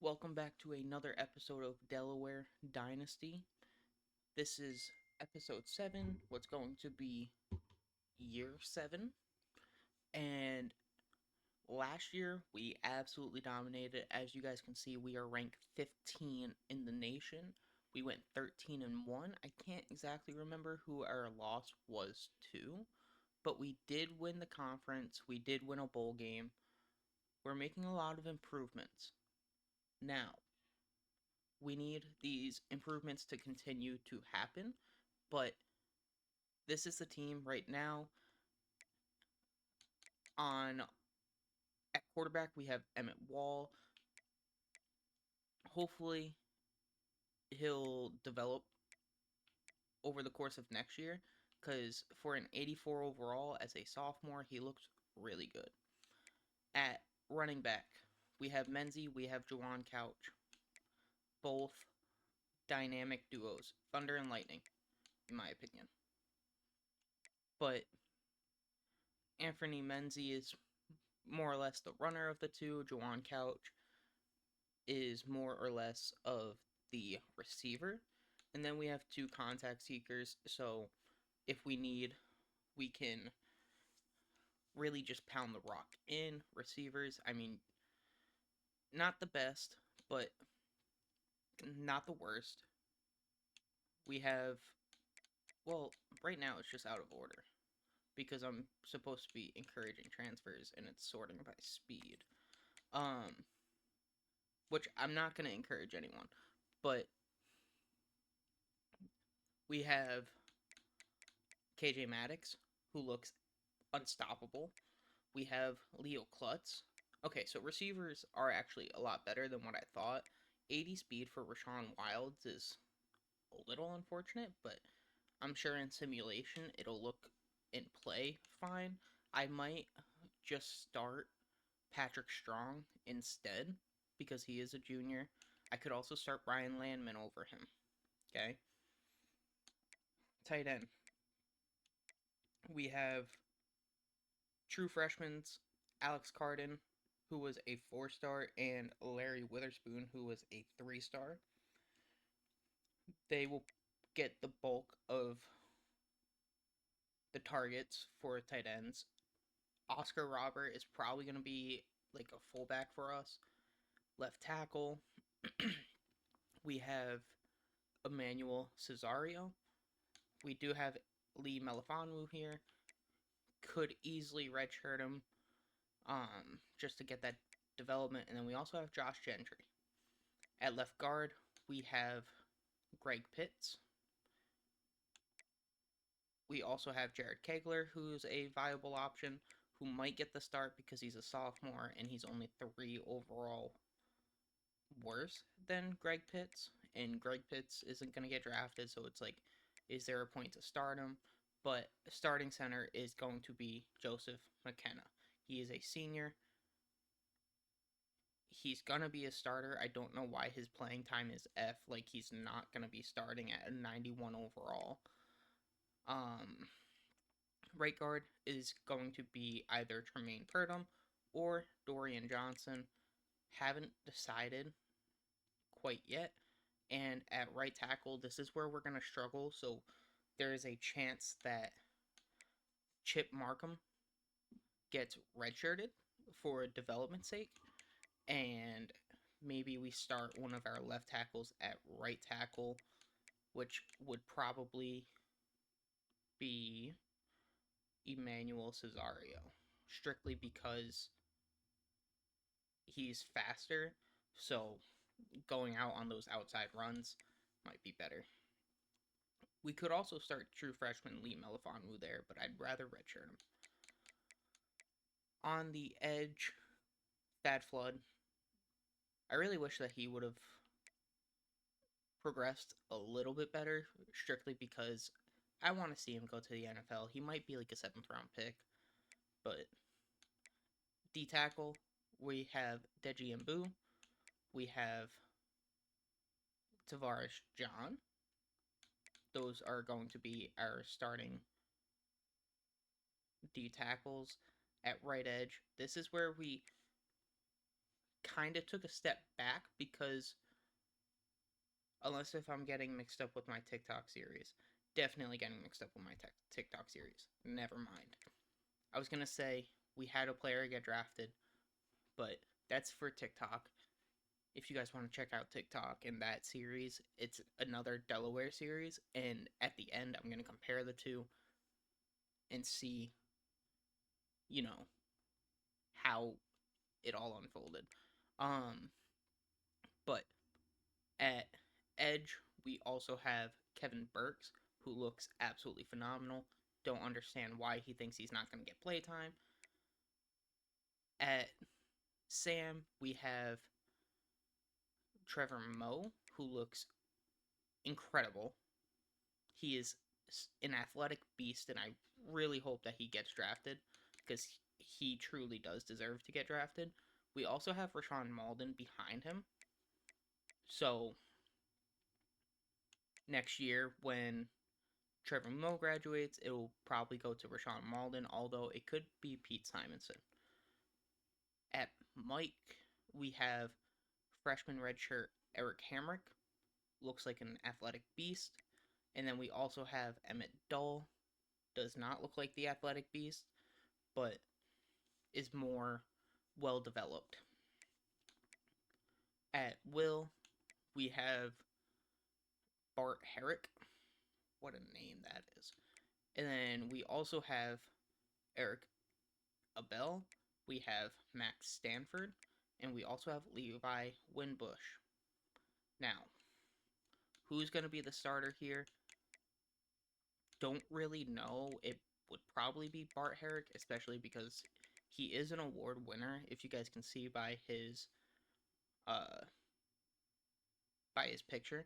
Welcome back to another episode of Delaware Dynasty. This is episode 7, what's going to be year 7. And last year, we absolutely dominated. As you guys can see, we are ranked 15 in the nation. We went 13-1. I can't exactly remember who our loss was to, but we did win the conference. We did win a bowl game. We're making a lot of improvements. Now, we need these improvements to continue to happen, but this is the team right now. On at quarterback, we have Emmett Wall. Hopefully, he'll develop over the course of next year because for an 84 overall as a sophomore, he looks really good. At running back, we have Menzie, we have Juwan Couch, both dynamic duos, thunder and lightning, in my opinion. But Anthony Menzie is more or less the runner of the two. Juwan Couch is more or less of the receiver. And then we have two contact seekers. So if we need, we can really just pound the rock in. Receivers, I mean, not the best, but not the worst. We have, well, right now it's just out of order because I'm supposed to be encouraging transfers and it's sorting by speed. Um, which I'm not going to encourage anyone. But we have KJ Maddox, who looks unstoppable. We have Leo Klutz. Okay, so receivers are actually a lot better than what I thought. 80 speed for Rashawn Wilds is a little unfortunate, but I'm sure in simulation it'll look in play fine. I might just start Patrick Strong instead because he is a junior. I could also start Ryan Landman over him. Okay. Tight end. We have true freshmen Alex Carden, who was a 4-star, and Larry Witherspoon, who was a 3-star. They will get the bulk of the targets for tight ends. Oscar Robert is probably going to be like a fullback for us. Left tackle, we have Emmanuel Cesario. We do have Lee Melifonwu here. Could easily redshirt him just to get that development. And then we also have Josh Gentry. At left guard, we have Greg Pitts. We also have Jared Kegler, who's a viable option, who might get the start because he's a sophomore and he's only 3 overall worse than Greg Pitts. And Greg Pitts isn't going to get drafted, so it's like, is there a point to start him? But starting center is going to be Joseph McKenna. He is a senior. He's gonna be a starter. I don't know why his playing time is F. Like, he's not gonna be starting at a 91 overall. Um, right guard is going to be either Tremaine Purdom or Dorian Johnson. Haven't decided quite yet. And at right tackle, this is where we're gonna struggle. So there is a chance that Chip Markham gets redshirted for development's sake, and maybe we start one of our left tackles at right tackle, which would probably be Emmanuel Cesario, strictly because he's faster, so going out on those outside runs might be better. We could also start true freshman Lee Melifonwu there, but I'd rather redshirt him. On the edge, Thad Flood. I really wish that he would have progressed a little bit better, strictly because I want to see him go to the NFL. He might be like a 7th-round pick, but D tackle, we have Deji Mbu, we have Tavares John. Those are going to be our starting D tackles. At right edge, this is where we kind of took a step back because, unless if I'm getting mixed up with my TikTok series, definitely getting mixed up with my TikTok series. Never mind. I was gonna say we had a player get drafted, but that's for TikTok. If you guys want to check out TikTok in that series, it's another Delaware series, and at the end, I'm gonna compare the two and see, you know, how it all unfolded. Um, but at Edge, we also have Kevin Burks, who looks absolutely phenomenal. Don't understand why he thinks he's not going to get playtime. At Sam, we have Trevor Moe, who looks incredible. He is an athletic beast, and I really hope that he gets drafted because he truly does deserve to get drafted. We also have Rashawn Malden behind him. So next year, when Trevor Moe graduates, it will probably go to Rashawn Malden, although it could be Pete Simonson. At Mike, we have freshman redshirt Eric Hamrick. Looks like an athletic beast. And then we also have Emmett Dull. Does not look like the athletic beast, but is more well developed. At Will, we have Bart Herrick. What a name that is. And then we also have Eric Abel. We have Max Stanford. And we also have Levi Winbush. Now, who's going to be the starter here? Don't really know. It would probably be Bart Herrick, especially because he is an award winner. If you guys can see uh by his picture.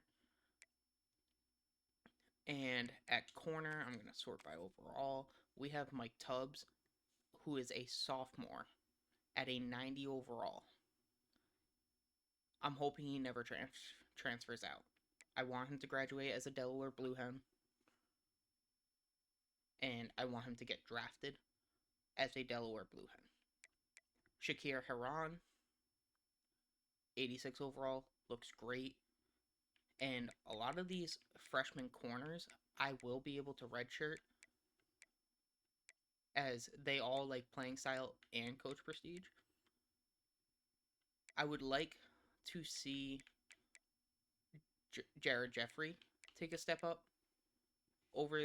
And at corner, I'm going to sort by overall. We have Mike Tubbs, who is a sophomore at a 90 overall. I'm hoping he never transfers out. I want him to graduate as a Delaware Blue Hen, and I want him to get drafted as a Delaware Blue Hen. Shakir Haran, 86 overall, looks great. And a lot of these freshman corners, I will be able to redshirt, as they all like playing style and coach prestige. I would like to see Jared Jeffrey take a step up over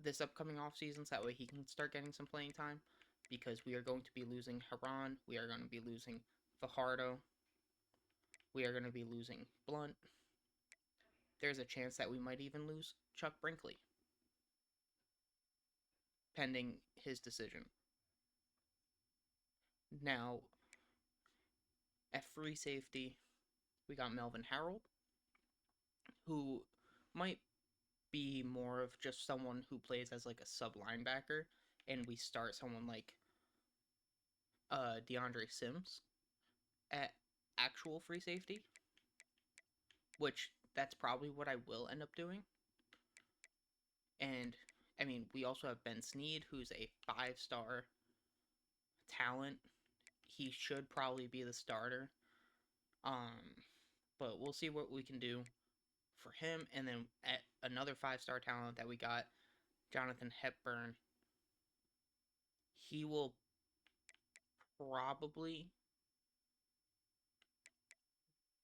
this upcoming off season, so that way he can start getting some playing time, because we are going to be losing Haran, we are going to be losing Fajardo, we are going to be losing Blunt. There's a chance that we might even lose Chuck Brinkley, pending his decision. Now, at free safety, we got Melvin Harold, who might be more of just someone who plays as like a sub linebacker, and we start someone like DeAndre Sims at actual free safety, which that's probably what I will end up doing. And I mean, we also have Ben Snead, who's a 5-star talent. He should probably be the starter. But we'll see what we can do for him. And then at another 5-star talent that we got, Jonathan Hepburn. He will probably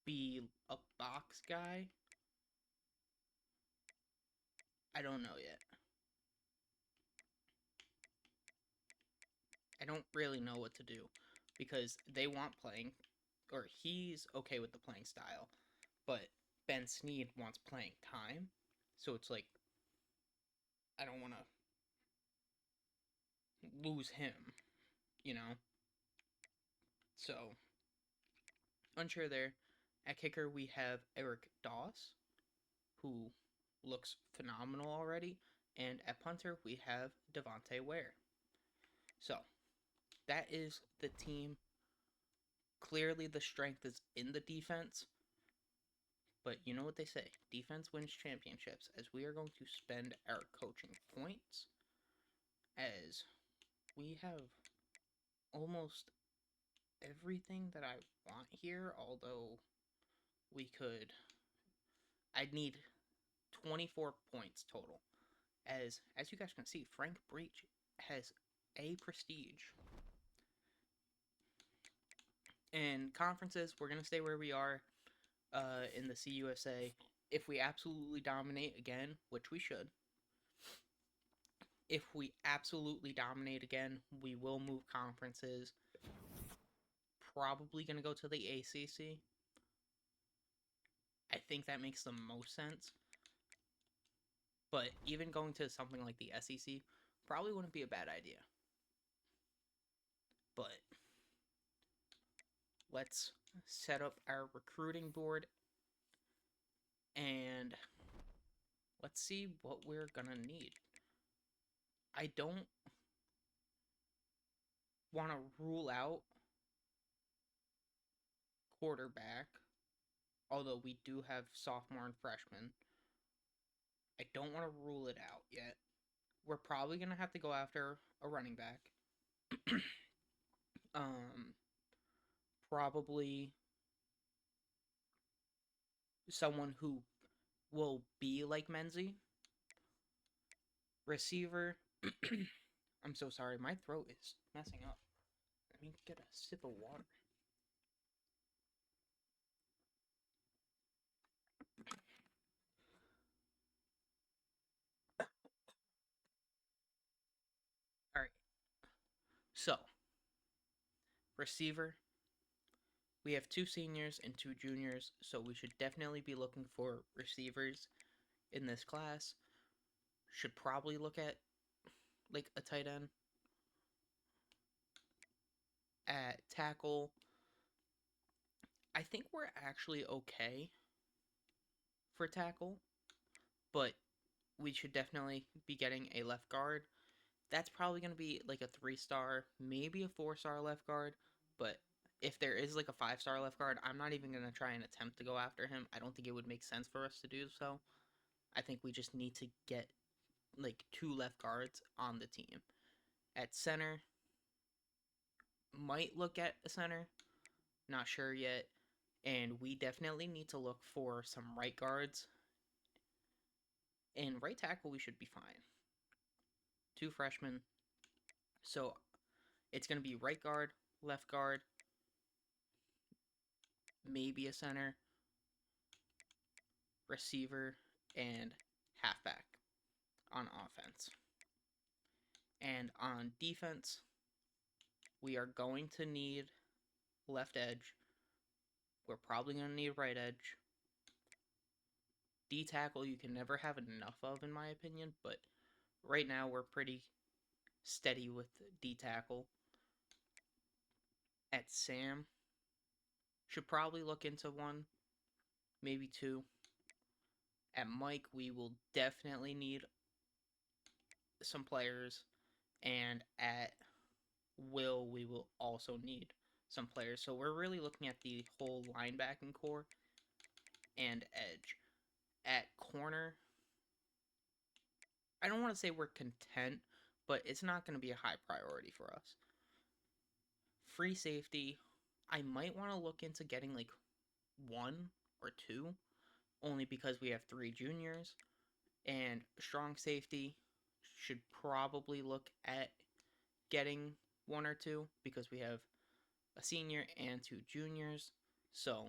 be a box guy. I don't know yet. I don't really know what to do, because they want playing, or he's okay with the playing style, but Ben Snead wants playing time. So it's like, I don't want to lose him, you know? So, unsure there. At kicker, we have Eric Doss, who looks phenomenal already. And at punter, we have Devontae Ware. So, that is the team. Clearly, the strength is in the defense. But you know what they say, defense wins championships, as we are going to spend our coaching points, as we have almost everything that I want here, although we could. I'd need 24 points total. As you guys can see, Frank Breach has a prestige. In conferences, we're gonna stay where we are in the CUSA. If we absolutely dominate again, which we should, if we absolutely dominate again, we will move conferences. Probably gonna go to the ACC. I think that makes the most sense. But even going to something like the SEC probably wouldn't be a bad idea. But let's set up our recruiting board and let's see what we're gonna need. I don't want to rule out quarterback, although we do have sophomore and freshman. I don't want to rule it out yet. We're probably gonna have to go after a running back. um, Probably someone who will be like Menzie. Receiver. I'm so sorry, my throat is messing up. Let me get a sip of water. All right. So, receiver. We have 2 seniors and 2 juniors, so we should definitely be looking for receivers in this class. Should probably look at like a tight end. At tackle, I think we're actually okay for tackle, but we should definitely be getting a left guard. That's probably going to be like a 3-star, maybe a 4-star left guard, but if there is like a 5-star left guard, I'm not even going to try and attempt to go after him. I don't think it would make sense for us to do so. I think we just need to get like 2 left guards on the team. At center, might look at a center, not sure yet. And we definitely need to look for some right guards. And right tackle, we should be fine. 2 freshmen. So it's going to be right guard, left guard, maybe a center, receiver, and halfback on offense. And on defense, we are going to need left edge. We're probably going to need right edge. D tackle, you can never have enough of, in my opinion, but right now we're pretty steady with D tackle. At Sam, should probably look into 1, maybe 2. At Mike, we will definitely need some players, and at Will, we will also need some players. So we're really looking at the whole linebacking core and edge. At corner, I don't want to say we're content, but it's not going to be a high priority for us. Free safety, I might want to look into getting like 1 or 2, only because we have 3 juniors. And strong safety, should probably look at getting 1 or 2 because we have a senior and 2 juniors. So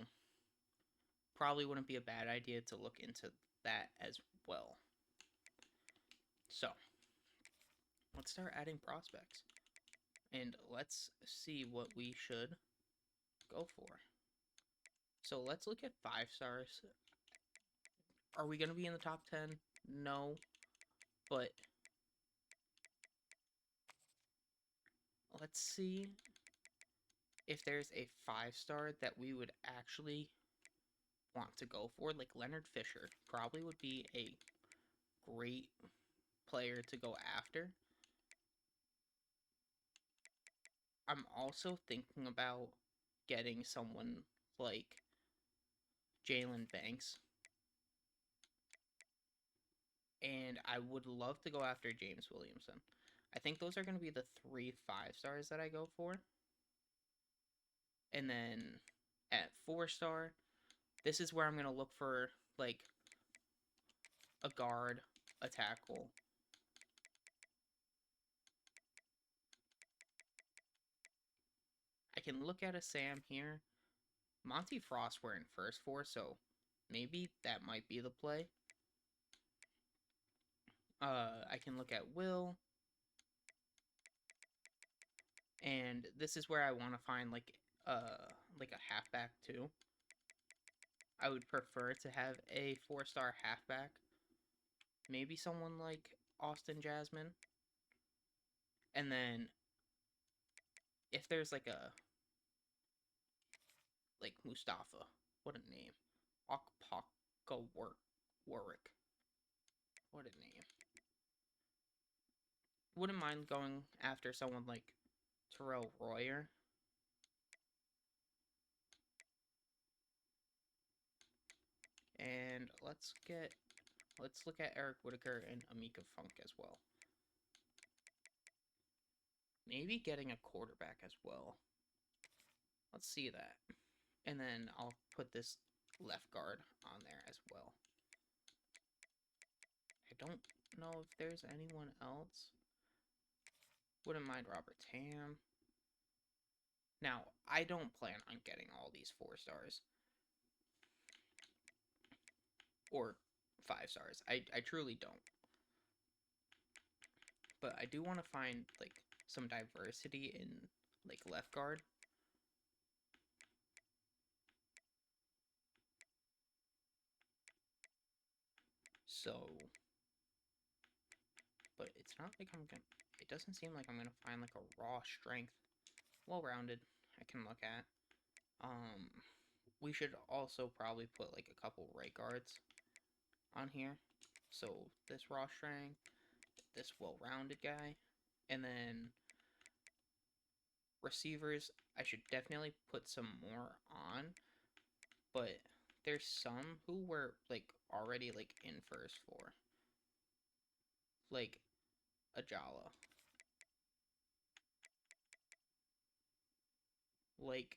probably wouldn't be a bad idea to look into that as well. So let's start adding prospects. And let's see what we should go for. So let's look at 5 stars. Are we going to be in the top 10? No. But let's see if there's a 5-star that we would actually want to go for. Like Leonard Fisher probably would be a great player to go after. I'm also thinking about getting someone like Jalen Banks. And I would love to go after James Williamson. I think those are going to be the 3 5-stars that I go for. And then at 4-star, this is where I'm going to look for like a guard, a tackle. I can look at a Sam here. Monty Frost we're in first for, so maybe that might be the play. I can look at Will. And this is where I want to find like a halfback too. I would prefer to have a 4-star halfback. Maybe someone like Austin Jasmine. And then if there's like Mustafa, what a name. Okpaka Warwick. What a name. Wouldn't mind going after someone like Terrell Royer. And let's look at Eric Whitaker and Amika Funk as well. Maybe getting a quarterback as well. Let's see that. And then I'll put this left guard on there as well. I don't know if there's anyone else. Wouldn't mind Robert Tam. Now, I don't plan on getting all these 4-stars. Or 5-stars. I truly don't. But I do want to find, like, some diversity in, like, left guard. So, but it's not like I'm gonna, it doesn't seem like I'm gonna find, like, a raw strength. Well-rounded, I can look at. We should also probably put, like, a couple right guards on here. So, this raw strength, this well-rounded guy, and then receivers, I should definitely put some more on, but there's some who were, like, already, like, in first for. Like, Ajala. Like,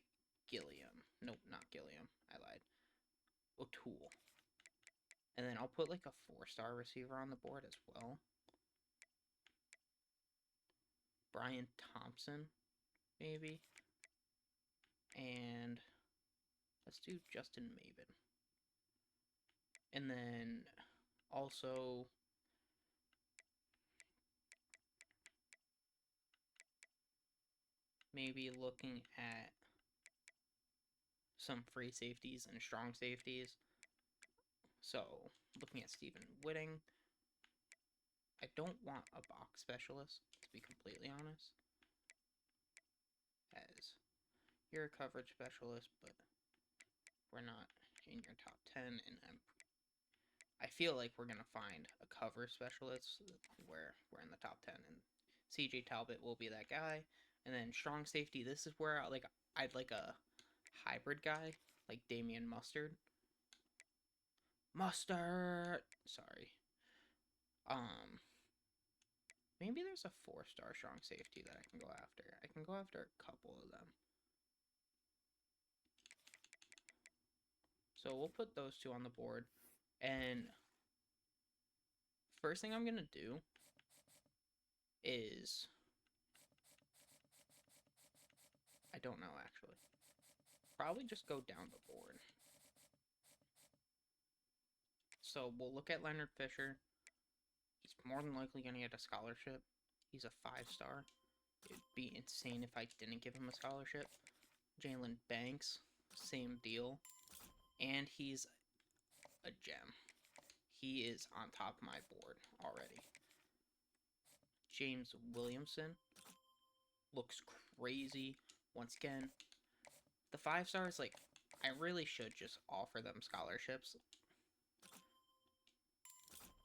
Gilliam. Nope, not Gilliam. I lied. O'Toole. And then I'll put, like, a 4-star receiver on the board as well. Brian Thompson, maybe. And let's do Justin Maven. And then also maybe looking at some free safeties and strong safeties. So looking at Stephen Whitting. I don't want a box specialist, to be completely honest, as you're a coverage specialist, but we're not in your top 10, and I feel like we're gonna find a cover specialist where we're in the top 10, and CJ Talbot will be that guy. And then strong safety, this is where I'd like a hybrid guy, like Damian Mustard. Sorry. Maybe there's a 4-star strong safety that I can go after. I can go after a couple of them. So we'll put those two on the board. And first thing I'm going to do is, I don't know actually. Probably just go down the board. So we'll look at Leonard Fisher. He's more than likely going to get a scholarship. He's a 5-star. It'd be insane if I didn't give him a scholarship. Jalen Banks, same deal. And he's a gem. He is on top of my board already. James Williamson looks crazy. Once again, the 5-stars, like, I really should just offer them scholarships.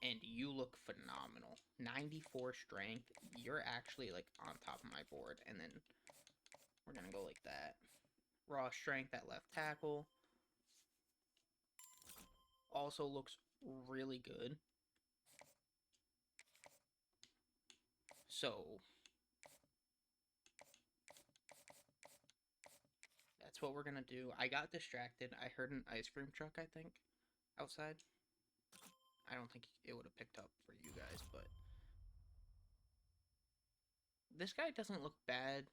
And you look phenomenal. 94 strength. You're actually, like, on top of my board. And then we're going to go like that. Raw strength at left tackle. Also looks really good. So that's what we're gonna do. I got distracted. I heard an ice cream truck, I think, outside. I don't think it would have picked up for you guys, but this guy doesn't look bad.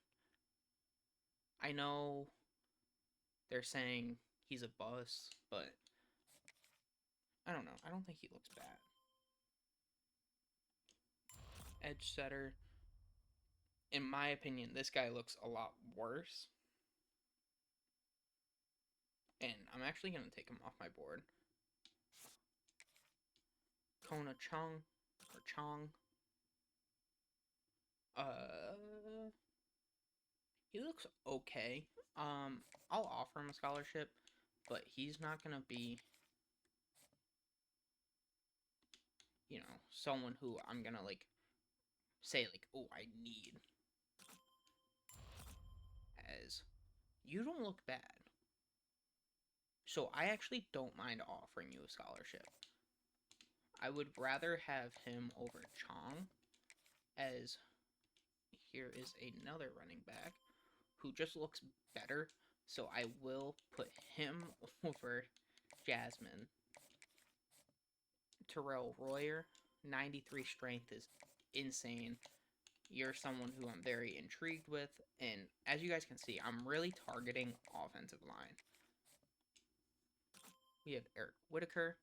I know they're saying he's a bust, but I don't know. I don't think he looks bad. Edge setter. In my opinion, this guy looks a lot worse. And I'm actually going to take him off my board. Kona Chung. Or Chong. He looks okay. I'll offer him a scholarship, but he's not going to be, you know, someone who I'm going to, like, say, like, oh, I need. As you don't look bad. So I actually don't mind offering you a scholarship. I would rather have him over Chong, as here is another running back who just looks better. So I will put him over Jasmine. Terrell Royer, 93 strength is insane. You're someone who I'm very intrigued with. And as you guys can see, I'm really targeting offensive line. We have Eric Whitaker.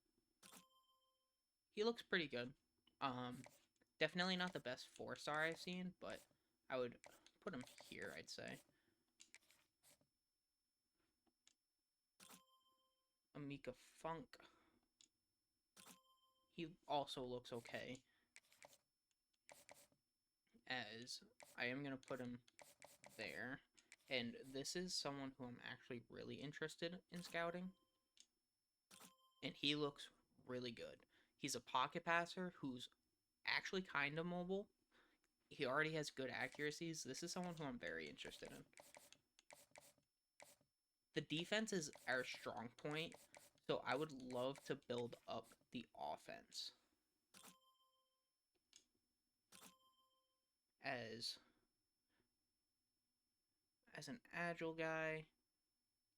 He looks pretty good. Definitely not the best 4-star I've seen, but I would put him here, I'd say. Amika Funk. He also looks okay. As I am going to put him there. And this is someone who I'm actually really interested in scouting. And he looks really good. He's a pocket passer who's actually kind of mobile. He already has good accuracies. This is someone who I'm very interested in. The defense is our strong point, so I would love to build up the offense. As an agile guy,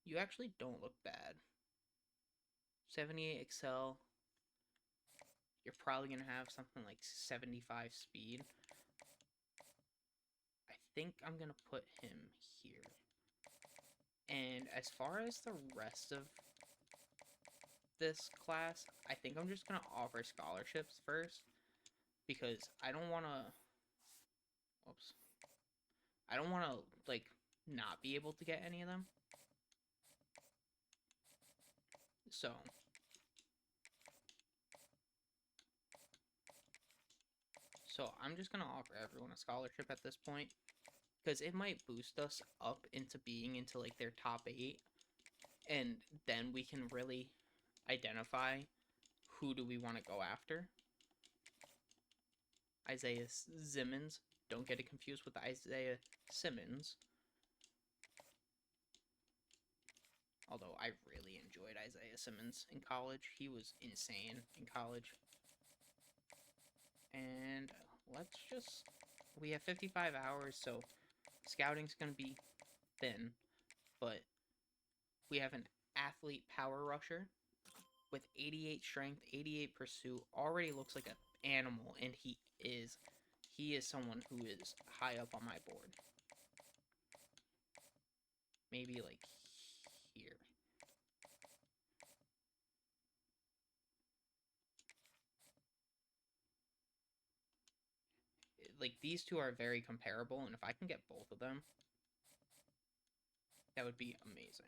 you actually don't look bad. 78 excel. You're probably going to have something like 75 speed. I think I'm going to put him here. And as far as the rest of this class, I think I'm just going to offer scholarships first. Because I don't want to... Whoops. I don't want to, like, not be able to get any of them. So... So I'm just going to offer everyone a scholarship at this point. Because it might boost us up into being into, like, their top 8. And then we can really identify who do we want to go after. Isaiah Simmons. Don't get it confused with Isaiah Simmons. Although I really enjoyed Isaiah Simmons in college. He was insane in college. And let's just... We have 55 hours, so scouting's going to be thin. But we have an athlete power rusher with 88 strength, 88 pursuit. Already looks like an animal, and he is. He is someone who is high up on my board. Maybe like here. Like, these two are very comparable, and if I can get both of them, that would be amazing.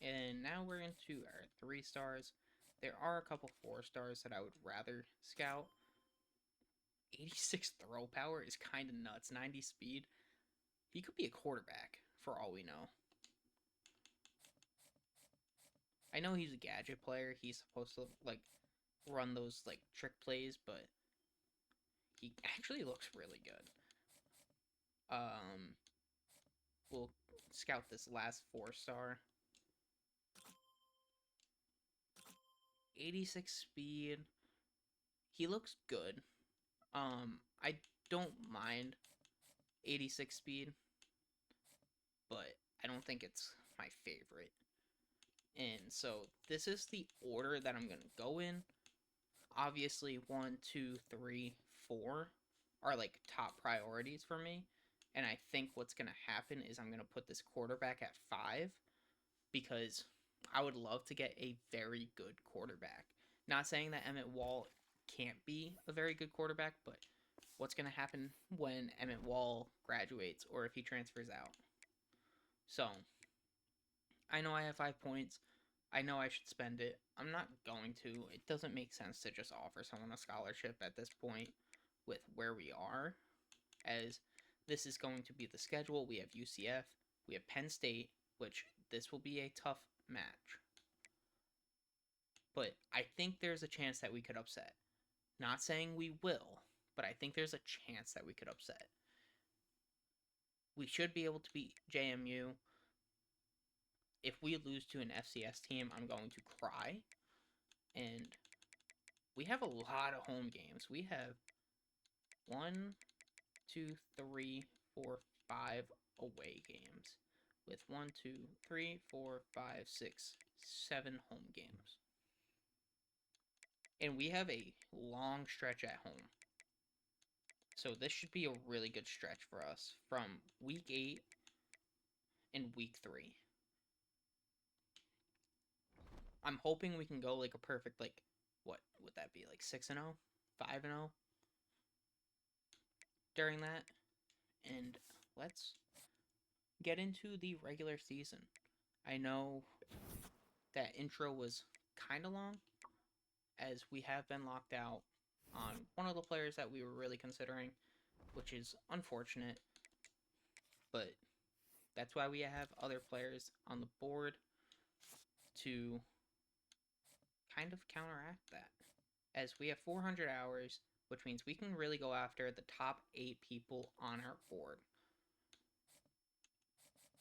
And now we're into our 3 stars. There are a couple 4 stars that I would rather scout. 86 throw power is kind of nuts. 90 speed. He could be a quarterback, for all we know. I know he's a gadget player. He's supposed to, like, run those, like, trick plays, but he actually looks really good. We'll scout this last 4-star. 86 speed. He looks good. I don't mind 86 speed, but I don't think it's my favorite. And so this is the order that I'm gonna go in. Obviously, 1, 2, 3, 4 are like top priorities for me. And I think what's gonna happen is I'm gonna put this quarterback at 5 because I would love to get a very good quarterback. Not saying that Emmett Wall can't be a very good quarterback, but what's going to happen when Emmett Wall graduates or if he transfers out? So, I know I have 5 points. I know I should spend it. I'm not going to. It doesn't make sense to just offer someone a scholarship at this point with where we are, as this is going to be the schedule. We have UCF, we have Penn State, which this will be a tough match. But I think there's a chance that we could upset. Not saying we will, but I think there's a chance that we could upset. We should be able to beat JMU. If we lose to an FCS team, I'm going to cry. And we have a lot of home games. We have 1, 2, 3, 4, 5 away games with 1, 2, 3, 4, 5, 6, 7 home games. And we have a long stretch at home. So this should be a really good stretch for us from week 8 and week 3. I'm hoping we can go like a perfect, like, what would that be, like 6-0, 5-0 during that. And let's get into the regular season. I know that intro was kind of long, as we have been locked out on one of the players that we were really considering, which is unfortunate, but that's why we have other players on the board to kind of counteract that. As we have 400 hours, which means we can really go after the top 8 people on our board.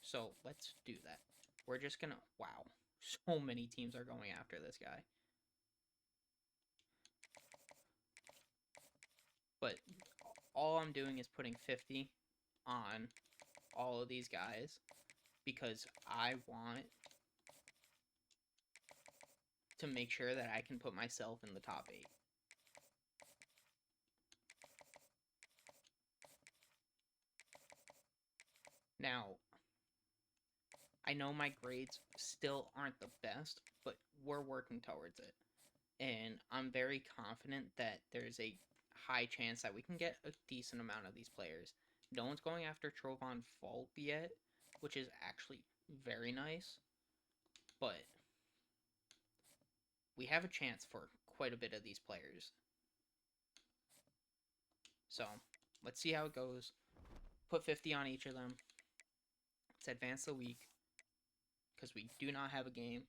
So let's do that. We're just gonna, wow, so many teams are going after this guy. But all I'm doing is putting 50 on all of these guys because I want to make sure that I can put myself in the top 8. Now, I know my grades still aren't the best, but we're working towards it. And I'm very confident that there's a high chance that we can get a decent amount of these players. No one's going after Trovon Falk yet, which is actually very nice. But we have a chance for quite a bit of these players. So, let's see how it goes. Put 50 on each of them. Let's advance the week, because we do not have a game.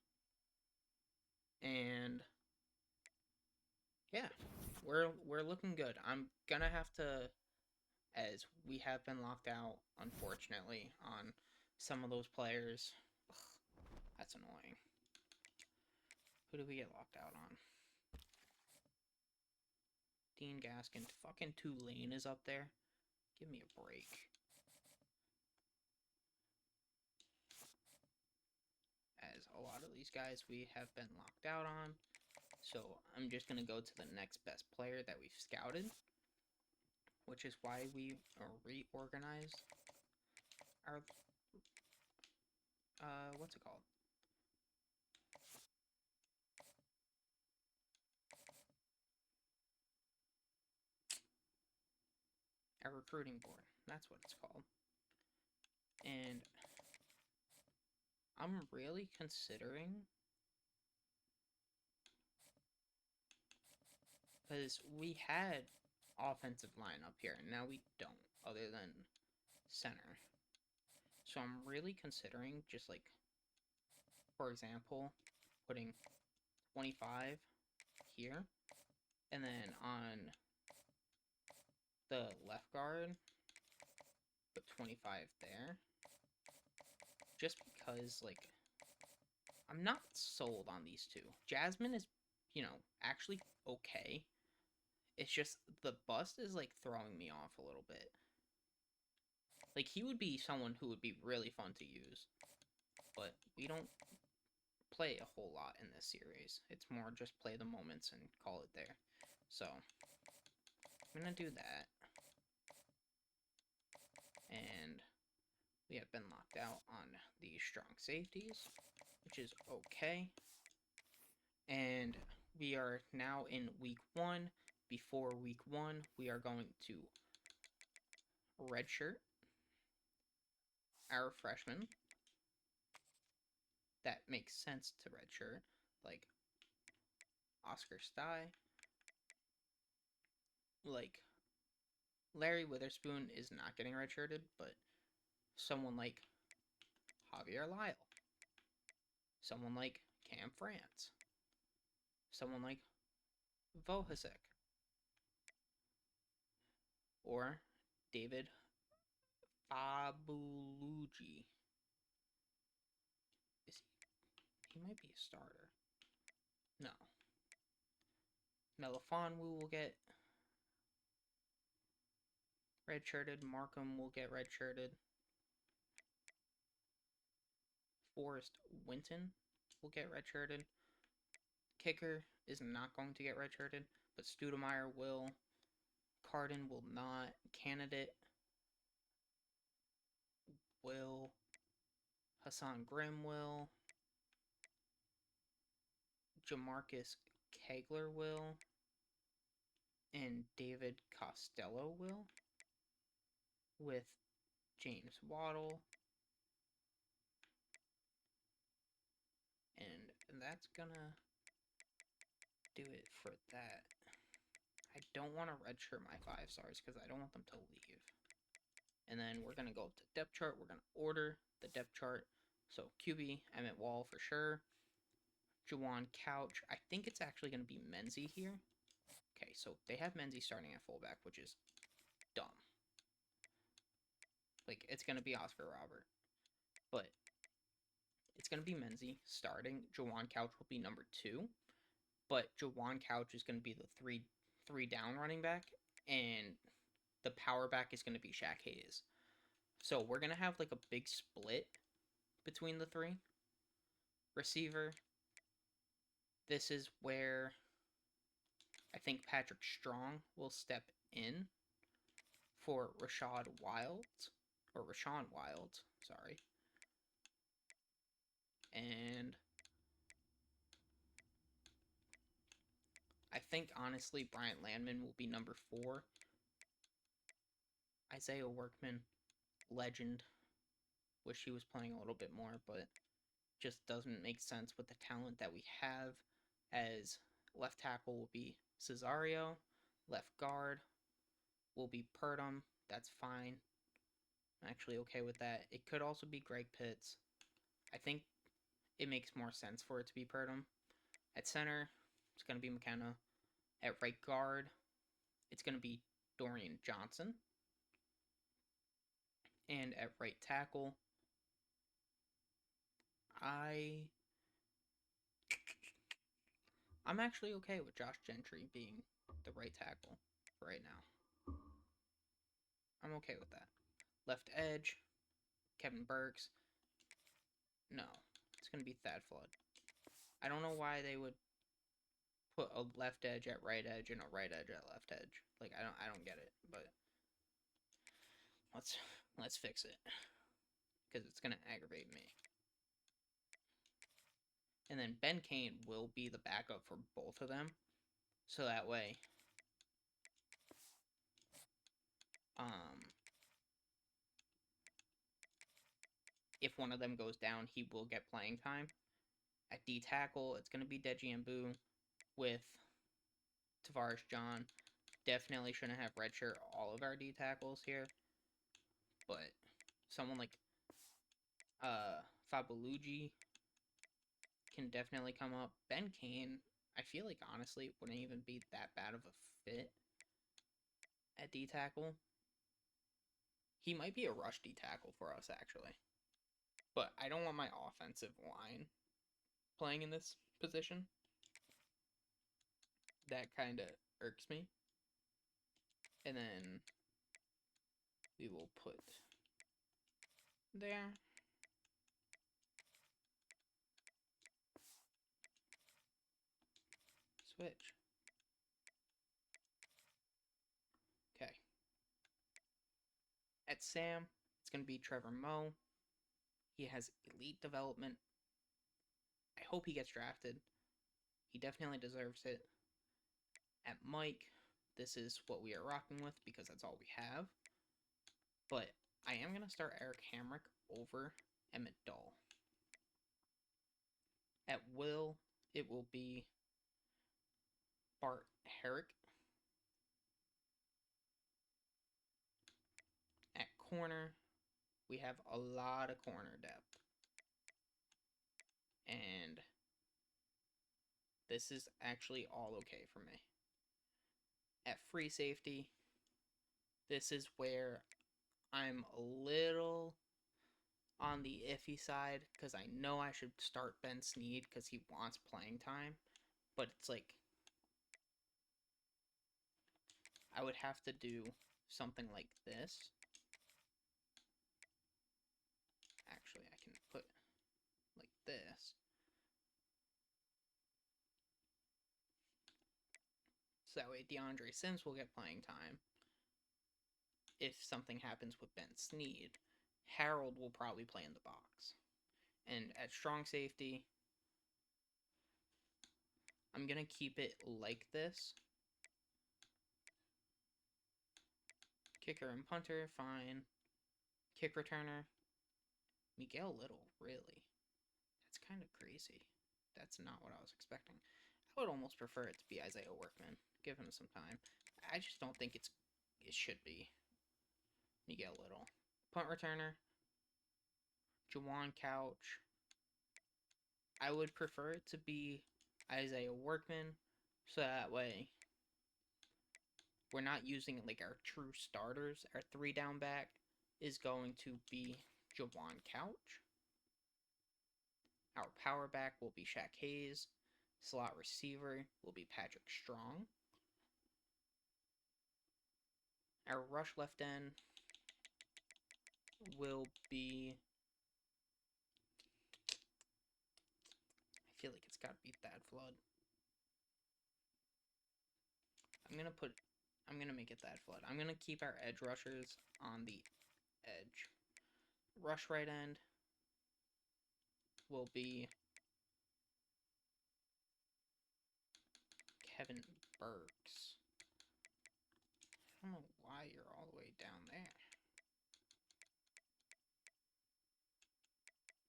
And yeah, we're looking good. I'm gonna have to, as we have been locked out, unfortunately, on some of those players. Ugh, that's annoying. Who did we get locked out on? Dean Gaskin. Fucking Tulane is up there. Give me a break. As a lot of these guys we have been locked out on. So I'm just going to go to the next best player that we've scouted, which is why we reorganized our, what's it called? Our recruiting board. That's what it's called. And I'm really considering, because we had offensive line up here, and now we don't, other than center. So I'm really considering just, like, for example, putting 25 here, and then on the left guard, put 25 there. Just because, like, I'm not sold on these two. Jasmine is, actually okay. It's just the bust is, like, throwing me off a little bit. Like, he would be someone who would be really fun to use. but we don't play a whole lot in this series. It's more just play the moments and call it there. So I'm gonna do that. And we have been locked out on the strong safeties, which is okay. And we are now in week 1. Before week 1, we are going to redshirt our freshmen. That makes sense to redshirt, like Oscar Stye, like Larry Witherspoon is not getting redshirted, but someone like Javier Lyle, someone like Cam France, someone like Vohasek, or David Fabulucci. Is he might be a starter. No. Melifonwu will get redshirted. Markham will get redshirted. Forrest Winton will get redshirted. Kicker is not going to get redshirted, but Studemeyer will. Carden will not. Candidate will. Hassan Grimm will. Jamarcus Kegler will. And David Costello will. With James Waddle. And that's gonna do it for that. I don't want to redshirt my 5 stars because I don't want them to leave. And then we're going to go to depth chart. We're going to order the depth chart. So QB, Emmett Wall for sure. Juwan Couch. I think it's actually going to be Menzie here. Okay, so they have Menzie starting at fullback, which is dumb. Like, it's going to be Oscar Robert. But it's going to be Menzie starting. Juwan Couch will be number 2. But Juwan Couch is going to be the three down running back. And the power back is going to be Shaq Hayes. So we're going to have like a big split between the 3. Receiver. This is where I think Patrick Strong will step in for Rashawn Wild. Sorry. And I think, honestly, Bryant Landman will be number 4. Isaiah Workman, legend. Wish he was playing a little bit more, but just doesn't make sense with the talent that we have. As left tackle will be Cesario. Left guard will be Purdom. That's fine. I'm actually okay with that. It could also be Greg Pitts. I think it makes more sense for it to be Purdom. At center, it's going to be McKenna. At right guard, it's going to be Dorian Johnson. And at right tackle, I'm actually okay with Josh Gentry being the right tackle right now. I'm okay with that. Left edge, Kevin Burks. No, it's going to be Thad Flood. I don't know why they would put a left edge at right edge and a right edge at left edge. Like, I don't get it, but let's fix it because it's gonna aggravate me. And then Ben Kane will be the backup for both of them, so that way, if one of them goes down, he will get playing time. At D tackle, it's gonna be Deji Mbu with Tavares John. Definitely shouldn't have redshirt all of our D tackles here, but someone like Fabalugi can definitely come up. Ben Kane, I feel like, honestly, wouldn't even be that bad of a fit at D tackle. He might be a rush D tackle for us, actually. But I don't want my offensive line playing in this position. That kind of irks me. And then we will put there. Switch. Okay. At Sam, it's going to be Trevor Moe. He has elite development. I hope he gets drafted. He definitely deserves it. At Mike, this is what we are rocking with because that's all we have. But I am going to start Eric Hamrick over Emmett Dahl. At Will, it will be Bart Herrick. At corner, we have a lot of corner depth. And this is actually all okay for me. At free safety, this is where I'm a little on the iffy side because I know I should start Ben Snead because he wants playing time. But it's like, I would have to do something like this. Actually, I can put like this. So that way DeAndre Sims will get playing time. If something happens with Ben Snead, Harold will probably play in the box. And at strong safety, I'm going to keep it like this. Kicker and punter, fine. Kick returner, Miguel Little, really? That's kind of crazy. That's not what I was expecting. I would almost prefer it to be Isaiah Workman. Give him some time. I just don't think it should be Miguel Little. Punt returner, Jawan Couch. I would prefer it to be Isaiah Workman, so that way we're not using like our true starters. Our 3 down back is going to be Jawan Couch. Our power back will be Shaq Hayes. Slot receiver will be Patrick Strong. Our rush left end will be... I feel like it's got to be Thad Flood. I'm going to make it Thad Flood. I'm going to keep our edge rushers on the edge. Rush right end will be Kevin Burks. I don't know why you're all the way down there.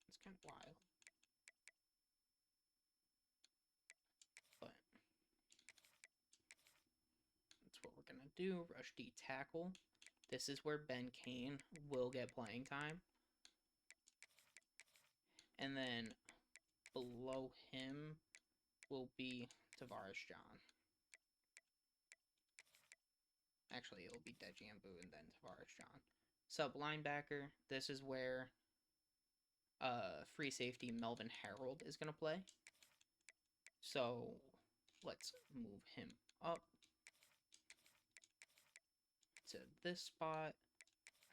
It's kind of wild. But that's what we're going to do. Rush D tackle. This is where Ben Kane will get playing time. And then below him will be Tavares John. Actually, it'll be Dejambu and then Tavares John. Sub linebacker, this is where free safety Melvin Harold is going to play. So let's move him up to this spot.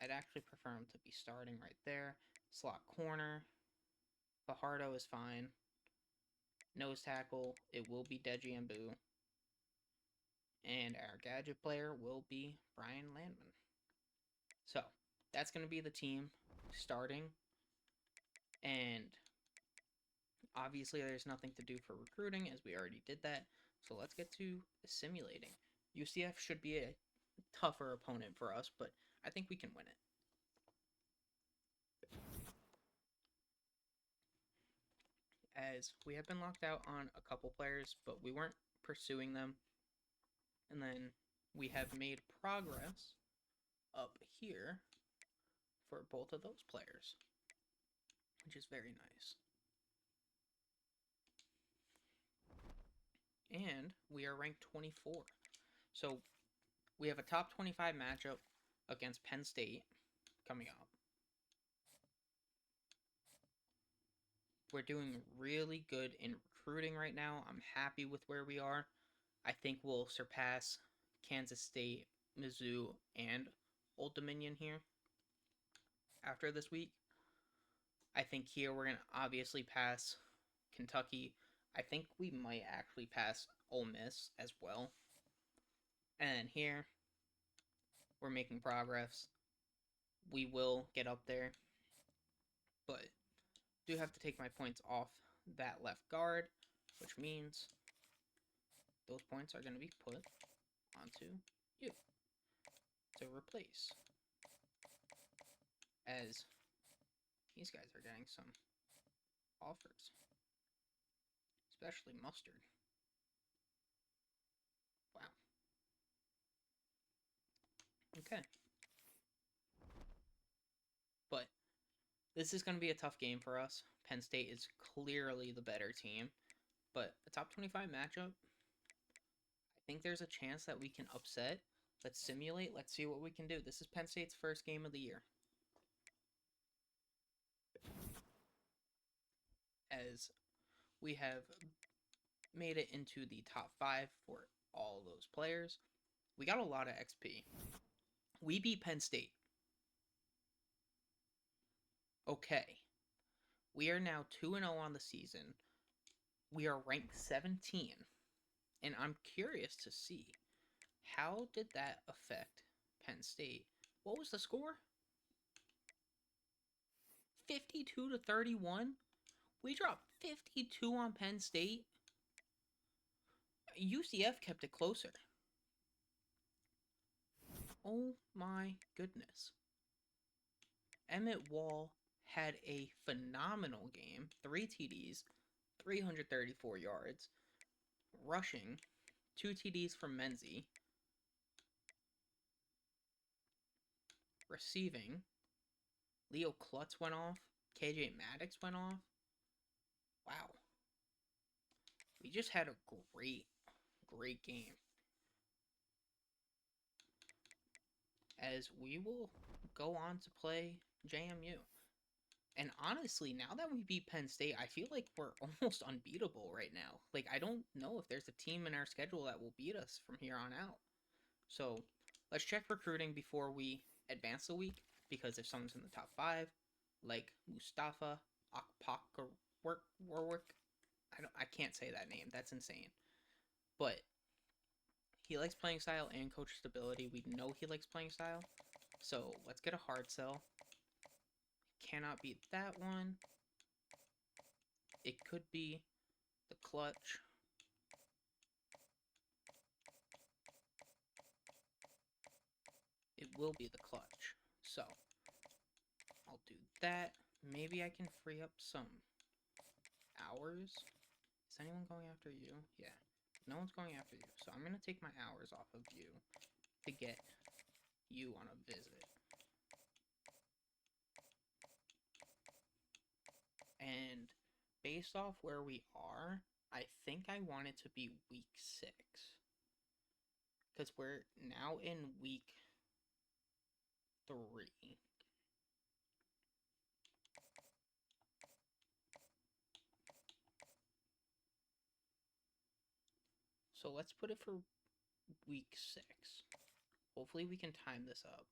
I'd actually prefer him to be starting right there. Slot corner, Fajardo is fine. Nose tackle, it will be Dejambu. And our gadget player will be Brian Landman. So that's going to be the team starting. And obviously there's nothing to do for recruiting as we already did that. So let's get to simulating. UCF should be a tougher opponent for us, but I think we can win it. As we have been locked out on a couple players, but we weren't pursuing them. And then we have made progress up here for both of those players, which is very nice. And we are ranked 24. So we have a top 25 matchup against Penn State coming up. We're doing really good in recruiting right now. I'm happy with where we are. I think we'll surpass Kansas State, Mizzou, and Old Dominion here after this week. I think here we're going to obviously pass Kentucky. I think we might actually pass Ole Miss as well. And here, we're making progress. We will get up there, but do have to take my points off that left guard, which means those points are going to be put onto you to replace. As these guys are getting some offers, especially mustard. Wow. Okay. But this is going to be a tough game for us. Penn State is clearly the better team, but a top 25 matchup, I think there's a chance that we can upset. Let's simulate. Let's see what we can do. This is Penn State's first game of the year. As we have made it into the top 5 for all those players. We got a lot of XP. We beat Penn State. Okay. We are now 2-0 on the season. We are ranked 17. And I'm curious to see, how did that affect Penn State? What was the score? 52-31? We dropped 52 on Penn State. UCF kept it closer. Oh my goodness. Emmett Wall had a phenomenal game. 3 TDs, 334 yards. Rushing, 2 TDs from Menzie. Receiving, Leo Klutz went off. KJ Maddox went off. Wow. We just had a great game. As we will go on to play JMU. And honestly, now that we beat Penn State, I feel like we're almost unbeatable right now. Like, I don't know if there's a team in our schedule that will beat us from here on out. So, let's check recruiting before we advance the week. Because if someone's in the top 5, like Mustafa Warwick, I can't say that name. That's insane. But he likes playing style and coach stability. We know he likes playing style. So, let's get a hard sell. Cannot beat that one. It could be the clutch. It will be the clutch. So, I'll do that. Maybe I can free up some hours. Is anyone going after you? Yeah. No one's going after you. So I'm going to take my hours off of you to get you on a visit. And based off where we are, I think I want it to be week 6. Because we're now in week 3. So let's put it for week 6. Hopefully we can time this up,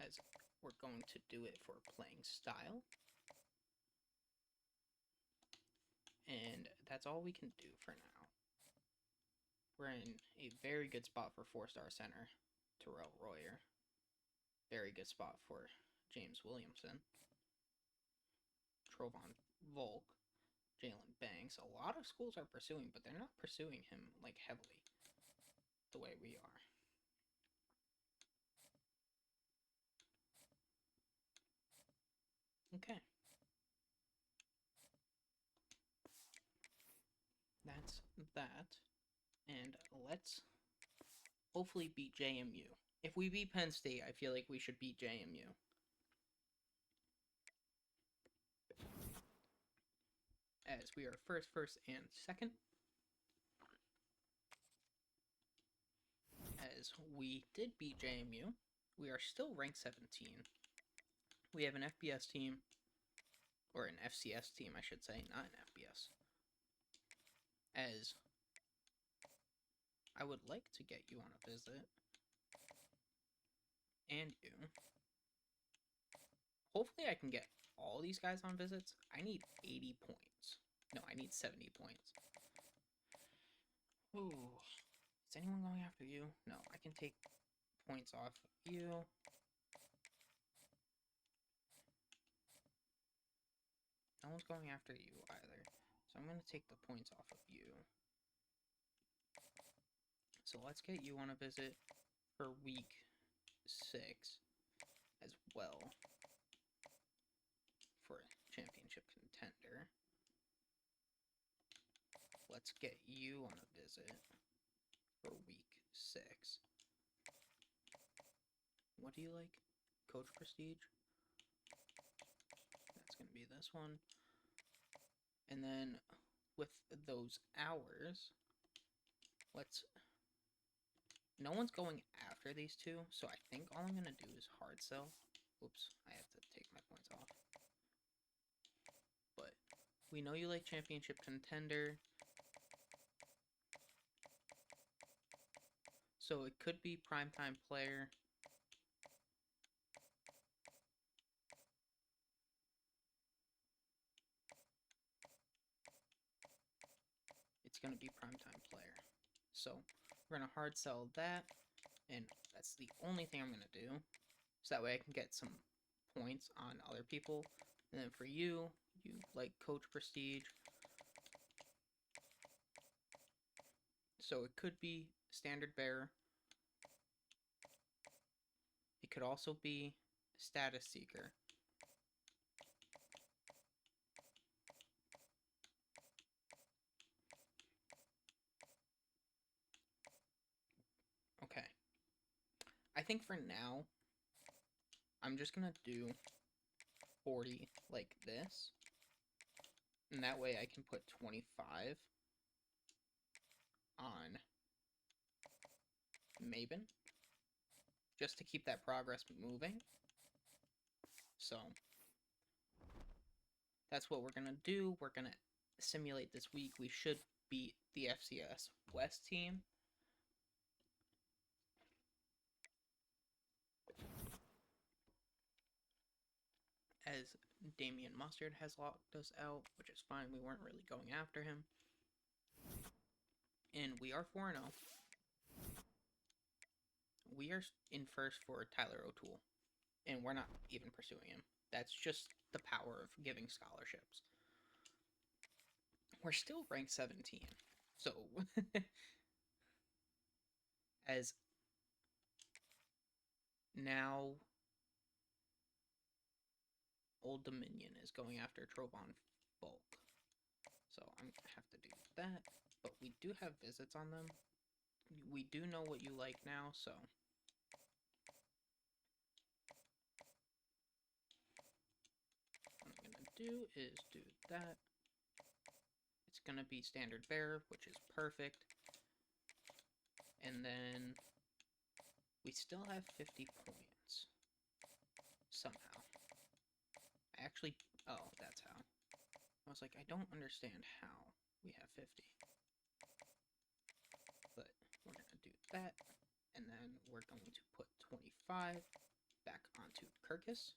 as we're going to do it for playing style. And that's all we can do for now. We're in a very good spot for 4-star center, Terrell Royer. Very good spot for James Williamson. Trovon Volk. Jalen Banks. A lot of schools are pursuing, but they're not pursuing him, like, heavily the way we are. Okay. That's that. And let's hopefully beat JMU. If we beat Penn State, I feel like we should beat JMU. As we are first, and second. As we did beat JMU, we are still ranked 17. We have an FBS team, or an FCS team, I should say, not an FBS. As I would like to get you on a visit, and you. Hopefully I can get all these guys on visits. I need 80 points. No, I need 70 points. Ooh. Is anyone going after you? No, I can take points off of you. No one's going after you either. So I'm going to take the points off of you. So let's get you on a visit for week 6 as well for championship contender. Let's get you on a visit for week 6. What do you like? Coach Prestige? That's going to be this one. And then with those hours, let's... No one's going after these two, so I think all I'm going to do is hard sell. Oops, I have to take my points off. But we know you like championship contender. So it could be primetime player. It's going to be primetime player. So we're going to hard sell that. And that's the only thing I'm going to do. So that way I can get some points on other people. And then for you, you like Coach Prestige. So it could be Standard Bearer. It could also be Status Seeker. Okay. I think for now, I'm just going to do 40 like this. And that way I can put 25 on Maven. Just to keep that progress moving. So that's what we're going to do. We're going to simulate this week. We should beat the FCS West team. As Damian Mustard has locked us out, which is fine. We weren't really going after him. And we are 4-0. We are in first for Tyler O'Toole. And we're not even pursuing him. That's just the power of giving scholarships. We're still ranked 17. So, as now Old Dominion is going after Trovon Bulk. So I'm going to have to do that. But we do have visits on them. We do know what you like now, so... What I'm going to do is do that. It's going to be Standard Bearer, which is perfect. And then we still have 50 points. Somehow. I actually... Oh, that's how. I was like, I don't understand how we have 50. But we're going to do that. And then we're going to put 25 back onto Kirkus.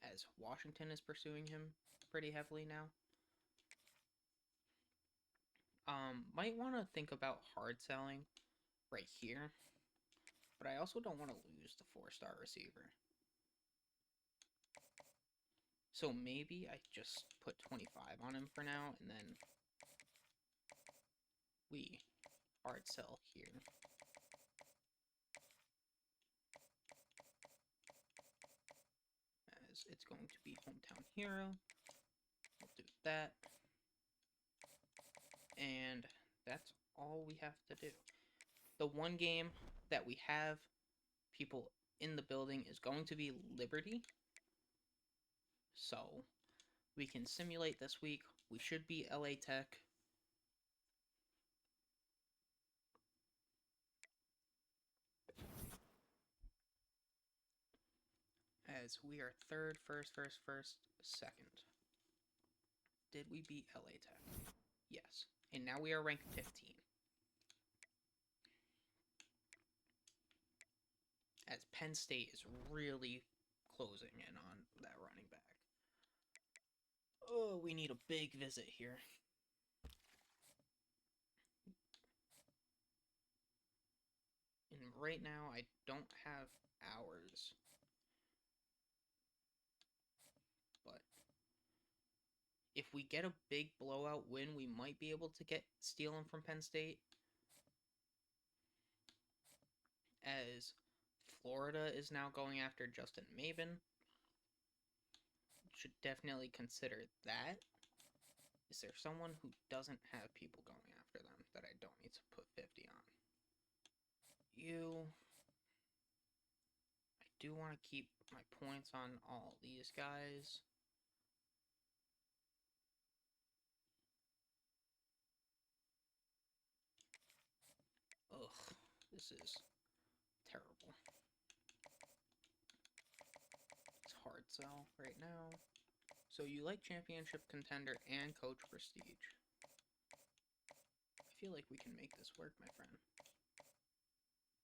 As Washington is pursuing him pretty heavily now. Might want to think about hard selling right here. But I also don't want to lose the 4-star receiver. So maybe I just put 25 on him for now, and then we hard sell here. As it's going to be Hometown Hero. We'll do that. And that's all we have to do. The one game that we have people in the building is going to be Liberty. So we can simulate this week. We should be LA Tech. As we are third, first, second. Did we beat LA Tech? Yes. And now we are ranked 15. As Penn State is really closing in on that running back. Oh, we need a big visit here. And right now, I don't have hours. But if we get a big blowout win, we might be able to get stealing from Penn State. As Florida is now going after Justin Maben. Should definitely consider that. Is there someone who doesn't have people going after them that I don't need to put 50 on? You. I do want to keep my points on all these guys. Ugh, this is terrible. It's hard sell right now. So you like championship contender and coach prestige. I feel like we can make this work, my friend.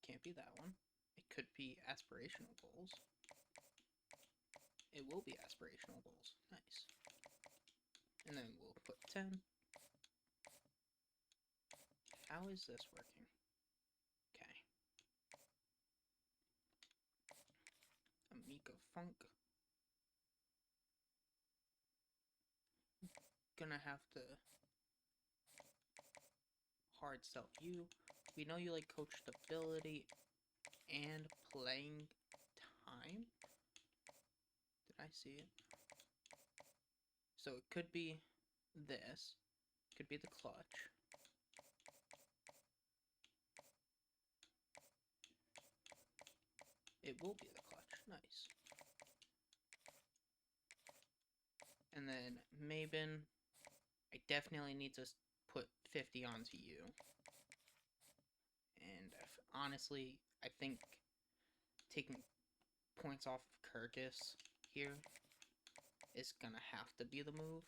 Can't be that one. It could be aspirational goals. It will be aspirational goals. Nice. And then we'll put 10. How is this working? Okay. Amika Funk. Gonna have to hard sell you. We know you like coach stability and playing time. Did I see it? So it could be this. Could be the clutch. It will be the clutch. Nice. And then Maben, I definitely need to put 50 onto you. And honestly, I think taking points off of Kirkus here is gonna have to be the move.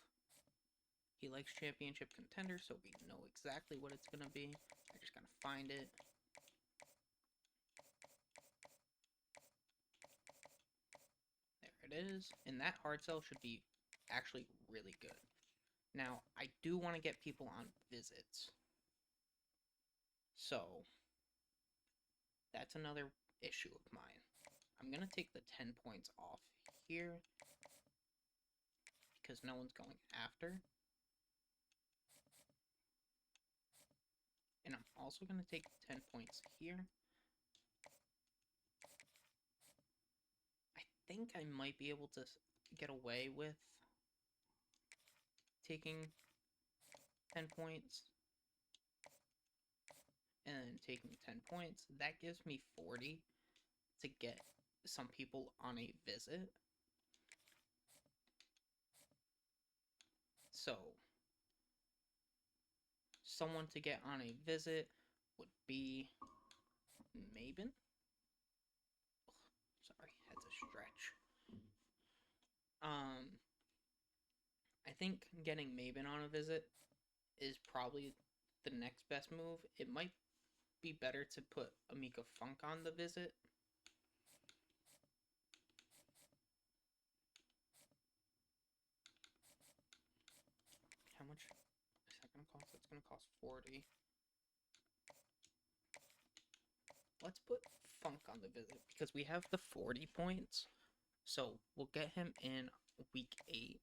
He likes championship contender, so we know exactly what it's gonna be. I just gotta find it. There it is. And that hard sell should be actually really good. Now, I do want to get people on visits. So, that's another issue of mine. I'm going to take the 10 points off here because no one's going after. And I'm also going to take 10 points here. I think I might be able to get away with taking 10 points and then taking 10 points. That gives me 40 to get some people on a visit. So, someone to get on a visit would be Maben. Sorry, had to stretch. I think getting Maben on a visit is probably the next best move. It might be better to put Amika Funk on the visit. How much is that going to cost? That's going to cost 40. Let's put Funk on the visit because we have the 40 points. So we'll get him in week 8.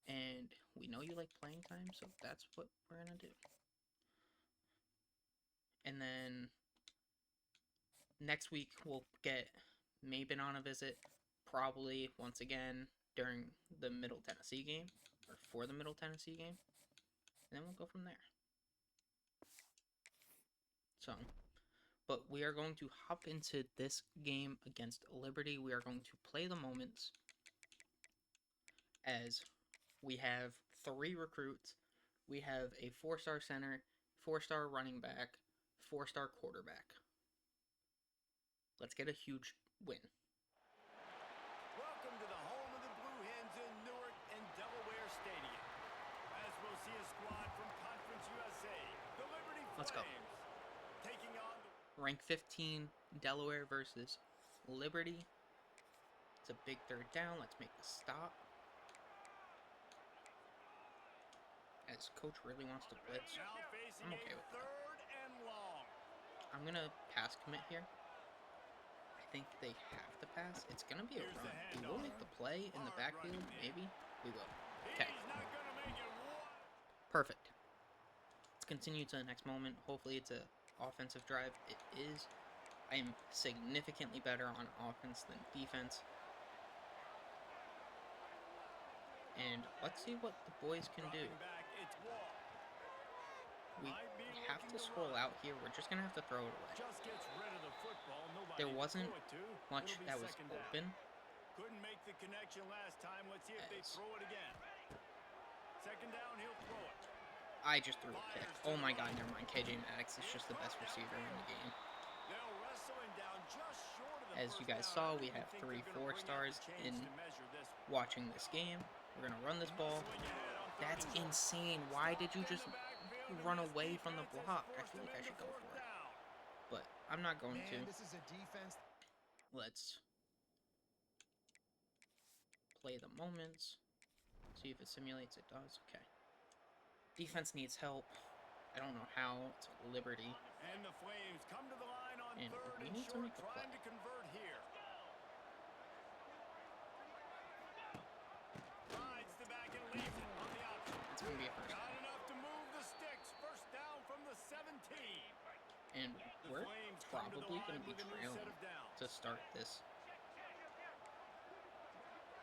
And we know you like playing time, so that's what we're going to do. And then next week we'll get Maben on a visit, probably once again during the Middle Tennessee game, or for the Middle Tennessee game. And then we'll go from there. So, but we are going to hop into this game against Liberty. We are going to play the moments as we have 3 recruits. We have a 4-star center, 4-star running back, 4-star quarterback. Let's get a huge win. Welcome to the home of the Blue Hens in Newark and Delaware Stadium. As we'll see a squad from Conference USA, the Liberty Flames. Let's go. Taking on the Rank 15, Delaware versus Liberty. It's a big 3rd down. Let's make the stop. because coach really wants to blitz. Now facing I'm okay a with that. 3rd and long. I'm going to pass commit here. I think they have to pass. It's going to be a Here's the run. We will make the play in the Hard backfield, running there. maybe. We will. Okay, He's not gonna make it. perfect. Let's continue to the next moment. Hopefully it's a offensive drive. It is. I am significantly better on offense than defense. And let's see what the boys can do. Dropping back, it's Wall. We Might be have looking to scroll run. out here. We're just going to have to throw it away. Just gets rid of the football. Nobody There to wasn't throw it to. much It'll be that was second down. open. Couldn't make the connection last time. Let's see if they As- throw it again. Second down, he'll throw it. I just threw a pick. Oh my god, never mind. KJ Maddox is just the best receiver in the game. They'll wrestle him down just short of the As you guys saw, we have 3 4-stars in watching this game. We're going to run this ball. That's insane. Why did you just run away from the block? I feel like I should go for it. But I'm not going to. This is a defense. Let's play the moments. See if it simulates. It does. Okay. Defense needs help. I don't know how. It's Liberty. And the Flames come to the line on And 3rd we and need to short, make a trying play. to convert here. Rides the back and leaves it on the outside. It's going to be a first Got down. enough to move the sticks. First down from the 17. And The we're Flames come to the probably line going to be with a new trailing set of downs. to start this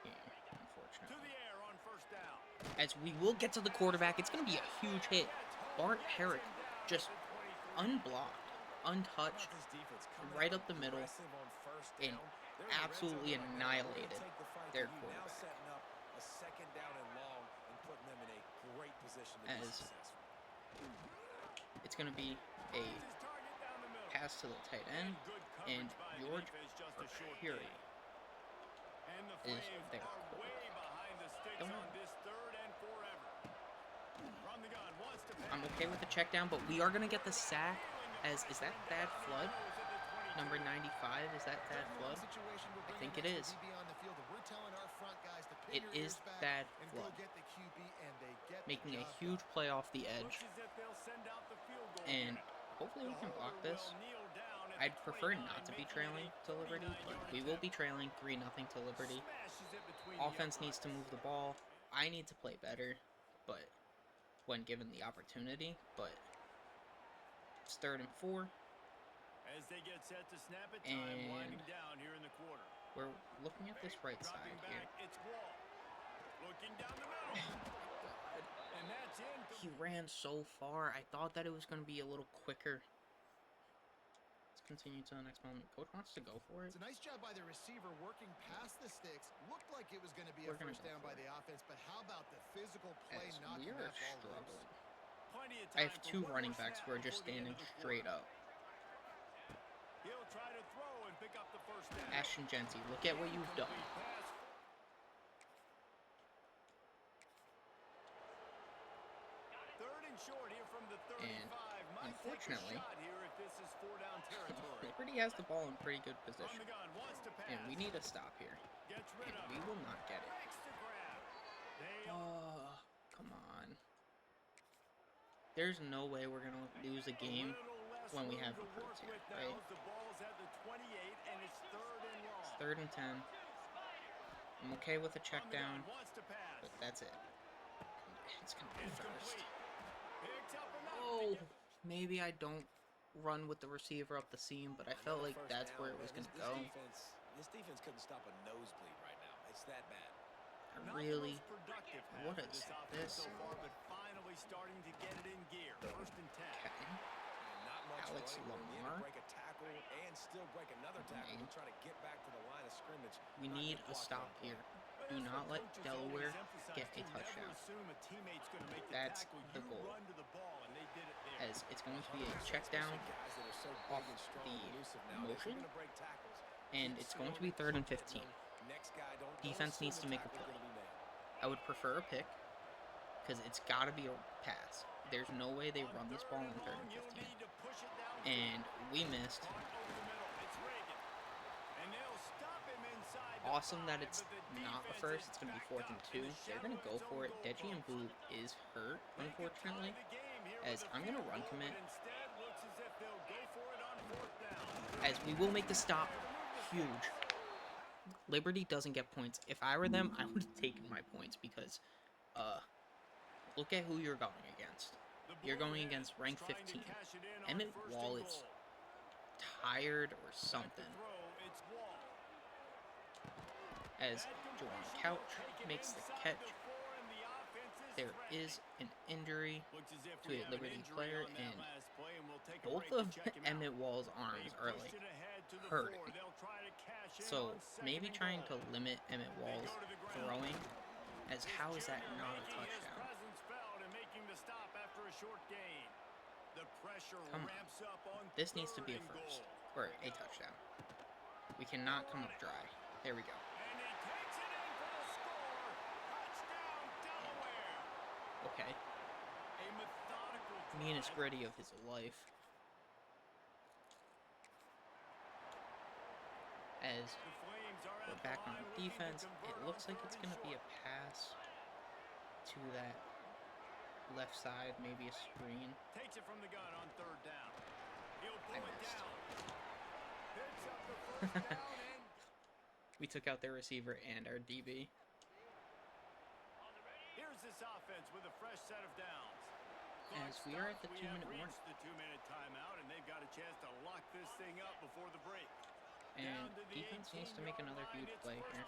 game, To unfortunately. the air on first down. As we will get to the quarterback, it's going to be a huge hit. Bart Herrick just unblocked, untouched, right up the middle, and absolutely annihilated their quarterback. As it's going to be a pass to the tight end, and George Fury is their quarterback. Don't know. I'm okay with the check down, but we are going to get the sack. As is that Thad Flood? Number 95, is that Thad Flood? I think it is. It is Thad Flood. Making a huge play off the edge. And hopefully we can block this. I'd prefer not to be trailing to Liberty, but we will be trailing 3-0 to Liberty. Offense needs to move the ball. I need to play better, but when given the opportunity. But it's 3rd and 4. As they get set to snap it, time winding down here in the quarter. We're looking at this right side here. It's Wall. Looking down the middle. And that's in. He ran so far. I thought that it was going to be a little quicker. Let's continue to the next moment. Coach wants to go for it. It's a nice job by the receiver working past the sticks. Looked like it was going to be We're a gonna first go down for by it. the offense, but how about the physical play As knocking we are that ball loose? struggling. Plenty of I time have for 2 one running more backs snap who are just before the end standing of the straight quarter. up. He'll try to throw and pick up the first down. Ashton Genty, look at what you've done. Incomplete pass. Third and short here from the 35. And Might unfortunately, take a shot here if this is 4-down territory. Liberty has the ball in pretty good From position. the gun, wants to pass. And we need a stop here. Gets rid And of we it. will not get it. Makes the grab. They Oh, come on. There's no way we're going to lose a game when we have recruits here, right? The ball's at the 28 and it's 3rd and long. It's 3rd and 10. I'm okay with a check From the gun, down, wants to pass. but that's it. It's going to be It's first. complete. Picks up enough to Oh, get- maybe I don't run with the receiver up the seam, but I felt like that's where it was going to go. This defense couldn't stop a nosebleed right now. It's that bad. I Not the really, most productive half what of is this offense this? so far, but finally starting to get it in gear. 1st and 10. Okay. And not much Alex running room. You had to Lamar. break a tackle and still break another tackle to try to get back to the line of scrimmage. We Not need good a blocking stop on play. here. But Do as not the let coaches Delaware always emphasize, get a to touchdown. Never assume a teammate's going to make the That's tackle. the You goal. run to the ball, and they did it there. As it's going to be a check down Guys that are so big off and strong the and elusive nowadays, motion, they're gonna break tackles. and Keep it's going to slowing be 3rd and 15. Next guy, don't Defense assume needs the to make a tackle's play. gonna be made. I would prefer a pick, because it's got to be a pass. There's no way they run this ball on 3rd and 15. And we missed. awesome that it's not a first. It's going to be 4th and 2. They're going to go for it. Deji and Boo is hurt, unfortunately, as I'm going to run commit. As we will make the stop. Huge. Liberty doesn't get points. If I were them, I would have taken my points because, look at who you're going against. You're going against rank 15. Emmett Wall is tired or something. As Jordan Couch makes the catch, there is an injury to a Liberty player, and both of Emmett Wall's arms are like hurting. So maybe trying to limit Emmett Wall's throwing, as how is that not a touchdown? Come on. This needs to be a first, or a touchdown. We cannot come up dry. There we go. Okay. Meanest gritty of his life. As we're back on defense, it looks like it's going to be a pass to that left side, maybe a screen. Takes it from the gun on 3rd down. I missed. We took out their receiver and our DB. Here's this offense with a fresh set of downs. As we are at the 2-minute warning. The 2-minute timeout, and they've got a chance to lock this thing up before the break. And defense needs to make another huge play here.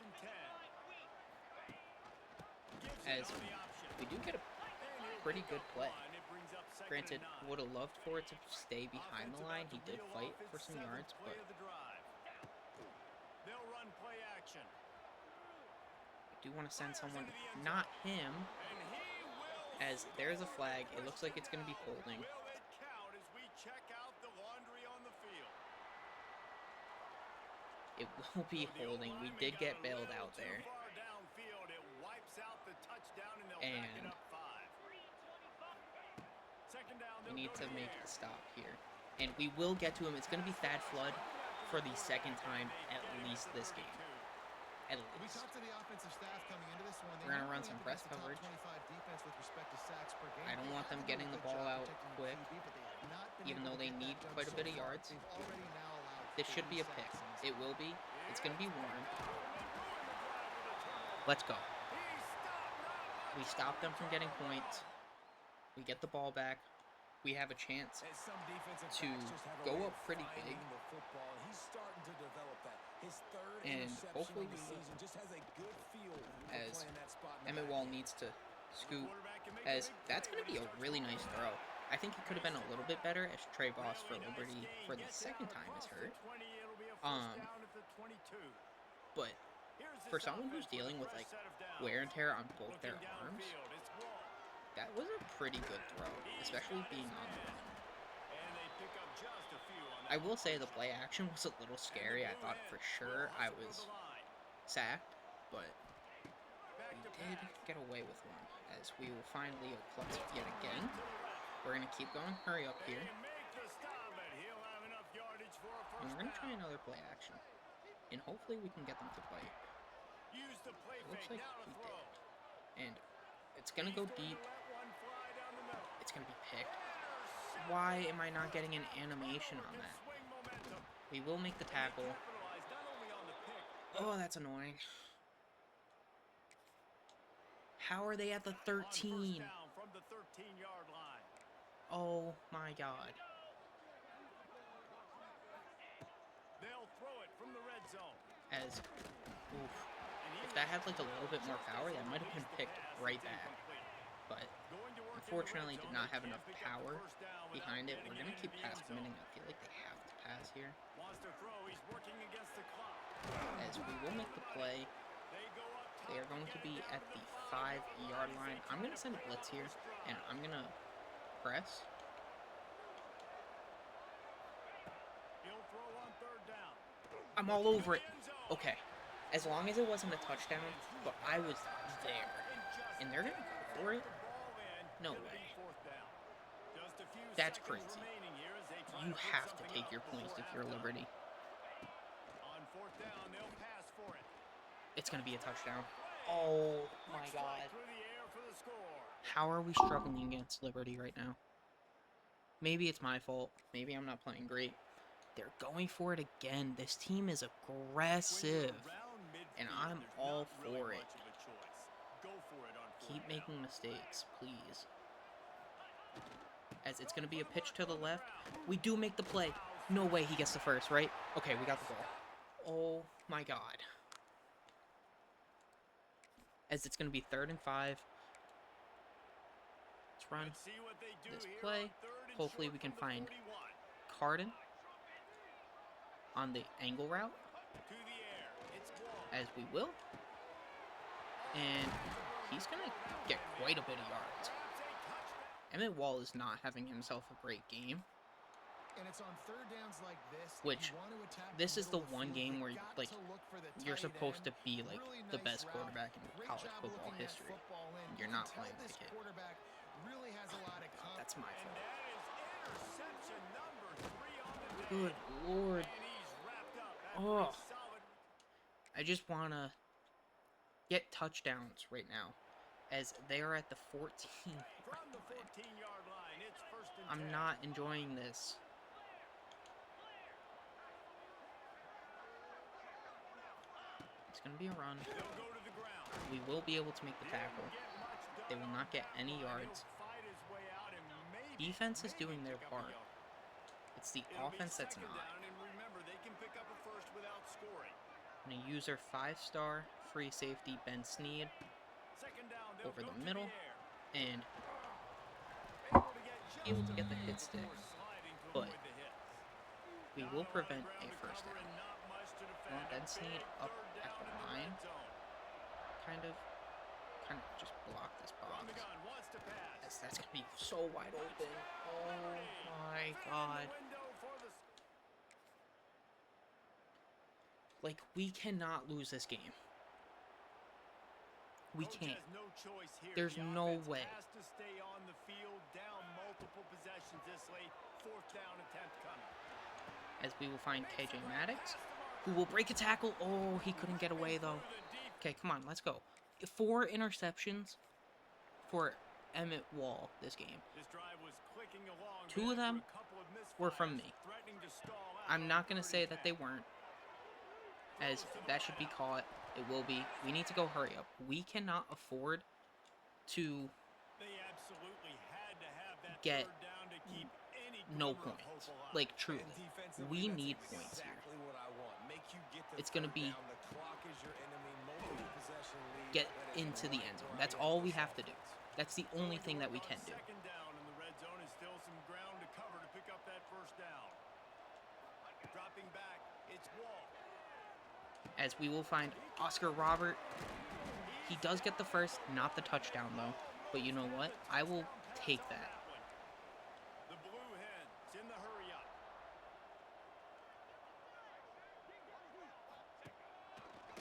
As we do get a pretty good play. Granted, would have loved for it to stay behind the line. He did fight for some yards, but they'll run play action. I do want to send someone, not him, as there's a flag. It looks like it's going to be holding. Will it count as we check out the laundry on the field? It will be holding. We did get bailed out there. And we need to make a stop here. And we will get to him. It's going to be Thad Flood for the 2nd time at least this game. At least. We're going to run some press coverage. I don't want them getting the ball out quick, even though they need quite a bit of yards. This should be a pick. It will be. It's going to be Warren. Let's go. We stop them from getting points. We get the ball back. We have a chance to go up pretty big. And hopefully we will. As Emmett Wall needs to scoot. As that's going to be a really nice throw. I think it could have been a little bit better as Trey Boss for Liberty for the 2nd time is hurt. But for someone who's dealing with like wear and tear on both their arms, that was a pretty good throw, especially being on the run. I will say the play action was a little scary. I thought for sure I was sacked, but we did get away with one as we will find Leo Klutz yet again. We're going to keep going. Hurry up here. And we're going to try another play action. And hopefully we can get them to bite. It looks like we did. And it's going to go deep. It's going to be picked. Why am I not getting an animation on that? We will make the tackle. Oh, that's annoying. How are they at the 13? Oh my god. They'll throw it from the red zone. As oof, if that had like a little bit more power, that might have been picked right back. But unfortunately did not have enough power behind it. We're gonna keep pass committing. I feel like they have to pass here. As we will make the play. They are going to be at the 5-yard line. I'm gonna send a blitz here, and I'm gonna press. I'm all over it. Okay. As long as it wasn't a touchdown, but I was there. And they're going to go for it? No way. That's crazy. You have to take your points if you're Liberty. It's going to be a touchdown. Oh my Quick strike god. through the air for the score. How are we struggling against Liberty right now? Maybe it's my fault. Maybe I'm not playing great. They're going for it again. This team is When aggressive. you're around And midfield, I'm there's all not really for it. much of a choice. Go for it on Keep fourth down. making mistakes, please. As it's going to be a pitch to the left. We do make the play. No way he gets the first, right? Okay, we got the ball. Oh my god. As it's going to be 3rd and 5. Let's run Let's see what they do this here play. on third and Hopefully short we can from the find 41. Carden on the angle route, To the air. It's Wall. as we will. And he's going to get quite a bit of yards. Grabs a touchdown. Emmett Wall is not having himself a great game. And it's on third downs like this. Which, you want to attack this is the middle of one field, game you where, got like, to look for the you're tight supposed to end. be, like, Really the nice best route. quarterback in Great college job football looking that history. football in. And You you're can not tell playing this like it. quarterback really has a lot of That's my And fault. that is interception number 3 on the day. Good lord. And he's wrapped up after Oh. a solid. I just want to get touchdowns right now. As they are at the 14. From the 14-yard line, it's 1st and 10. I'm not enjoying this. It's going to be a run. They'll go to the ground. We will be able to make the tackle. Didn't get much done They will on not get that any run. yards. He'll fight his way out and maybe, Defense is doing their pick up a part. yard. It's the It'll be offense that's 2nd not. down, and remember, they can pick up a first without scoring. I'm going to use our 5-star free safety, Ben Snead, 2nd down, they'll over go the to middle. air. And Able able to to get get the just hit a stick. bit more sliding to But avoid the hits. we Not will a lot of prevent ground a to first cover down. and not much to defend. Want Ben A Snead big up 3rd at down the in line. red zone. Kind of just block this From box. the gun, wants to pass. That's going to be so wide open. Oh my Fan in god. the window for the Like, we cannot lose this game. We Coach can't. has no choice here. There's The no offense way. has to stay on the field, down multiple possessions this late. 4th down attempt coming. As we will find KJ Maddox, who will break a tackle. Oh, he couldn't get away, though. Okay, come on, let's go. 4 interceptions for Emmett Wall this game. This drive was clicking along. 2 of them were from me. Threatening to stall out I'm on not going to 3rd say and that 10. they weren't, as that should be caught. It will be. We need to go hurry up. We cannot afford to They absolutely had to have that get 3rd down to keep any no glimmer of points. hope alive. Like, truly. And defensively, We that's need points here. exactly what I want. Make you get the It's gonna third be down. The clock is your enemy. Multiple possession lead. Get That is into the right end zone. where I That's am all with we this have to do. offense. That's the only thing that we can do. 2nd down in the red zone is still some ground to cover to pick up that 1st down. Dropping back, it's Wall. As we will find Oscar Robert. He does get the first, not the touchdown, though. But you know what? I will take that. The Blue Hens in the hurry up.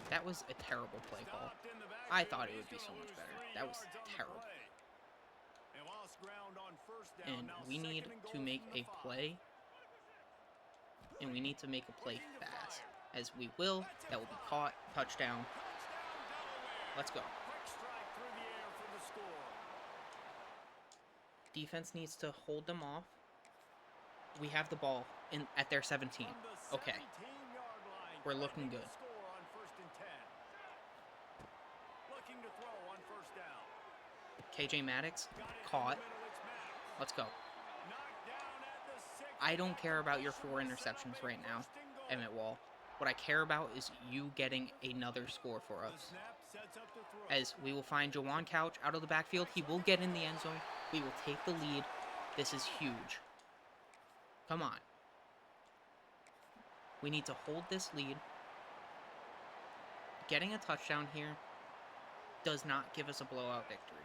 That was a terrible play call. Stopped in the I backfield. thought it He's would be so gonna much lose better. 3 That was yards on the terrible. play. They lost ground on 1st down. And Now we need 2nd and to goal make from the a 5. play. And we need to make a play fast. As we will. That will be caught. Touchdown. Touchdown, Delaware. Let's go. Quick strike through the air for the score. Defense needs to hold them off. We have the ball at their 17. From the Okay. 17-yard line, We're looking threatening to good. score on 1st and 10. Looking to throw on 1st down. KJ Maddox Got it caught. in the middle, it's Maddox. Let's go. Knocked down at the 6. I don't care about your 4 interceptions right now, Emmett Wall. What I care about is you getting another score for The us. snap sets up the throw. As we will find Jawan Couch out of the backfield. He will get in the end zone. We will take the lead. This is huge. Come on. We need to hold this lead. Getting a touchdown here does not give us a blowout victory.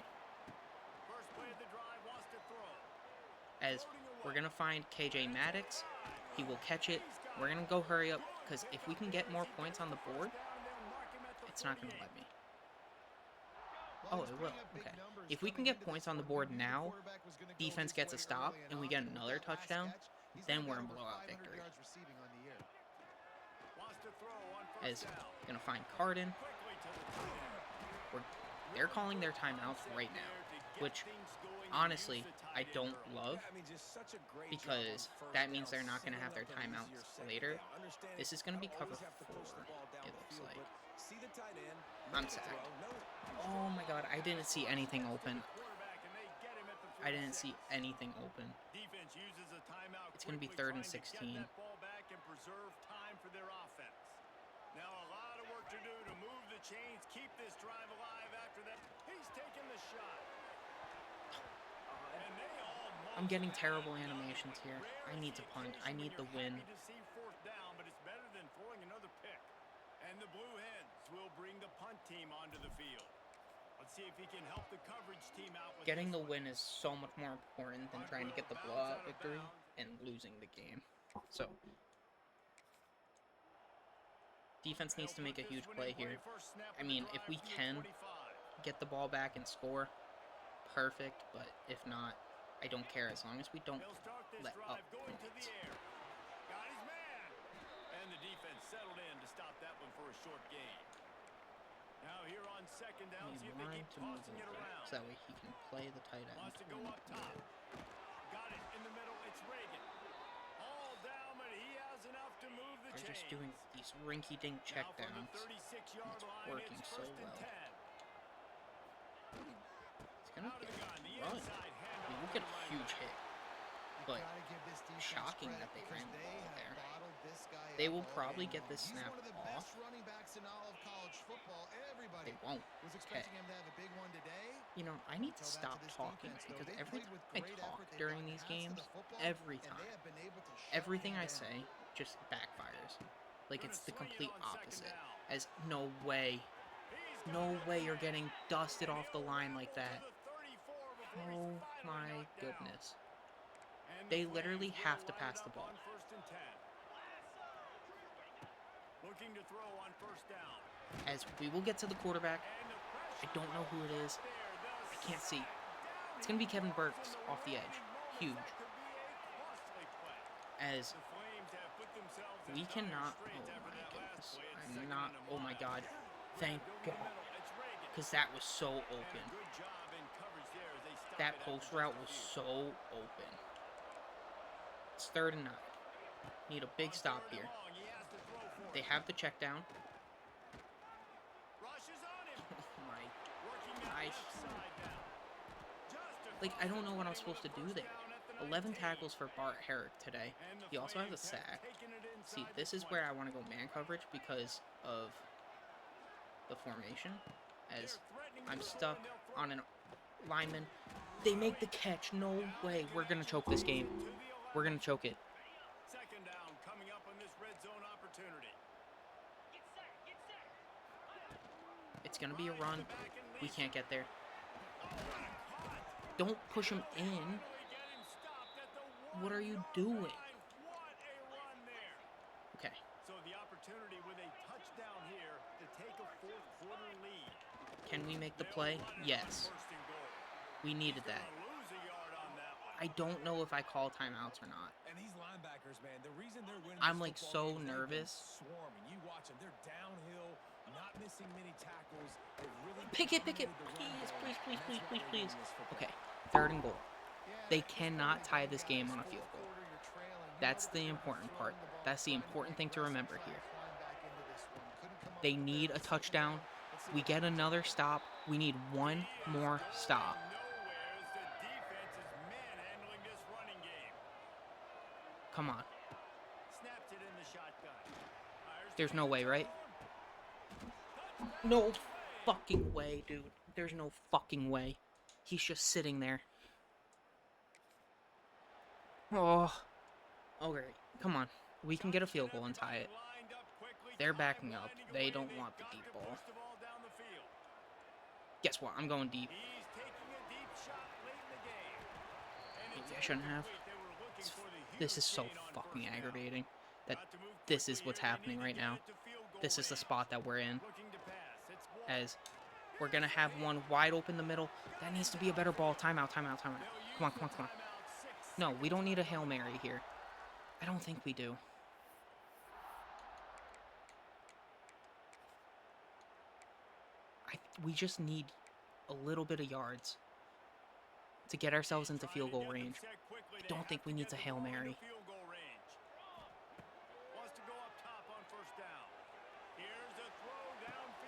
First play of the drive wants to throw. As we're going to find KJ Maddox. He will catch it. We're going to go hurry up, because if we can get more points on the board, it's not going to let me. Oh, it will. Okay. If we can get points on the board now, defense gets a stop, and we get another touchdown, then we're in blowout victory. Wants to throw on 1st As down. going to find Carden. Quickly They're calling their timeouts right now, which honestly I don't love Yeah, I mean, just such a great job on because first that down, means they're not going to setting have their up the lead for your timeouts second later. down. Understanding This is going to I be don't cover always have to 4, push the ball down it the looks field, like. but see the tight end, I'm make the sacked. throw. No, Oh my god, I didn't see anything open. I didn't see anything open. Defense uses a timeout It's going to be quickly, 3rd and trying to get 16. that ball back and preserve time for their offense. Now a lot of work to do to move the chains, keep this drive alive after that. He's taking the shot. And they almost I'm getting had terrible it. animations here. I Rare need to punt. I occasion when need the you're win. happy to see fourth down, but it's better than throwing another pick. And the Blue Hens will bring the punt team onto the field. Let's see if he can help the coverage team out with Getting this the one. win is so much more important than trying to get the blowout victory and losing the game. So, defense needs to make a huge play here. I mean, if we can get the ball back and score, perfect. But if not, I don't care as long as we don't let up points. Got his man. And the defense settled in to stop that one for a short gain. Now here on second down, see if they keep tossing it around. So that way he can play the tight end. Wants to go up top. Got it in the middle. It's Reagan. All down, but he has enough to move the They're just chains. doing these rinky-dink check downs. Now from the 36-yard line, Working it's so first and well. 10. It's gonna Out of get the gun, the run. inside We handoff will to get the a running huge back. hit. You But gotta give this defense shocking credit that they because ran the they ball have there. bottled this guy They up will all probably game get long. this He's snap one of the off. best running backs in all of college football. Everybody They won't. was Okay. expecting him to have a big one today. You know, I need to Tell that stop to this talking defense, though. because They every played with time I great talk effort. They've during gotten these paths to games, the football, every and they time, have been able to shut everything him I down. say just backfires. Like it's the Gonna swing it complete on second opposite. down. As no way, He's got no the way you're catch. getting dusted And off the he'll line like ramble to that. the 34 before he's Oh finally my knocked down. goodness. And They the literally Flames have will to line pass it the up ball. on first and 10. Looking to throw on first down. As we will get to the quarterback. And the I pressure don't know who it right is. there. I can't see. Down It's going to be he Kevin goes Burks in the off the edge. waning moments. Huge. That could be a costly play. As The Flames have put themselves in we dire cannot. straits Oh after my that last goodness. play. It's I'm second not. and a Oh my mile. god. Thank Over the God. middle, it's Reagan. Because that was so And a open. good job in coverage there as they stop That it post after route just a was few. so open. It's 3rd and 9. Need a big On stop third and here. long, he has to throw for They it. have the check down. Rushes on him. Oh my. Working that I- left side down. Just Like, I across don't the know what I'm 20 supposed to with a do first there. down at the 11 19. tackles for Bart Herrick today. And the He also has a Flames have sack. taken it See, inside this the is 20. where I want to go man coverage because of the formation. As They're threatening I'm to score stuck and they'll throw on it. an lineman. They make the catch. No way. We're going to choke this game. We're going to choke it. Second down coming up on this red zone opportunity. It's going to be a run. We can't get there. Oh, what a cut. Don't push him in. Finally get him stopped at the What are you 1-yard doing? line. What a run there. Okay. So the opportunity with a touchdown here to take a fourth quarter lead. Can we make the They'll play? run it on Yes. first and goal. We needed Gonna that. lose a yard on that one. I don't know if I call timeouts or not. And these linebackers, man, the reason they're winning I'm, this like, football so game is they've been nervous. Swarming. You watch them. They're downhill, not missing many tackles. They've really Pick it. dominated the run Please, game, please, and please, that's please, why please, they're please. winning this football. Okay. 3rd and goal. Yeah, They it's cannot pretty tie bad, this game guys. on a field Fourth goal. quarter, you're trailing. You That's know the that they're important throwing part. the ball, That's the trying to important make thing to rest and remember try here. to climb back into this one. Couldn't come up They with need a second touchdown. down. Let's see We what get they can another do. stop. We need one He is more going stop. nowhere as the defense is manhandling this running game. Come on. Snaps it in the shotgun. Fires to There's the no end way, right? zone. Touchdown, No Flames. fucking way, dude. There's no fucking way. He's just sitting there. Oh. Okay, come on. We can get a field goal and tie it. Lined up quickly, They're time backing up. winding They away. don't They've want the got deep to ball. push the ball down the field. Guess what? I'm going deep. He's taking a deep shot late in the game. And it's Maybe I shouldn't have. incomplete. They were looking for the This is huge so gain on fucking first down. aggravating. That Got to move this is quickly what's here. They happening need right to get now. it to field goal This is the range. spot that we're in. Looking to pass. It's Wall. As we're gonna have one wide open the middle. That needs to be a better ball. Timeout, timeout, timeout. They'll Come on, use come on, the come on. timeout 6 No, we don't need a Hail seconds Mary here. I don't think we do. We just need a little bit of yards to get ourselves into field goal range. I don't think we need a Hail Mary.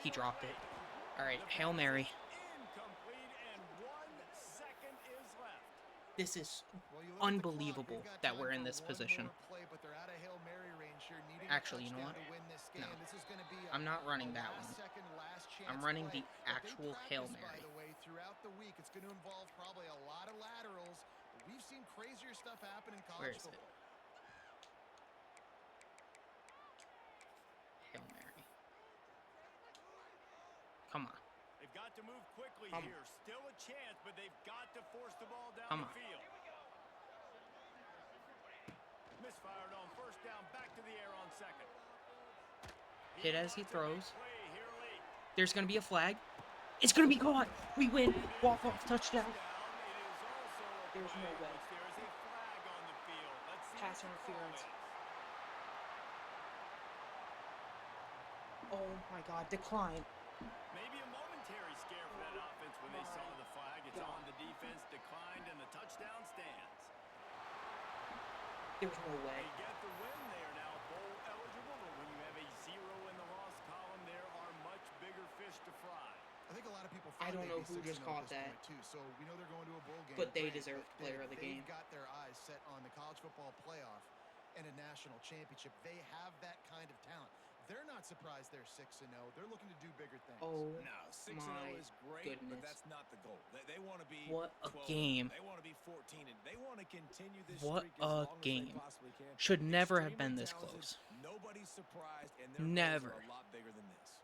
He dropped it. All right, Hail Mary. This is unbelievable that we're in this position. Actually, you know what? No. I'm not running that one. I'm running the actual Hail Mary. Throughout the week, it's going to involve probably a lot of laterals. We've seen crazier stuff happen in college football. Hail Mary. Come on. They've got to move quickly here. Still a chance, but they've got to force the ball down the field. Misfired on first down, back to the air on second. Hit as he throws. There's going to be a flag. It's going to be caught. We win. Walk-off touchdown. There's no way. Pass interference. Oh my God. Decline. Maybe a momentary scare for that offense when they saw the flag. It's on the defense, declined, and the touchdown stands. There's no way. They get the win. They are now bowl eligible, but when you have a 0 in the loss column, there are much bigger fish to fry. I think a lot of people. I don't know who just caught that. Too, so we know they're going to a bowl game. But they deserve player of the game. They've got their eyes set on the college football playoff and a national championship. They have that kind of talent. They're not surprised they're 6-0. They're looking to do bigger things. Oh, no, 6-0 is great, goodness. but that's not the goal. They want to be what a 12, game. They want to be 14, and they want to continue this what streak a as long game. as they possibly can. Should never have been Extremely this talented. close. Nobody's surprised, and their Never. goals are a lot bigger than this.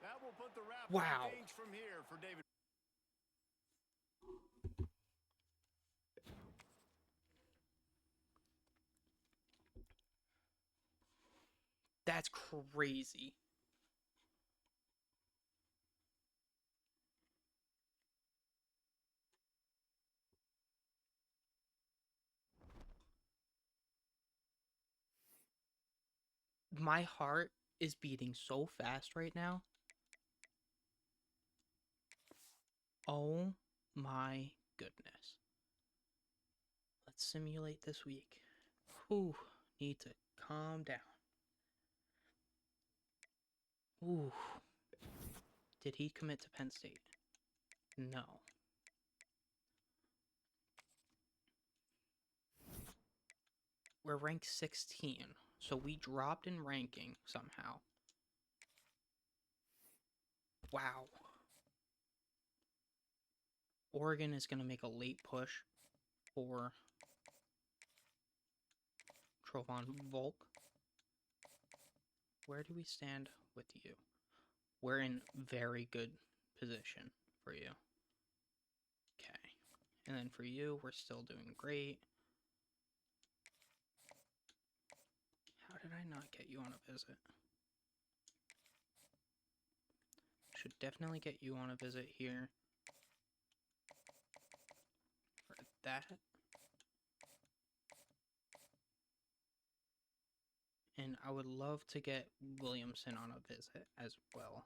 That will put the wrap wow. on things from here for David. That's crazy. My heart is beating so fast right now. Oh my goodness. Let's simulate this week. Whew, need to calm down. Ooh. Did he commit to Penn State? No. We're ranked 16, so we dropped in ranking somehow. Wow. Oregon is going to make a late push for Trovon Volk. Where do we stand with you? We're in very good position for you. Okay. And then for you, we're still doing great. How did I not get you on a visit? Should definitely get you on a visit here. For that. And I would love to get Williamson on a visit as well.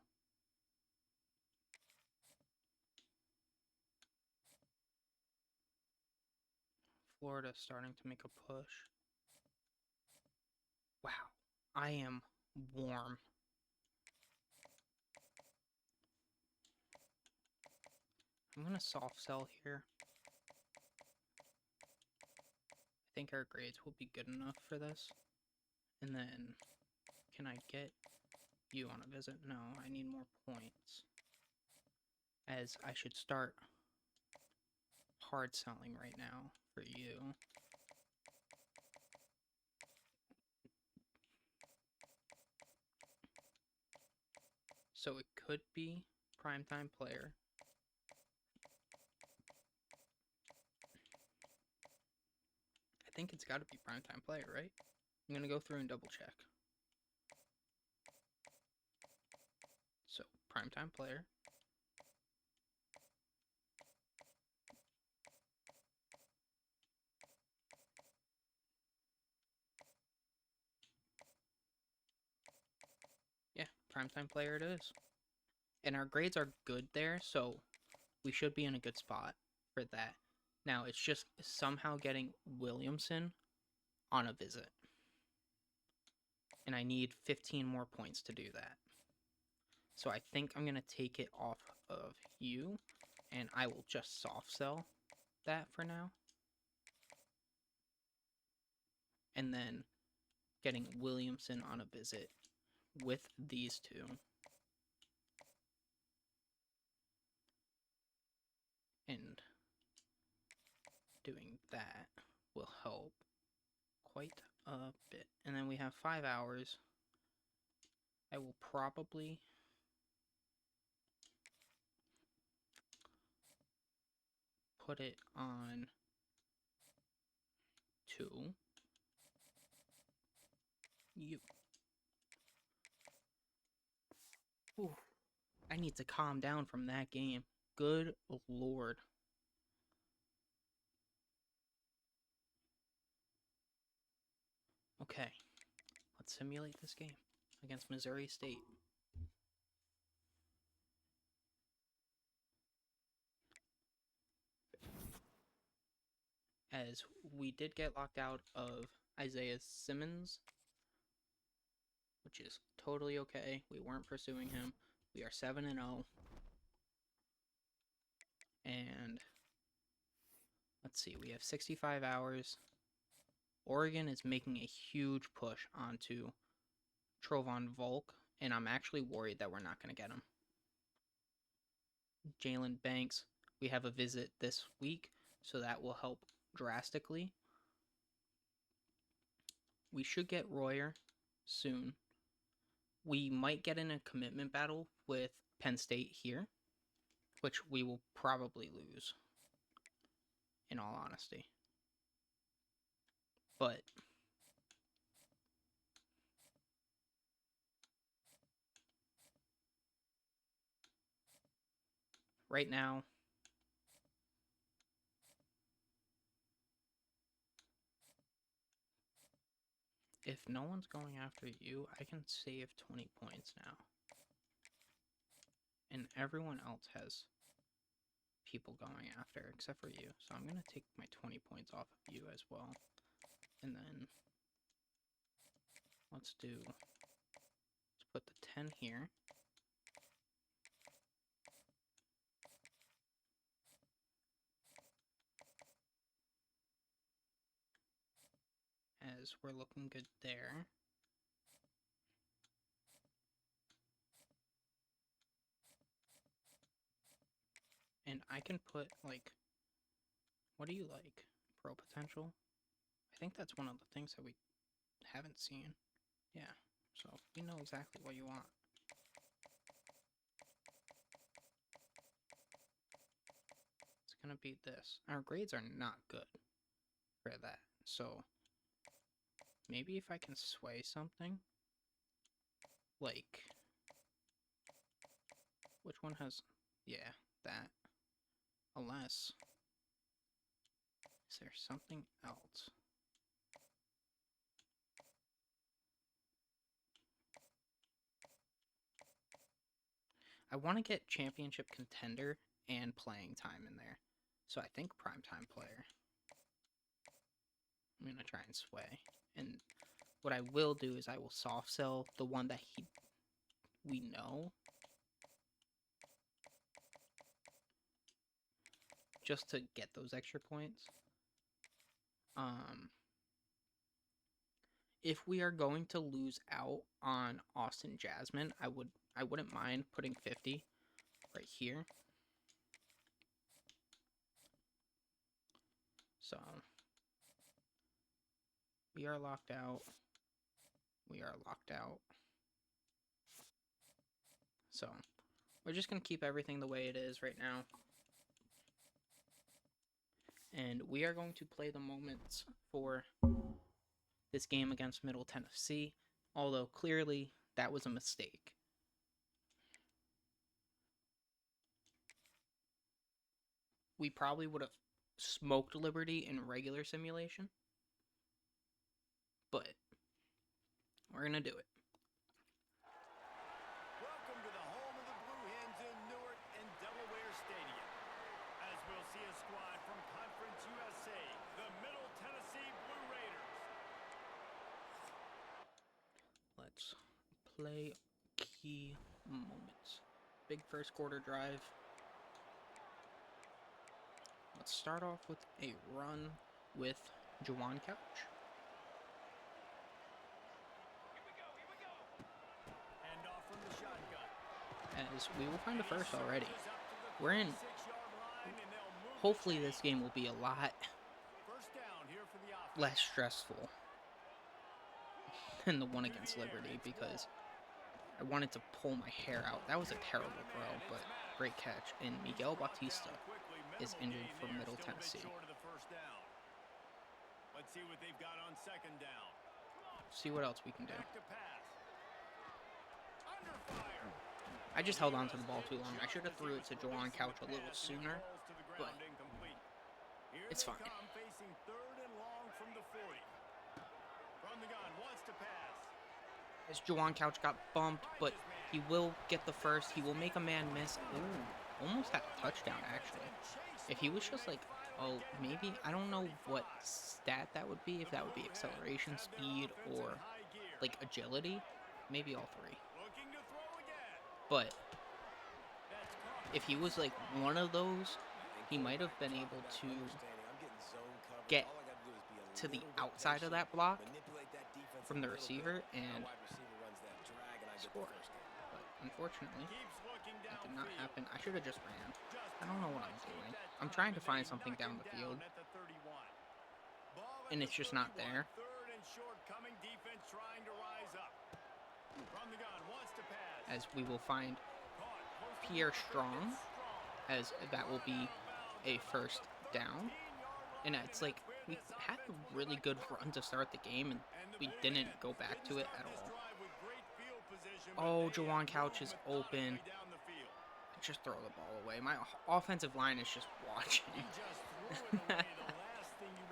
Florida starting to make a push. Wow, I am warm. I'm going to soft sell here. I think our grades will be good enough for this. And then, can I get you on a visit? No, I need more points. As I should start hard selling right now for you. So it could be primetime player. I think it's got to be primetime player, right? I'm going to go through and double check. So, primetime player. Yeah, primetime player it is. And our grades are good there, so we should be in a good spot for that. Now, it's just somehow getting Williamson on a visit. And I need 15 more points to do that. So I think I'm going to take it off of you, and I will just soft sell that for now. And then getting Williamson on a visit with these two. And doing that will help quite a bit. And then we have 5 hours. I will probably put it on 2. You. Ooh, I need to calm down from that game. Good lord. Okay, let's simulate this game against Missouri State. As we did get locked out of Isaiah Simmons, which is totally okay. We weren't pursuing him. We are 7-0. And let's see, we have 65 hours. Oregon is making a huge push onto Trovon Volk, and I'm actually worried that we're not going to get him. Jalen Banks, we have a visit this week, so that will help drastically. We should get Royer soon. We might get in a commitment battle with Penn State here, which we will probably lose, in all honesty. But right now, if no one's going after you, I can save 20 points now. And everyone else has people going after except for you. So I'm going to take my 20 points off of you as well. And then let's put the 10 here. As we're looking good there. And I can put, like, what do you like? Pro potential? I think that's one of the things that we haven't seen. Yeah, so we know exactly what you want. It's gonna be this. Our grades are not good for that. So maybe if I can sway something, like, which one has, yeah, that. Unless, is there something else? I want to get championship contender and playing time in there. So I think primetime player. I'm going to try and sway. And what I will do is I will soft sell the one that we know. Just to get those extra points. If we are going to lose out on Austin Jasmine, I wouldn't mind putting 50 right here. So we are locked out. We are locked out. So we're just going to keep everything the way it is right now. And we are going to play the moments for this game against Middle Tennessee, although clearly that was a mistake. We probably would have smoked Liberty in regular simulation, but we're going to do it. Welcome to the home of the Blue Hens let's play key moments. Big first quarter drive. Let's start off with a run with Juwan Couch. As we will find a first already. We're in. Hopefully this game will be a lot less stressful than the one against Liberty, because I wanted to pull my hair out. That was a terrible throw, but great catch. And Miguel Bautista is injured for Middle Tennessee. Let's see what they've got on second down. See what else we can do. I just held on to the ball too long. I should have threw it to Juwan Couch a little sooner, but it's fine. As Juwan Couch got bumped, but he will get the first. He will make a man miss. Ooh, almost had a touchdown, actually. If he was just like, oh, maybe, I don't know what stat that would be. If that would be acceleration, speed, or like agility. Maybe all three. But if he was like one of those, he might have been able to get to the outside of that block from the receiver and score. But unfortunately, that did not happen. I should have just ran. I don't know what I'm doing. I'm trying to find something down the field, and it's just not there. As we will find Pierre Strong, as that will be a first down. And it's like, we had a really good run to start the game, and we didn't go back to it at all. Oh, Juwan Couch is open. Just throw the ball away. My offensive line is just watching.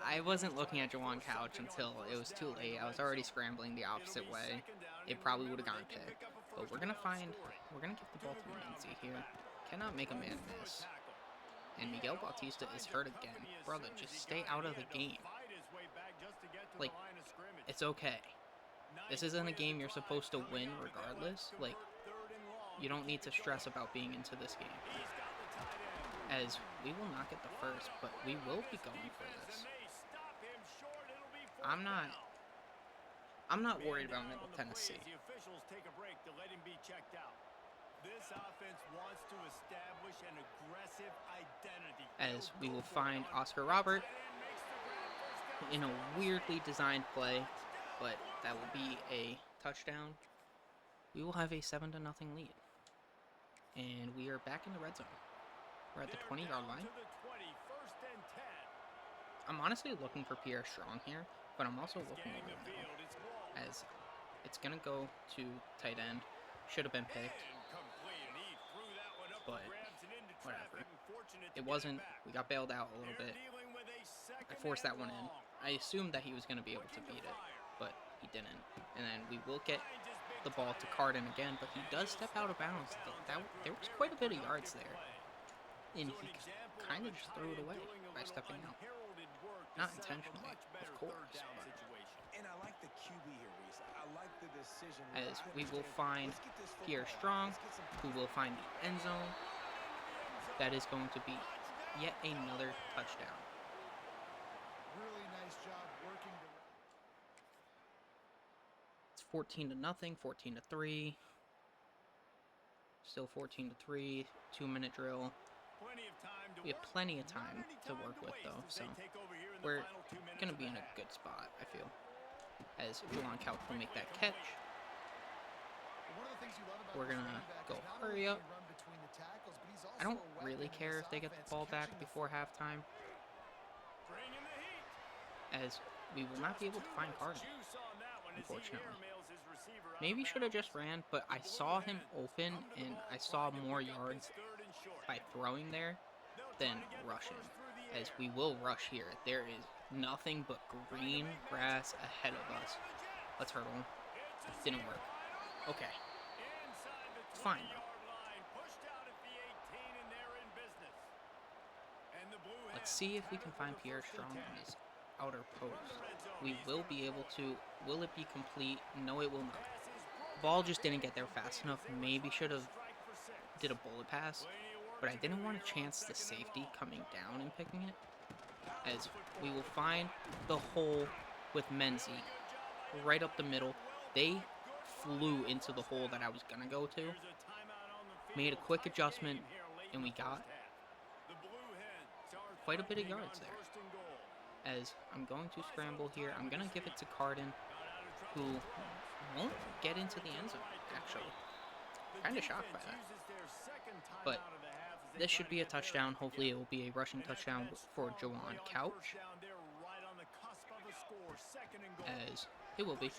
I wasn't looking at Juwan Couch until it was too late. I was already scrambling the opposite way. It probably would have gone pick. But we're going to give the ball to Nancy here. Cannot make a man miss. And Miguel Bautista is hurt again. Brother, just stay out of the game. Like, it's okay. This isn't a game you're supposed to win regardless. Like, you don't need to stress about being into this game. As we will not get the first, but we will be going for this. I'm not worried about Middle Tennessee. As we will find Oscar Robert in a weirdly designed play, but that will be a touchdown. We will have a 7-0 lead. And we are back in the red zone. We're at the 20-yard line. I'm honestly looking for Pierre Strong here, but I'm also looking over the middle, as it's going to go to tight end. Should have been picked, but whatever. It wasn't. We got bailed out a little bit. I forced that one in. I assumed that he was going to be able to beat it, but he didn't. And then we will get the ball to Cardin again, but he does step out of bounds. There was quite a bit of yards there, and he kind of just threw it away by stepping out. Not intentionally, of course. And I like the QB here, Reese. I like the decision. As we will find Pierre Strong, who will find the end zone. That is going to be yet another touchdown. Really nice job working. It's 14-0, 14-3. Still 14-3. 2-minute drill. We have plenty of time to work with, though, so we're going to be in a good spot, I feel. As Juwan Couch will make that catch. We're going to go hurry up. I don't really care if they get the ball back before halftime, as we will not be able to find Cardin, unfortunately. Maybe should have just ran, but I saw him open, and I saw more yards by throwing there than rushing, as we will rush here. There is nothing but green grass ahead of us. Let's hurdle him. Didn't work. Okay. It's fine, though. Let's see if we can find Pierre Strong on his outer post. We will be able to. Will it be complete? No, it will not. Ball just didn't get there fast enough. Maybe should have did a bullet pass, but I didn't want a chance the safety coming down and picking it, as we will find the hole with Menzie right up the middle. They flew into the hole that I was going to go to, made a quick adjustment, and we got quite a bit of yards there. As I'm going to scramble here, I'm going to give it to Carden, who won't get into the end zone, actually. Kind of shocked by that. But this should be a touchdown. Hopefully it will be a rushing touchdown for Jawan Couch, as it will be.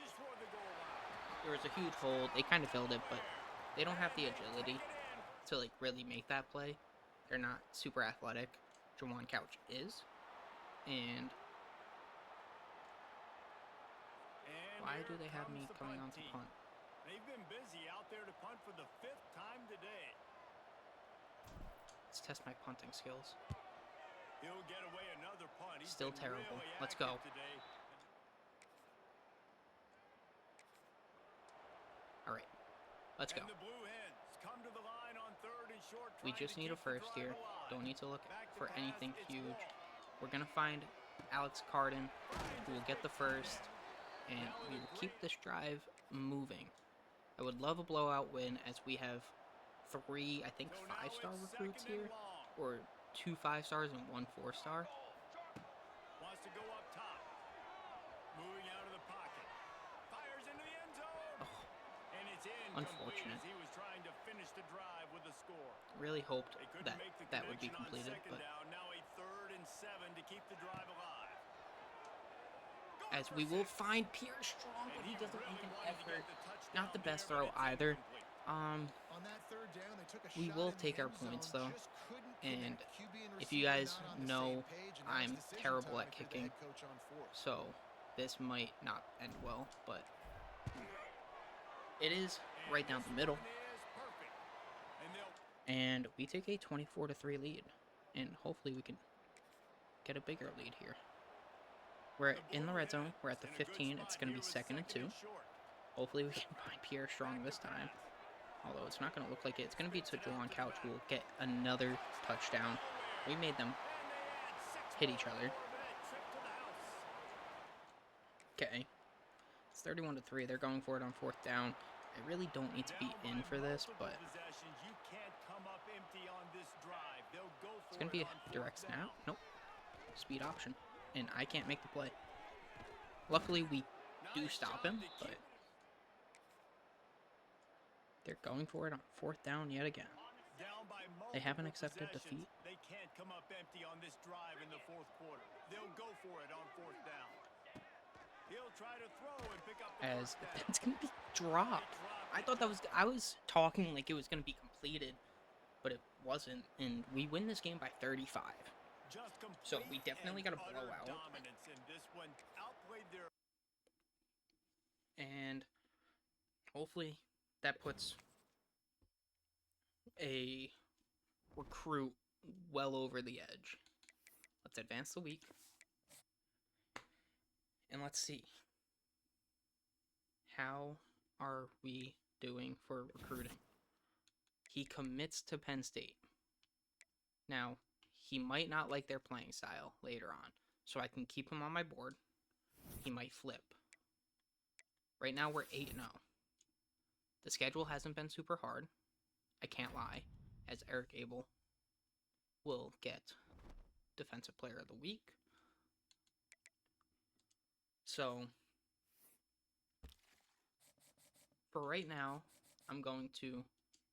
There was a huge hole. They kind of filled it, but they don't have the agility to like really make that play. They're not super athletic. Jawan Couch is. And why do they have me coming on to punt? They've been busy out there to punt for the 5th time today. Let's test my punting skills. He'll get away another punt. He's Still terrible. really Let's go. today. All right. Let's go. And the Blue Hens come to the line on 3rd and short, We trying just to need a keep the first drive here. alive. Don't need to look Back to for pass, anything it's huge. Wall. We're going to find Alex Carden, who will get the first, and we will keep this drive moving. I would love a blowout win, as we have 3, I think, So now 5-star it's recruits 2nd and here, long. or 2 5-stars and 1 4-star. Wants to go up top. Moving out of the pocket. Fires into the end zone. And it's incomplete Unfortunate. as he was trying to finish the drive with a score. Really hoped They couldn't that make the that would be connection on completed, 2nd but down. Now a 3rd and 7 to keep the drive alive. as we will find Pierre Strong, but he doesn't make an effort. Not the best throw either. On that 3rd down, they took a We shot will in the take our end zone, points, though. just couldn't And connect. QB and if you receiver guys not on the know, same page, and now I'm it's decision terrible time at if you're the kicking. head coach on 4th. So this might not end well, but it is right down the middle. And we take a 24-3 lead, and hopefully we can get a bigger lead here. We're in the red zone. We're at the 15. It's going to be 2nd and 2. Hopefully we can find Pierre Strong this time. Although it's not going to look like it. It's going to be to Jawan Couch, who will get another touchdown. We made them hit each other. Okay. It's 31-3. They're going for it on 4th down. I really don't need to be in for this, but it's going to be a direct snap. Nope. Speed option. And I can't make the play. Luckily, we do stop him, but they're going for it on 4th down yet again. They haven't accepted defeat. They can't come up empty on this drive in the 4th quarter. They'll go for it on 4th down. He'll try to throw and pick up the As first down. it's going to be dropped. I thought that was... I was talking like it was going to be completed, but it wasn't. And we win this game by 35. So we definitely got a blowout. And hopefully that puts a recruit well over the edge. Let's advance the week. And let's see. How are we doing for recruiting? He commits to Penn State. Now, he might not like their playing style later on, so I can keep him on my board. He might flip. Right now, we're 8-0. The schedule hasn't been super hard. I can't lie, as Eric Abel will get Defensive Player of the Week. So, for right now, I'm going to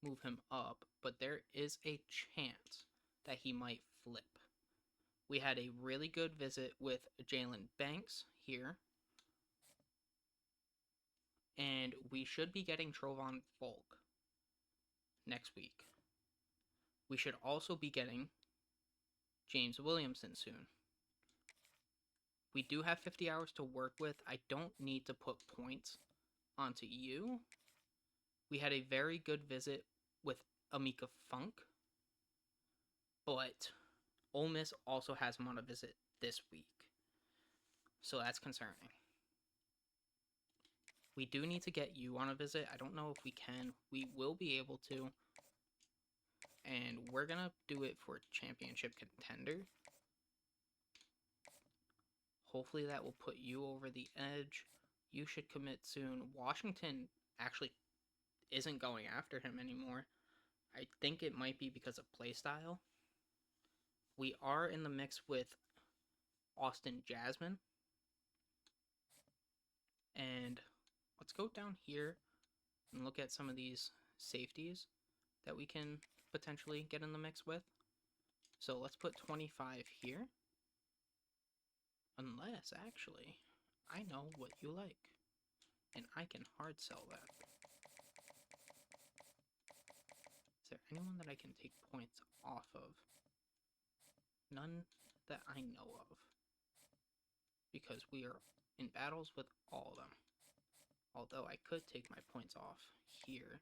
move him up, but there is a chance that he might flip. We had a really good visit with Jalen Banks here. And we should be getting Trovon Volk next week. We should also be getting James Williamson soon. We do have 50 hours to work with. I don't need to put points onto you. We had a very good visit with Amika Funk. But Ole Miss also has him on a visit this week. So that's concerning. We do need to get you on a visit. I don't know if we can. We will be able to. And we're going to do it for championship contender. Hopefully that will put you over the edge. You should commit soon. Washington actually isn't going after him anymore. I think it might be because of playstyle. We are in the mix with Austin Jasmine. And let's go down here and look at some of these safeties that we can potentially get in the mix with. So let's put 25 here. Unless, actually, I know what you like. And I can hard sell that. Is there anyone that I can take points off of? None that I know of. Because we are in battles with all of them. Although I could take my points off here.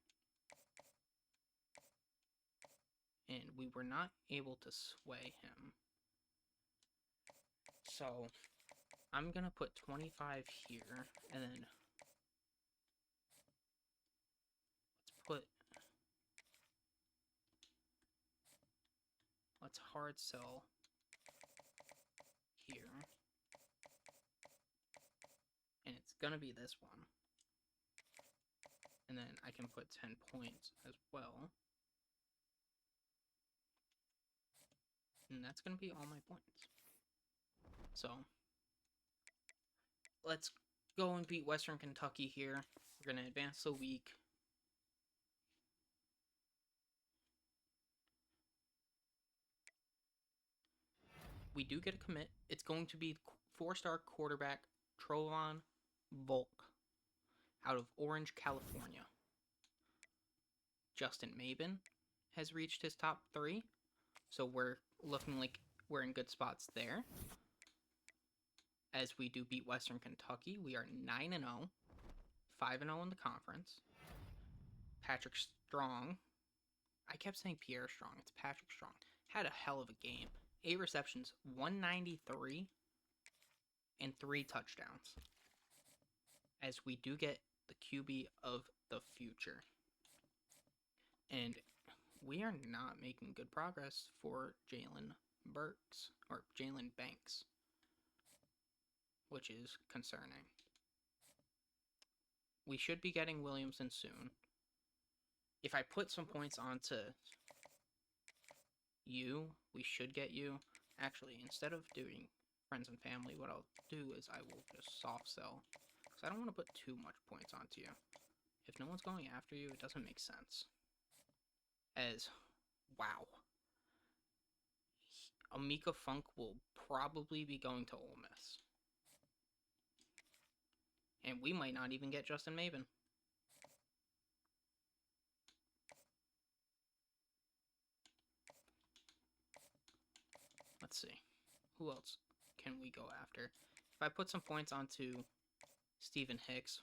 And we were not able to sway him. So I'm going to put 25 here. And then let's hard sell here. And it's going to be this one. And then I can put 10 points as well. And that's going to be all my points. So let's go and beat Western Kentucky here. We're going to advance the week. We do get a commit. It's going to be 4-star quarterback Trovon Volk out of Orange, California. Justin Maben has reached his top 3. So we're looking like we're in good spots there. As we do beat Western Kentucky, we are 9-0, 5-0 in the conference. Patrick Strong, I kept saying Pierre Strong, it's Patrick Strong, had a hell of a game. 8 receptions, 193, and 3 touchdowns. As we do get the QB of the future. And we are not making good progress for Jalen Banks, which is concerning. We should be getting Williamson soon. If I put some points onto you, we should get you. Actually, instead of doing friends and family, what I'll do is I will just soft sell. Because I don't want to put too much points onto you. If no one's going after you, it doesn't make sense. Wow. Amika Funk will probably be going to Ole Miss. And we might not even get Justin Maben. Let's see. Who else can we go after? If I put some points onto Stephen Hicks,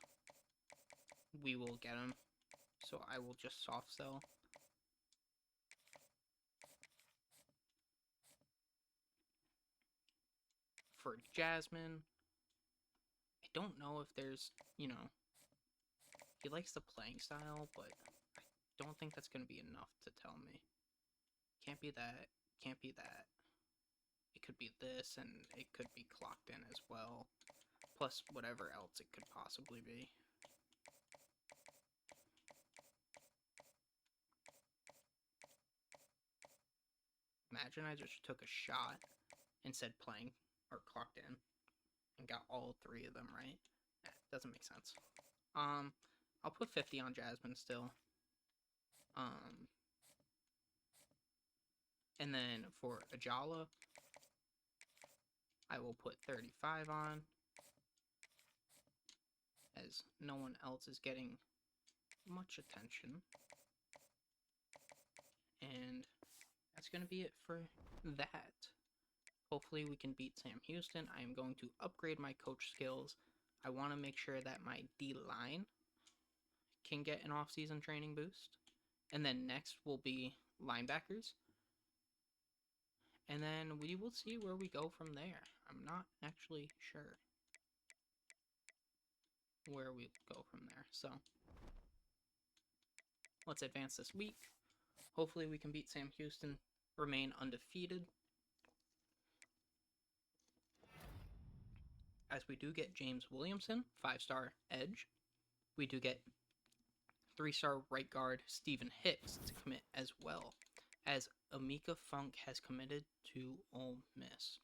we will get him. So I will just soft sell. For Jasmine, I don't know if there's, he likes the playing style, but I don't think that's going to be enough to tell me. Can't be that, can't be that. It could be this, and it could be clocked in as well. Plus whatever else it could possibly be. Imagine I just took a shot and said playing, or clocked in, and got all 3 of them right. Doesn't make sense. I'll put 50 on Jasmine still. And then for Ajala, I will put 35 on, as no one else is getting much attention. And that's going to be it for that. Hopefully we can beat Sam Houston. I am going to upgrade my coach skills. I want to make sure that my D-line can get an off-season training boost. And then next will be linebackers. And then we will see where we go from there. I'm not actually sure. where we go from there. So let's advance this week. Hopefully we can beat Sam Houston, remain undefeated. As we do get James Williamson, 5-star edge. We do get 3-star right guard Stephen Hicks to commit as well, as Amika Funk has committed to Ole Miss.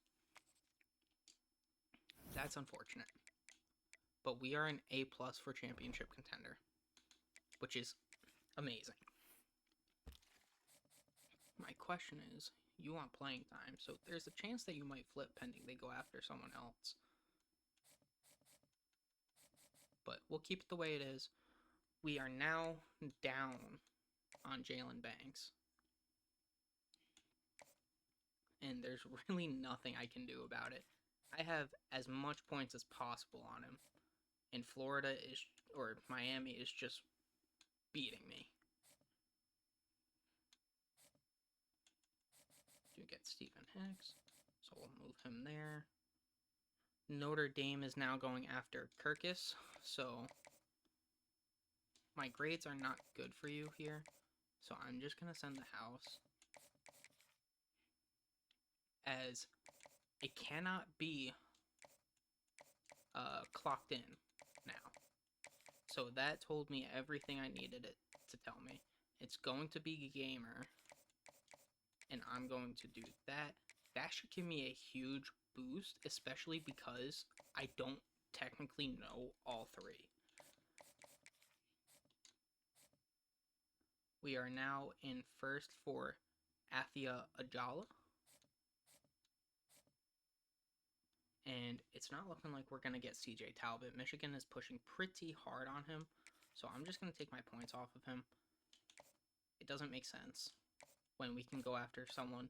That's unfortunate. But we are an A+ for championship contender, which is amazing. My question is, you want playing time, so there's a chance that you might flip pending they go after someone else. But we'll keep it the way it is. We are now down on Jalen Banks. And there's really nothing I can do about it. I have as much points as possible on him. And Miami is just beating me. Do get Stephen Hicks, so we'll move him there. Notre Dame is now going after Kirkus, so my grades are not good for you here. So I'm just going to send the house, as it cannot be clocked in now. So that told me everything I needed it to tell me. It's going to be gamer, and I'm going to do that. That should give me a huge boost, especially because I don't technically know all three. We are now in first for Athia Ajala. And it's not looking like we're going to get CJ Talbot. Michigan is pushing pretty hard on him. So I'm just going to take my points off of him. It doesn't make sense when we can go after someone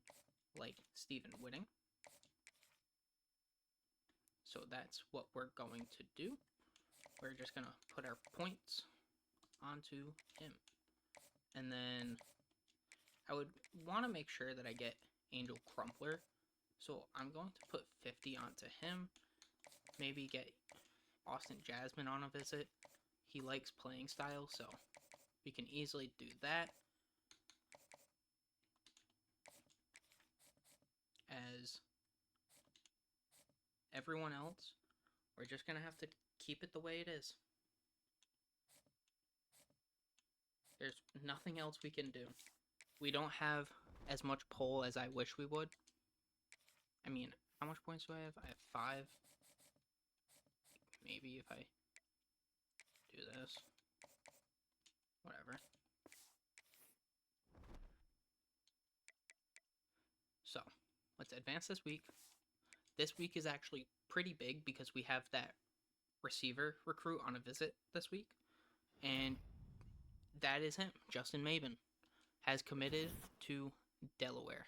like Stephen Whitting. So that's what we're going to do. We're just going to put our points onto him. And then I would want to make sure that I get Angel Crumpler. So I'm going to put 50 onto him. Maybe get Austin Jasmine on a visit. He likes playing style, so we can easily do that. As everyone else, we're just going to have to keep it the way it is. There's nothing else we can do. We don't have as much pull as I wish we would. I mean, how much points do I have? I have 5. Maybe if I do this. Whatever. So, let's advance this week. This week is actually pretty big because we have that receiver recruit on a visit this week. And that is him. Justin Maben has committed to Delaware.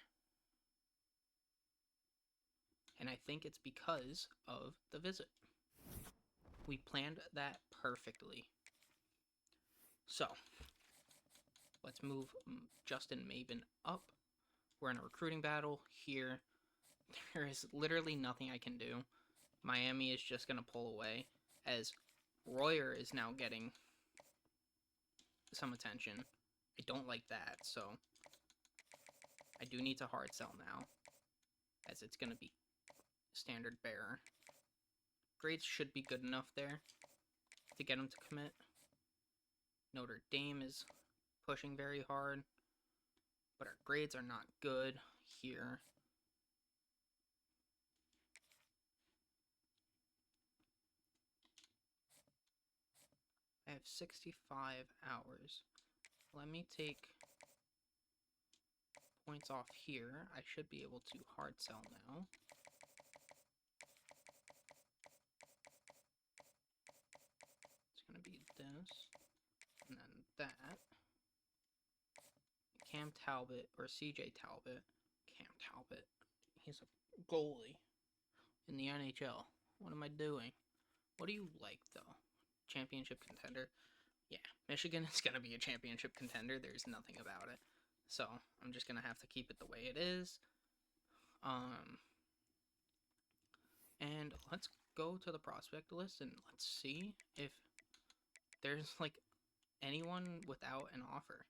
And I think it's because of the visit. We planned that perfectly. So, let's move Justin Maben up. We're in a recruiting battle here. There is literally nothing I can do. Miami is just going to pull away, as Royer is now getting some attention. I don't like that, so I do need to hard sell now, as it's going to be standard bearer. Grades should be good enough there to get him to commit. Notre Dame is pushing very hard, but our grades are not good here. I have 65 hours. Let me take points off here. I should be able to hard sell now. It's going to be this, and then that. Cam Talbot, or CJ Talbot. Cam Talbot. He's a goalie in the NHL. What am I doing? What do you like, though? Championship contender? Yeah, Michigan is going to be a championship contender. There's nothing about it. So, I'm just going to have to keep it the way it is. And let's go to the prospect list and let's see if there's like anyone without an offer.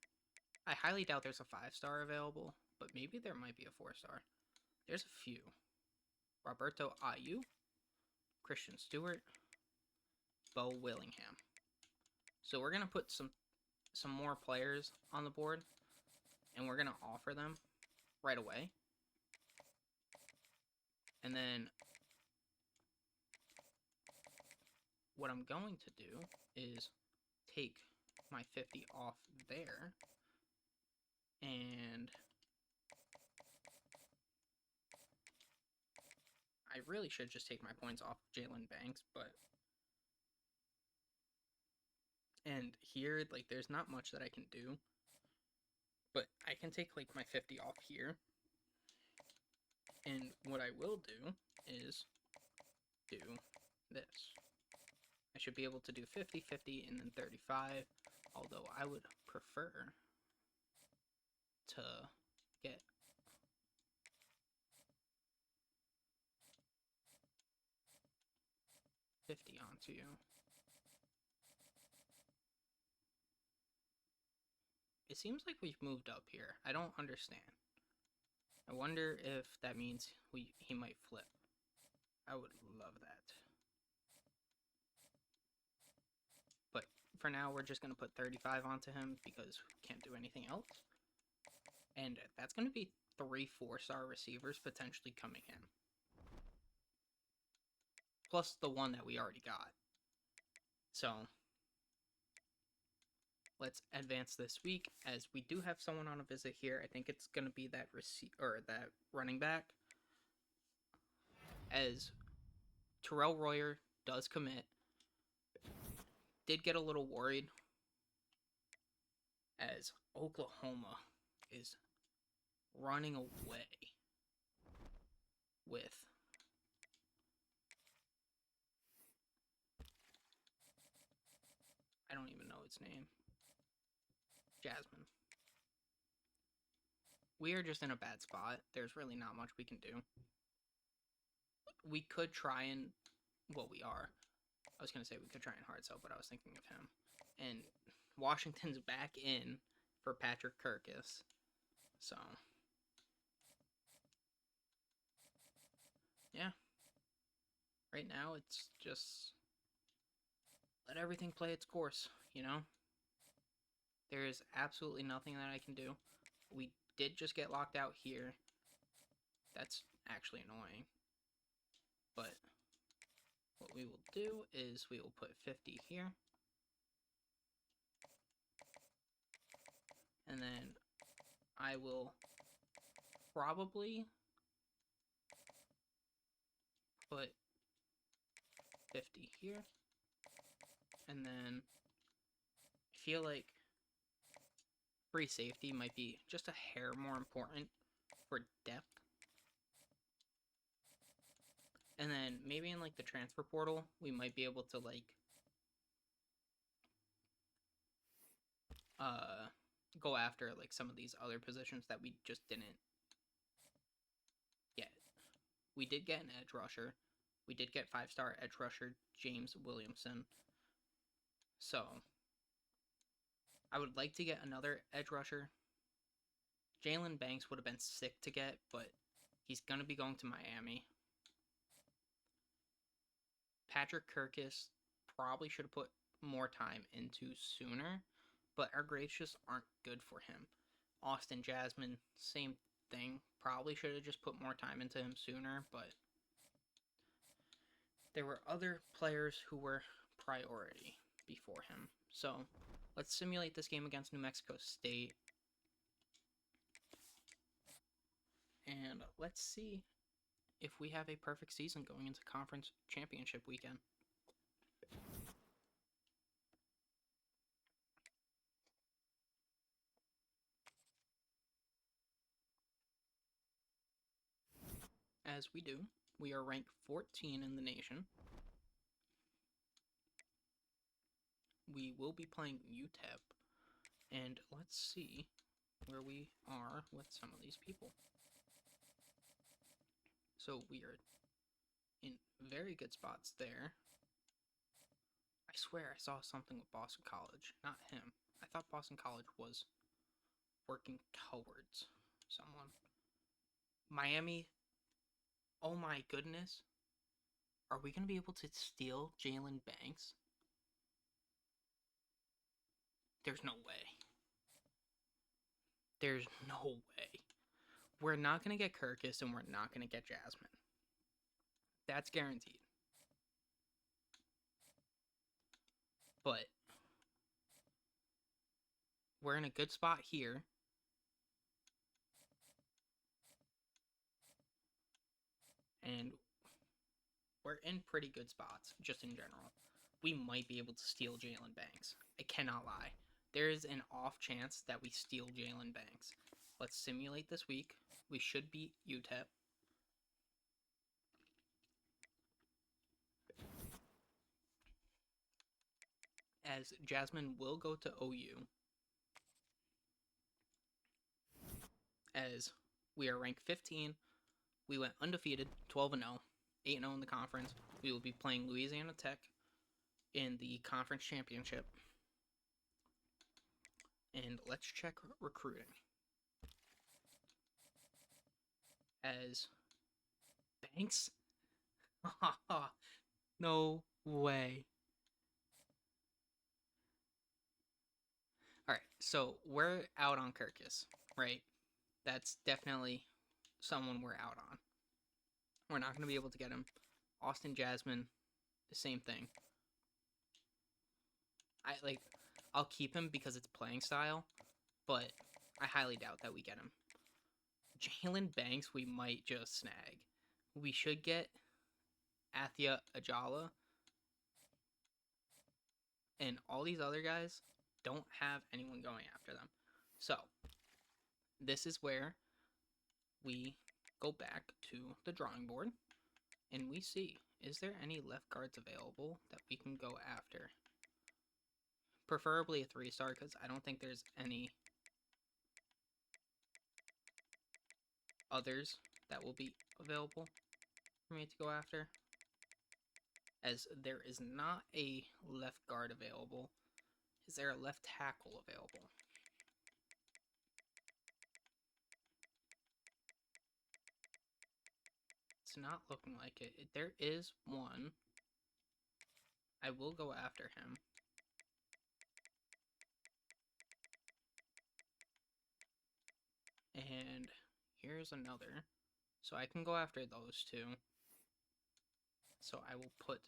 I highly doubt there's a 5-star available, but maybe there might be a 4-star. There's a few. Roberto Ayu, Christian Stewart, Bo Willingham. So we're gonna put some more players on the board, and we're gonna offer them right away. And then what I'm going to do is take my 50 off there, and I really should just take my points off Jalen Banks, but and here, like, there's not much that I can do, but I can take like my 50 off here, and what I will do is do this. I should be able to do 50, 50, and then 35, although I would prefer to get $50 onto you. It seems like we've moved up here. I don't understand. I wonder if that means he might flip. I would love that. But for now, we're just going to put 35 onto him because we can't do anything else. And that's going to be 3 4-star receivers potentially coming in. Plus the one that we already got. So let's advance this week, as we do have someone on a visit here. I think it's going to be that that running back, as Terrell Royer does commit. Did get a little worried, as Oklahoma is running away with I don't even know its name. Jasmine. We are just in a bad spot. There's really not much we can do. We could try and... Well, we are. I was going to say we could try and hard sell, but I was thinking of him. And Washington's back in for Patrick Kirkus. So... yeah. Right now, it's just... let everything play its course, you know? There is absolutely nothing that I can do. We did just get locked out here. That's actually annoying. But what we will do is we will put 50 here. And then I will probably put 50 here. And then I feel like free safety might be just a hair more important for depth. And then maybe in like the transfer portal, we might be able to like go after like some of these other positions that we just didn't get. We did get an edge rusher. We did get 5-star edge rusher James Williamson. So I would like to get another edge rusher. Jalen Banks would have been sick to get, but he's going to be going to Miami. Patrick Kirkus probably should have put more time into sooner, but our grades just aren't good for him. Austin Jasmine, same thing. Probably should have just put more time into him sooner, but there were other players who were priority before him. So let's simulate this game against New Mexico State. And let's see if we have a perfect season going into conference championship weekend. As we do, we are ranked 14 in the nation. We will be playing UTEP, and let's see where we are with some of these people. So we are in very good spots there. I swear I saw something with Boston College. Not him. I thought Boston College was working towards someone. Miami. Oh my goodness. Are we going to be able to steal Jalen Banks? There's no way. There's no way. We're not going to get Kirkus and we're not going to get Jasmine. That's guaranteed. But we're in a good spot here. And we're in pretty good spots, just in general. We might be able to steal Jalen Banks. I cannot lie. There is an off chance that we steal Jalen Banks. Let's simulate this week. We should beat UTEP. As Jasmine will go to OU. As we are ranked 15. We went undefeated, 12-0, 8-0 in the conference. We will be playing Louisiana Tech in the conference championship. And let's check recruiting. As Banks? No way. Alright, so we're out on Kirkus, right? That's definitely someone we're out on. We're not going to be able to get him. Austin Jasmine, the same thing. I'll keep him because it's playing style, but I highly doubt that we get him. Jalen Banks, we might just snag. We should get Athia Ajala. And all these other guys don't have anyone going after them. So, this is where we go back to the drawing board. And we see, is there any left guards available that we can go after? Preferably a 3-star, because I don't think there's any others that will be available for me to go after. As there is not a left guard available. Is there a left tackle available? It's not looking like it. There is one. I will go after him. And here's another. So I can go after those two. So I will put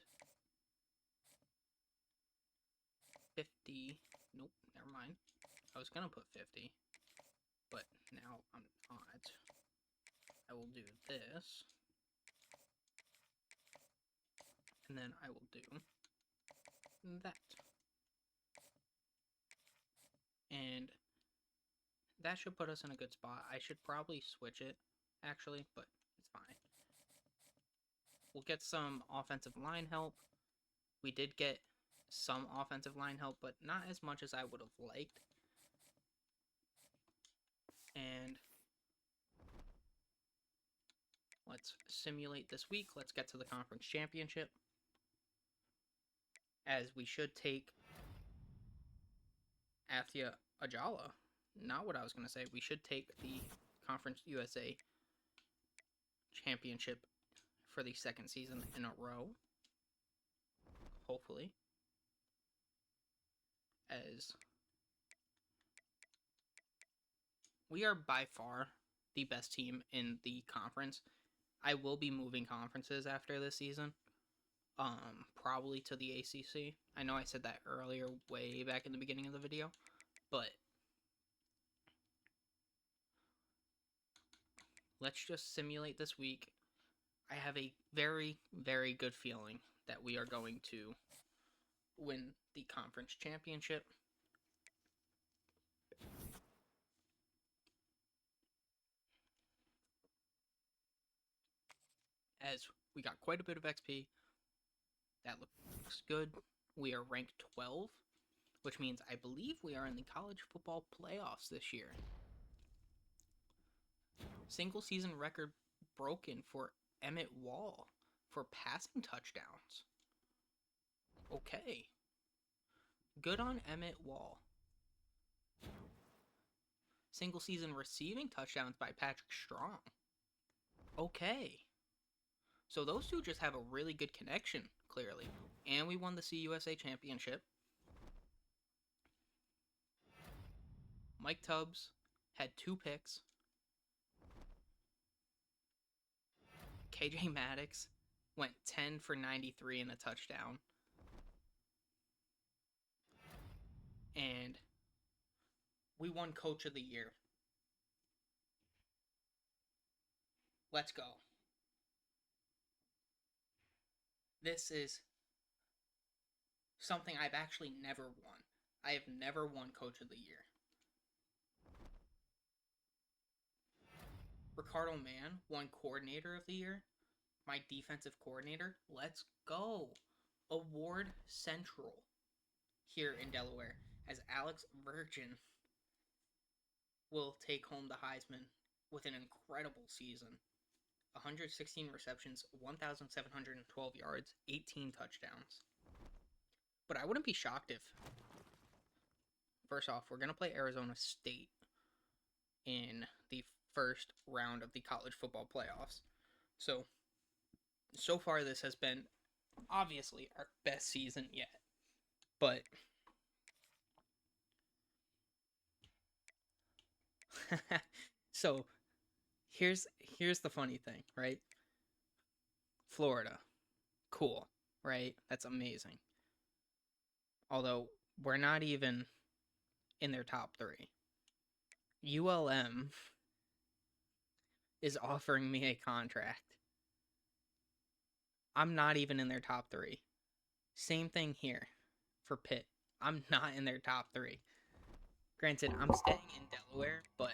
50. Nope, never mind. I was going to put 50. But now I'm not. I will do this. And then I will do that. And that should put us in a good spot. I should probably switch it, actually, but it's fine. We'll get some offensive line help. We did get some offensive line help, but not as much as I would have liked. And let's simulate this week. Let's get to the conference championship. As we should take Athia Ajala. Not what I was going to say. We should take the Conference USA championship for the second season in a row. Hopefully. As we are by far the best team in the conference. I will be moving conferences after this season. Probably to the ACC. I know I said that earlier, way back in the beginning of the video, but let's just simulate this week. I have a very, very good feeling that we are going to win the conference championship. As we got quite a bit of XP. That looks good. We are ranked 12, which means I believe we are in the college football playoffs this year. Single season record broken for Emmett Wall for passing touchdowns. Okay. Good on Emmett Wall. Single season receiving touchdowns by Patrick Strong. Okay. So those two just have a really good connection, clearly. And we won the CUSA championship. Mike Tubbs had 2 picks. KJ Maddox went 10 for 93 and a touchdown. And we won Coach of the Year. Let's go. This is something I've actually never won. I have never won Coach of the Year. Ricardo Mann won Coordinator of the Year. My defensive coordinator. Let's go. Award Central here in Delaware, as Alex Virgin will take home the Heisman with an incredible season. 116 receptions, 1,712 yards, 18 touchdowns. But I wouldn't be shocked if, first off, we're going to play Arizona State in the first round of the college football playoffs. So far this has been obviously our best season yet. But so here's the funny thing, right? Florida. Cool, right? That's amazing. Although we're not even in their top 3. ULM is offering me a contract. I'm not even in their top 3. Same thing here for Pitt. I'm not in their top 3. Granted, I'm staying in Delaware, but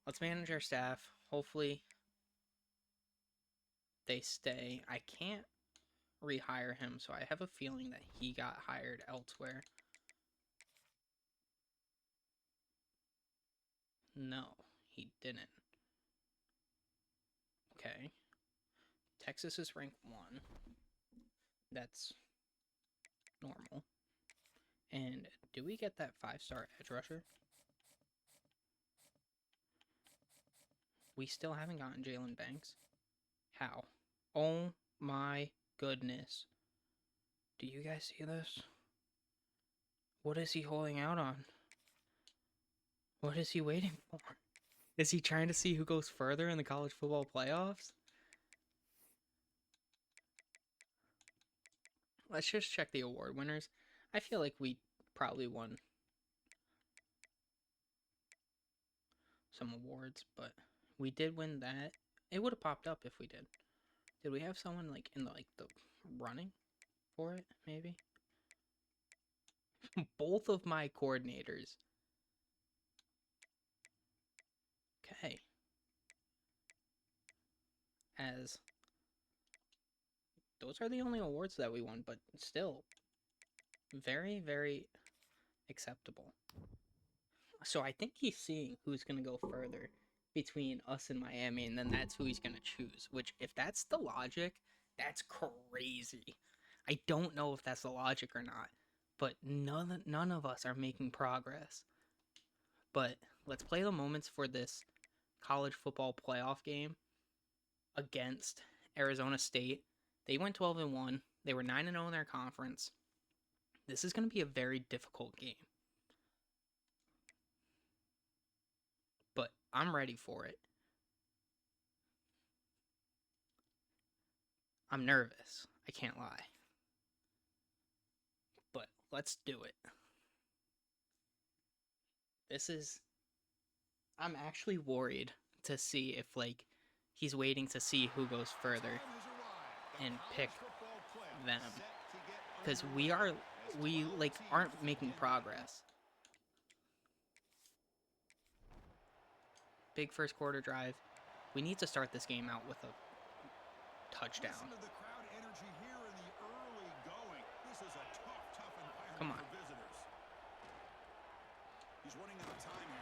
let's manage our staff. Hopefully they stay. I can't rehire him, so I have a feeling that he got hired elsewhere. No, he didn't. Okay. Texas is ranked 1. That's normal. And do we get that 5-star edge rusher? We still haven't gotten Jalen Banks. How? Oh my goodness. Do you guys see this? What is he holding out on? What is he waiting for? Is he trying to see who goes further in the college football playoffs? Let's just check the award winners. I feel like we probably won some awards, but we did win that. It would have popped up if we did. Did we have someone like in the running for it? Maybe. Both of my coordinators. Okay. As those are the only awards that we won, but still very, very acceptable. So I think he's seeing who's going to go further between us and Miami, and then that's who he's going to choose, which if that's the logic, that's crazy. I don't know if that's the logic or not, but none of us are making progress. But let's play the moments for this college football playoff game against Arizona State. They went 12-1. They were 9-0 in their conference. This is going to be a very difficult game. But I'm ready for it. I'm nervous. I can't lie. But let's do it. I'm actually worried to see if he's waiting to see who goes further and pick them, because we aren't making progress. Big first quarter drive. We need to start this game out with a touchdown. Come on.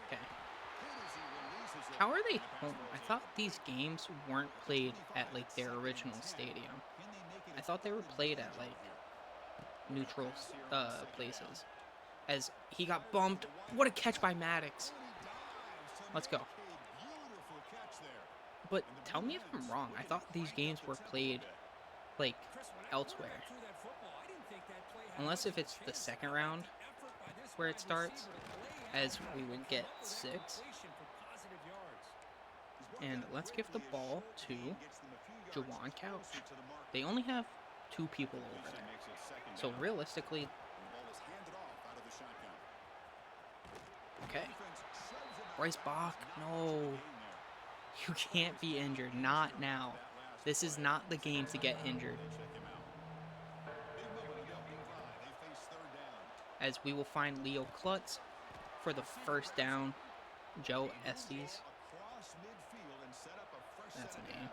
Okay. How are they home? I thought these games weren't played at their original stadium. I thought they were played at neutral places. As he got bumped. What a catch by Maddox. Let's go. But tell me if I'm wrong. I thought these games were played, like, elsewhere. Unless if it's the second round where it starts, as we will get 6. And let's give the ball to Jawan Couch. They only have 2 people over there. So realistically, okay. Bryce Bach, no. You can't be injured. Not now. This is not the game to get injured. As we will find Leo Klutz for the first down. Joe Estes. That's a name.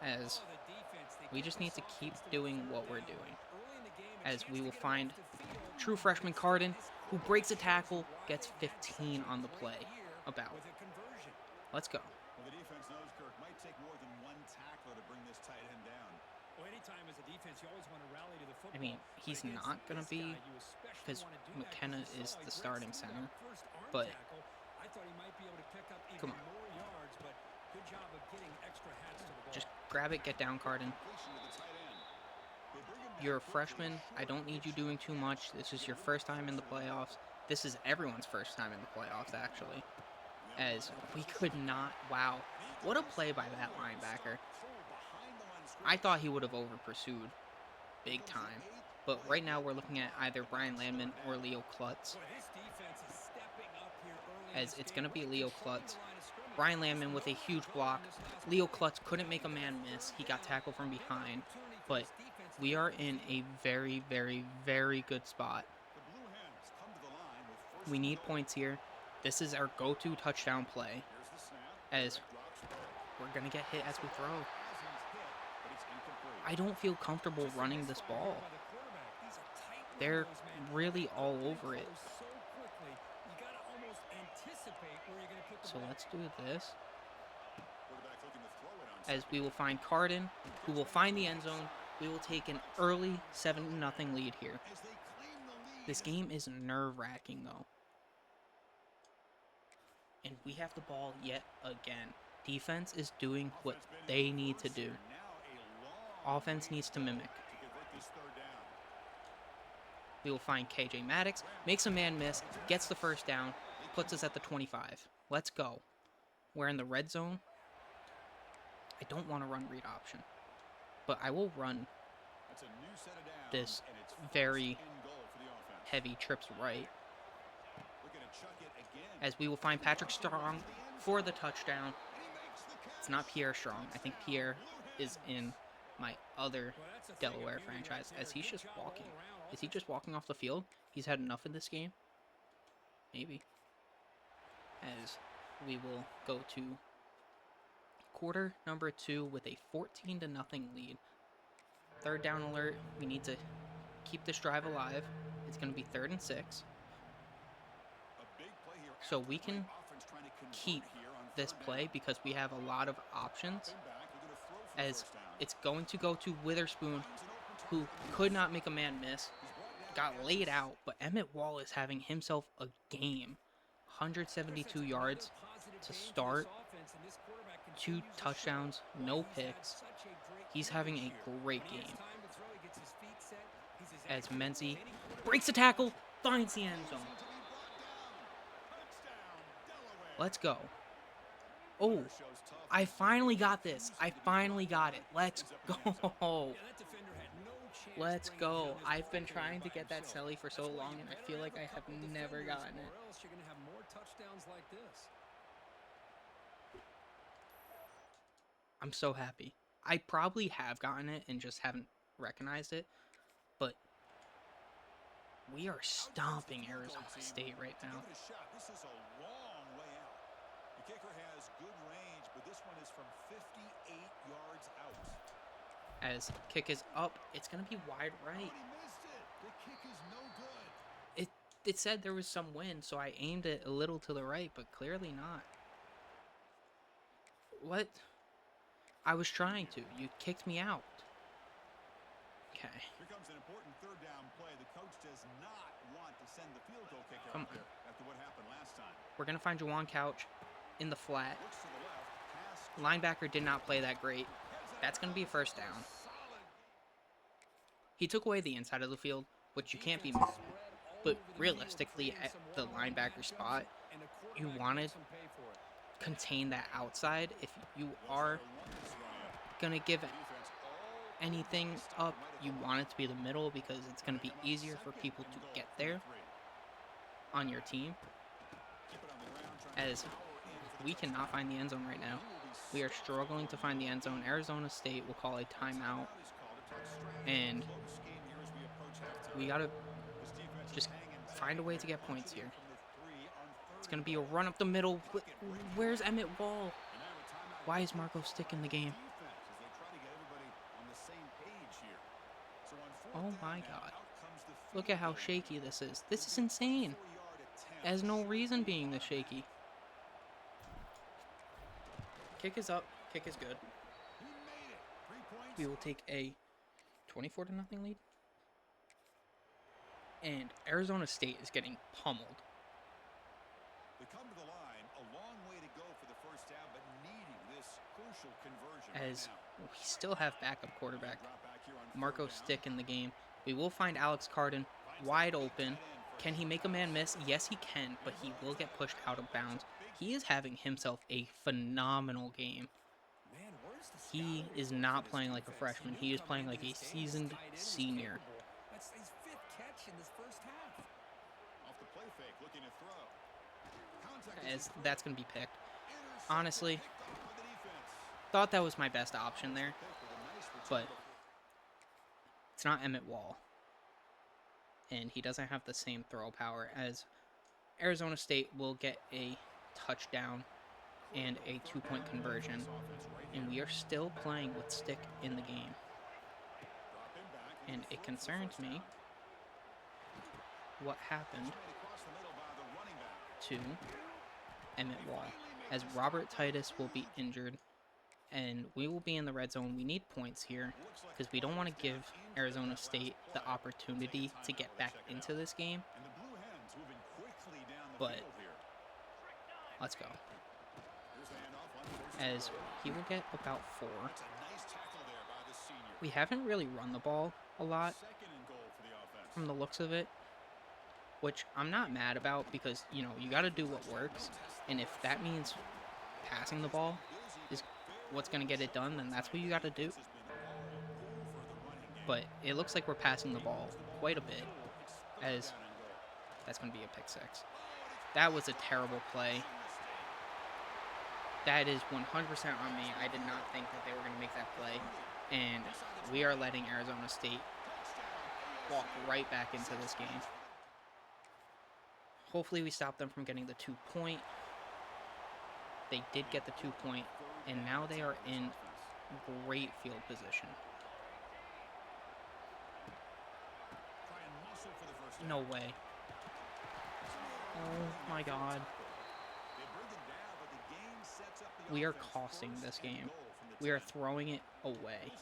As we just need to keep doing what we're doing. As we will find true freshman Carden, who breaks a tackle, gets 15 on the play. About. Let's go. Well, the defense knows Kirk might take more than one tackler to bring this tight end down. Well, anytime as a defense, you always want to rally to the football. I mean, he's not going to be, because McKenna is the starting center, but come on. Just grab it, get down, Carden. You're a freshman. I don't need you doing too much. This is your first time in the playoffs. This is everyone's first time in the playoffs, actually. As we could not... Wow. What a play by that linebacker. I thought he would have over-pursued big time. But right now we're looking at either Brian Landman or Leo Klutz. As it's going to be Leo Klutz. Brian Landman with a huge block. Leo Klutz couldn't make a man miss. He got tackled from behind. But we are in a very, very, very good spot. We need points here. This is our go-to touchdown play. As we're going to get hit as we throw. I don't feel comfortable running this ball. They're really all over it. So let's do this. As we will find Carden, who will find the end zone. We will take an early 7-0 lead here. This game is nerve-wracking, though. And we have the ball yet again. Defense is doing what they need to do. Offense needs to mimic. We will find KJ Maddox, makes a man miss, gets the first down, puts us at the 25. Let's go. We're in the red zone. I don't want to run read option, but I will run this very heavy trips right. As we will find Patrick Strong for the touchdown. It's not Pierre Strong. I think Pierre is in my other Delaware franchise, as he's just walking. Is he just walking off the field? He's had enough in this game? Maybe. As we will go to quarter number 2 with a 14-0 lead. Third down alert. We need to keep this drive alive. It's going to be 3rd and 6. So we can keep this play because we have a lot of options. As it's going to go to Witherspoon, who could not make a man miss. Got laid out, but Emmett Wall is having himself a game. 172 yards to start. 2 touchdowns, no picks. He's having a great game. As Menzie breaks the tackle, finds the end zone. Let's go. Oh, I finally got this. I finally got it. Let's go. Let's go. I've been trying to get that Selly for so long, and I feel like I have never gotten it. I'm so happy. I probably have gotten it and just haven't recognized it, but we are stomping Arizona State right now. This is a long way out. The kicker has good range, but this one is from 58 yards out. As kick is up, it's going to be wide right. He missed it. The kick is no good. It said there was some wind, so I aimed it a little to the right, but clearly not. What? I was trying to. You kicked me out. Okay. Here comes an important 3rd down play. does not want to send the field goal kicker Come out on. there after what happened last time. We're going to find Juwan Couch in the flat. Looks to the left, pass. Linebacker did not play that great. That's going to be a first down. He took away the inside of the field, which you can't be mad at. But realistically, at the linebacker spot, you want to contain that outside. If you are going to give anything up, you want it to be the middle because it's going to be easier for people to get there on your team. As we cannot find the end zone right now. We are struggling to find the end zone. Arizona State will call a timeout. And we got to just find a way to get points here. It's going to be a run up the middle. Where's Emmett Wall? Why is Marco Stick in the game? Oh my god. Look at how shaky this is. This is insane. It has no reason being this shaky. Kick is up. Kick is good. We will take a 24-0 lead. And Arizona State is getting pummeled. They come to the line, a long way to go for the first down, but needing this crucial conversion As we still have backup quarterback Marco Stick in the game. We will find Alex Carden wide open. Can he make a man miss? Yes, he can, but he will get pushed out of bounds. He is having himself a phenomenal game. He is not playing like a freshman. He is playing like a seasoned senior. That's his 5th catch in this first half. Off the play fake, looking to throw. As that's going to be picked. Honestly, thought that was my best option there, but it's not Emmett Wall. And he doesn't have the same throw power as Arizona State will get a touchdown and a 2-point conversion. And we are still playing with Stick in the game. And it concerns me what happened to Emmett Wall, as Robert Titus will be injured and we will be in the red zone. We need points here because we don't want to give Arizona State the opportunity to get back into this game. But let's go. As he will get about 4. We haven't really run the ball a lot from the looks of it, which I'm not mad about because, you know, you got to do what works. And if that means passing the ball is what's going to get it done, then that's what you got to do. But it looks like we're passing the ball quite a bit, as that's going to be a pick 6. That was a terrible play. That is 100% on me. I did not think that they were going to make that play. And we are letting Arizona State walk right back into this game. Hopefully we stop them from getting the 2-point. They did get the 2-point, and now they are in great field position. No way. Oh my god. We are costing this game. We are throwing it away.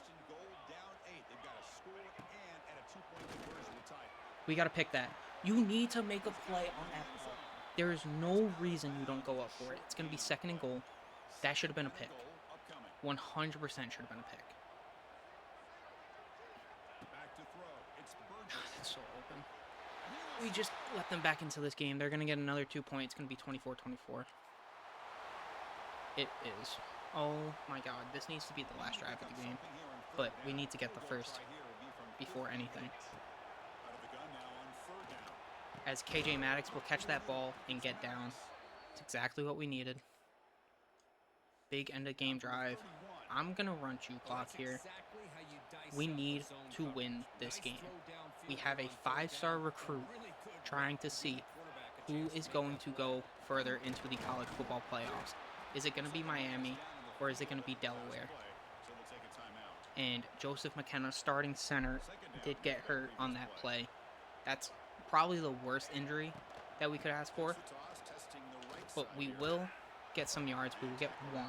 We got to pick that. You need to make a play on that ball. There is no reason you don't go up for it. It's going to be 2nd and goal. That should have been a pick. 100% should have been a pick. It's so open. We just let them back into this game. They're going to get another 2 points. It's going to be 24-24. It is. Oh my god. This needs to be the last drive of the game. But we need to get the first before anything. As KJ Maddox will catch that ball and get down. It's exactly what we needed. Big end of game drive. I'm going to run chew clock here. We need to win this game. We have a 5-star recruit trying to see who is going to go further into the college football playoffs. Is it going to be Miami or is it going to be Delaware? And Joseph McKenna, starting center, did get hurt on that play. That's probably the worst injury that we could ask for. But we will get some yards. We will get 1.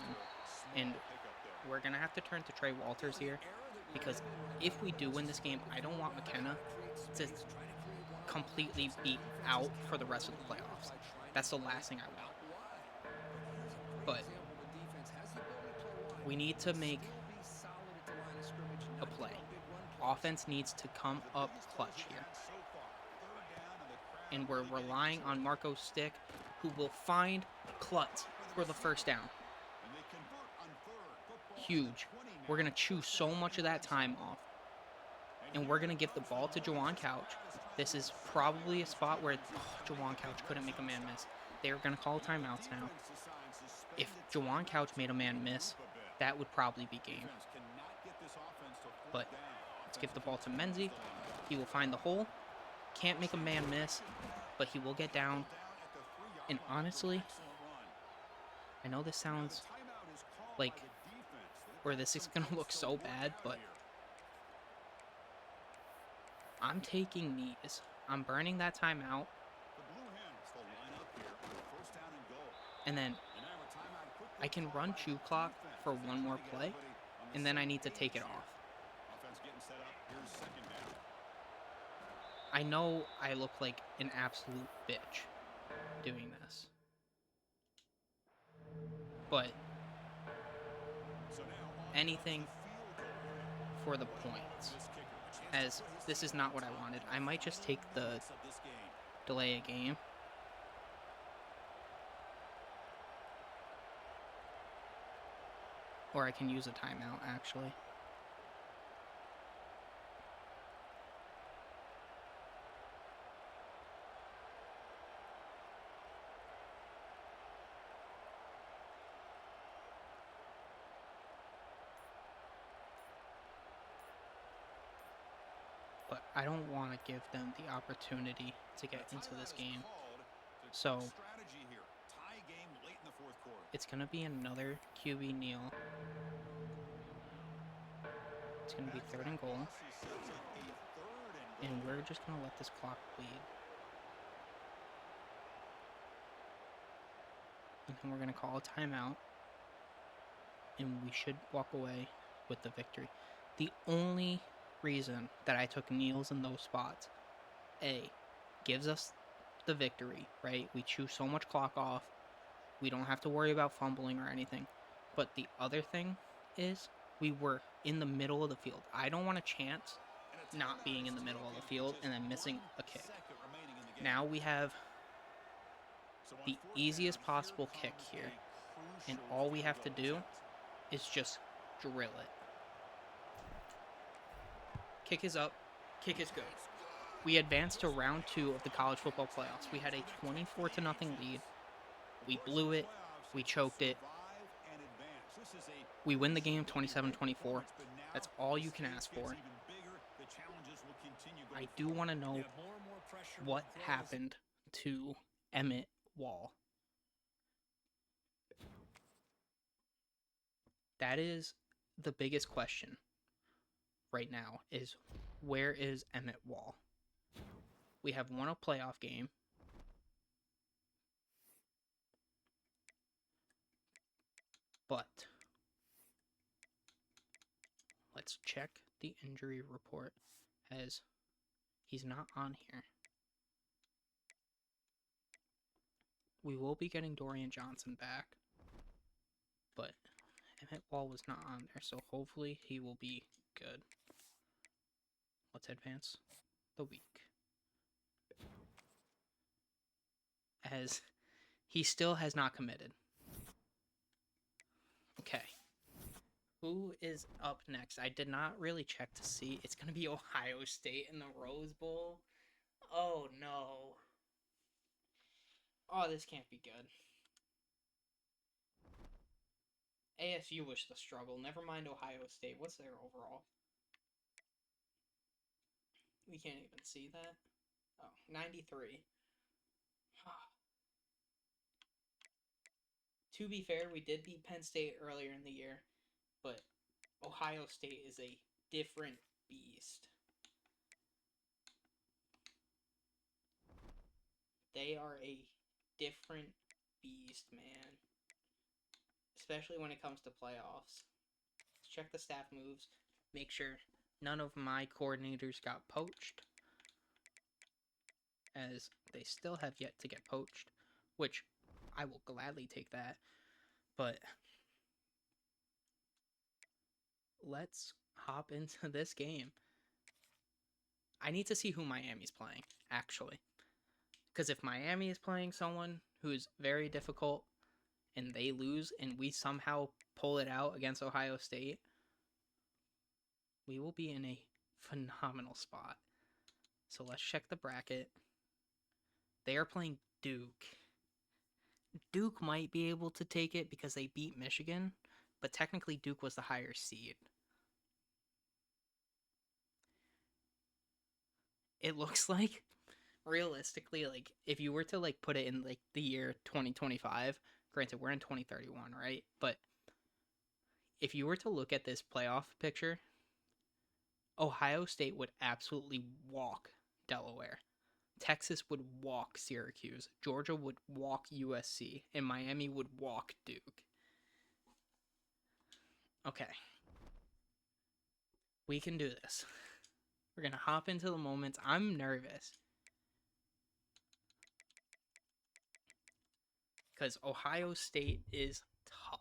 And we're going to have to turn to Trey Walters here. Because if we do win this game, I don't want McKenna to completely beat out for the rest of the playoffs. That's the last thing I want. But we need to make a play. Offense needs to come up clutch here. And we're relying on Marco's stick, who will find Klutz for the first down. Huge. We're going to chew so much of that time off. And we're going to give the ball to Jawan Couch. This is probably a spot where Jawan Couch couldn't make a man miss. They're going to call timeouts now. If Jawan Couch made a man miss, that would probably be game. But let's give the ball to Menzie. He will find the hole. Can't make a man miss, but he will get down. And honestly, I know this sounds like where this is going to look so bad, but I'm taking knees. I'm burning that timeout. And then I can run chew clock for one more play, and then I need to take it off. I know I look like an absolute bitch doing this, but anything for the points, as this is not what I wanted. I might just take the delay a game. Or I can use a timeout, actually. But I don't want to give them the opportunity to get into this game. So it's going to be another QB kneel. It's going to be 3rd and goal. And we're just going to let this clock bleed. And then we're going to call a timeout. And we should walk away with the victory. The only reason that I took kneels in those spots, A, gives us the victory, right? We chew so much clock off. We don't have to worry about fumbling or anything. But the other thing is we were in the middle of the field. I don't want a chance not being in the middle of the field and then missing a kick. Now we have the easiest possible kick here. And all we have to do is just drill it. Kick is up. Kick is good. We advanced to round 2 of the college football playoffs. We had a 24-0 lead. We blew it. We choked it. We win the game 27-24. That's all you can ask for. I do want to know what happened to Emmett Wall. That is the biggest question right now, is where is Emmett Wall? We have won a playoff game. But let's check the injury report, as he's not on here. We will be getting Dorian Johnson back, but Emmett Wall was not on there, so hopefully he will be good. Let's advance the week, as he still has not committed. Okay. Who is up next? I did not really check to see. It's going to be Ohio State in the Rose Bowl. Oh, no. Oh, this can't be good. ASU was the struggle. Never mind Ohio State. What's their overall? We can't even see that. Oh, 93. To be fair, we did beat Penn State earlier in the year, but Ohio State is a different beast. They are a different beast, man. Especially when it comes to playoffs. Let's check the staff moves. Make sure none of my coordinators got poached. as they still have yet to get poached, which I will gladly take that. But let's hop into this game. I need to see who Miami's playing, actually. Because if Miami is playing someone who's very difficult and they lose and we somehow pull it out against Ohio State, we will be in a phenomenal spot. So let's check the bracket. They are playing Duke. Duke might be able to take it because they beat Michigan, but technically Duke was the higher seed. It looks like, realistically, like if you were to like put it in like the year 2025, granted we're in 2031, right? But if you were to look at this playoff picture, Ohio State would absolutely walk Delaware. Texas would walk Syracuse. Georgia would walk USC. And Miami would walk Duke. Okay. We can do this. We're going to hop into the moments. I'm nervous. Because Ohio State is tough.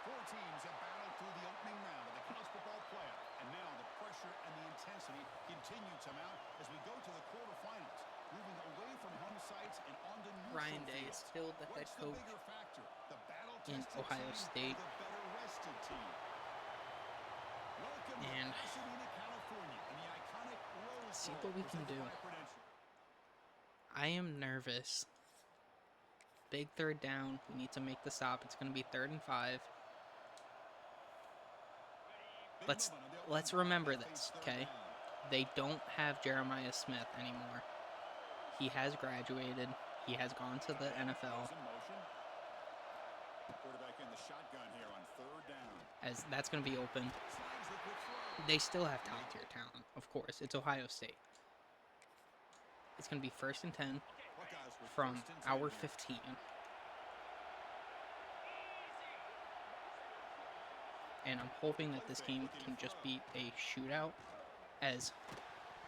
Four teams have battled through the opening round of the college football playoff, and now the pressure and the intensity continue to mount as we go to the quarterfinals, moving away from home sites and onto neutral Ryan Day is fields. still the head What's the coach bigger factor, the in battle-tested Ohio team State. or the better rested team? Welcome And to Pasadena, California, in the iconic Rose see Bowl, what we can do. presented by Prudential. I am nervous. Big third down. We need to make the stop. It's going to be 3rd and 5. Let's remember this, okay? They don't have Jeremiah Smith anymore. He has graduated. He has gone to the NFL. Quarterback in the shotgun here on 3rd down. As that's going to be open. They still have top tier talent, of course. It's Ohio State. It's going to be 1st and 10 from our 15. And I'm hoping that this game can just be a shootout, as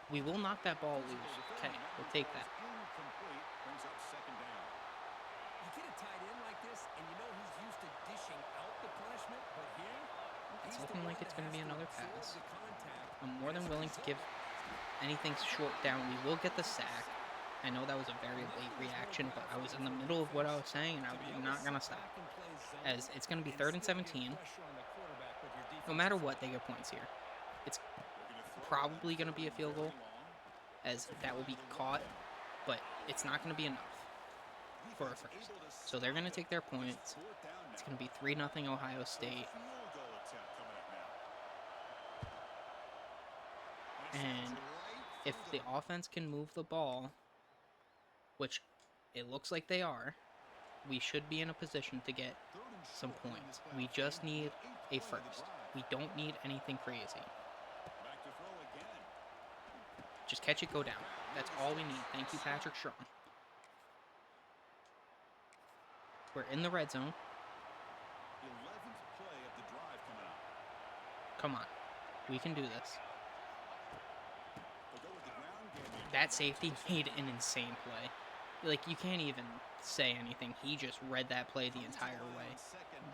we will knock that ball loose. Okay, we'll take that. Brings up 2nd down. You get a tight end like this, and you know he's used to dishing out the punishment, but here, It's he's looking the like one it's that going to be has another absorb pass. the contact. I'm more than willing to give anything short down. We will get the sack. I know that was a very late reaction, but I was in the middle of what I was saying, and I'm not going to stop. As it's going to be 3rd and 17. No matter what, they get points here. It's probably going to be a field goal, as that will be caught, but it's not going to be enough for a first. So they're going to take their points. It's going to be 3-0 Ohio State. And if the offense can move the ball, which it looks like they are, we should be in a position to get some points. We just need a first. We don't need anything crazy. Just catch it, go down. That's all we need. Thank you, Patrick Strong. We're in the red zone. 11th play of the drive coming up. Come on. We can do this. That safety made an insane play. Like, you can't even say anything. He just read that play the entire way.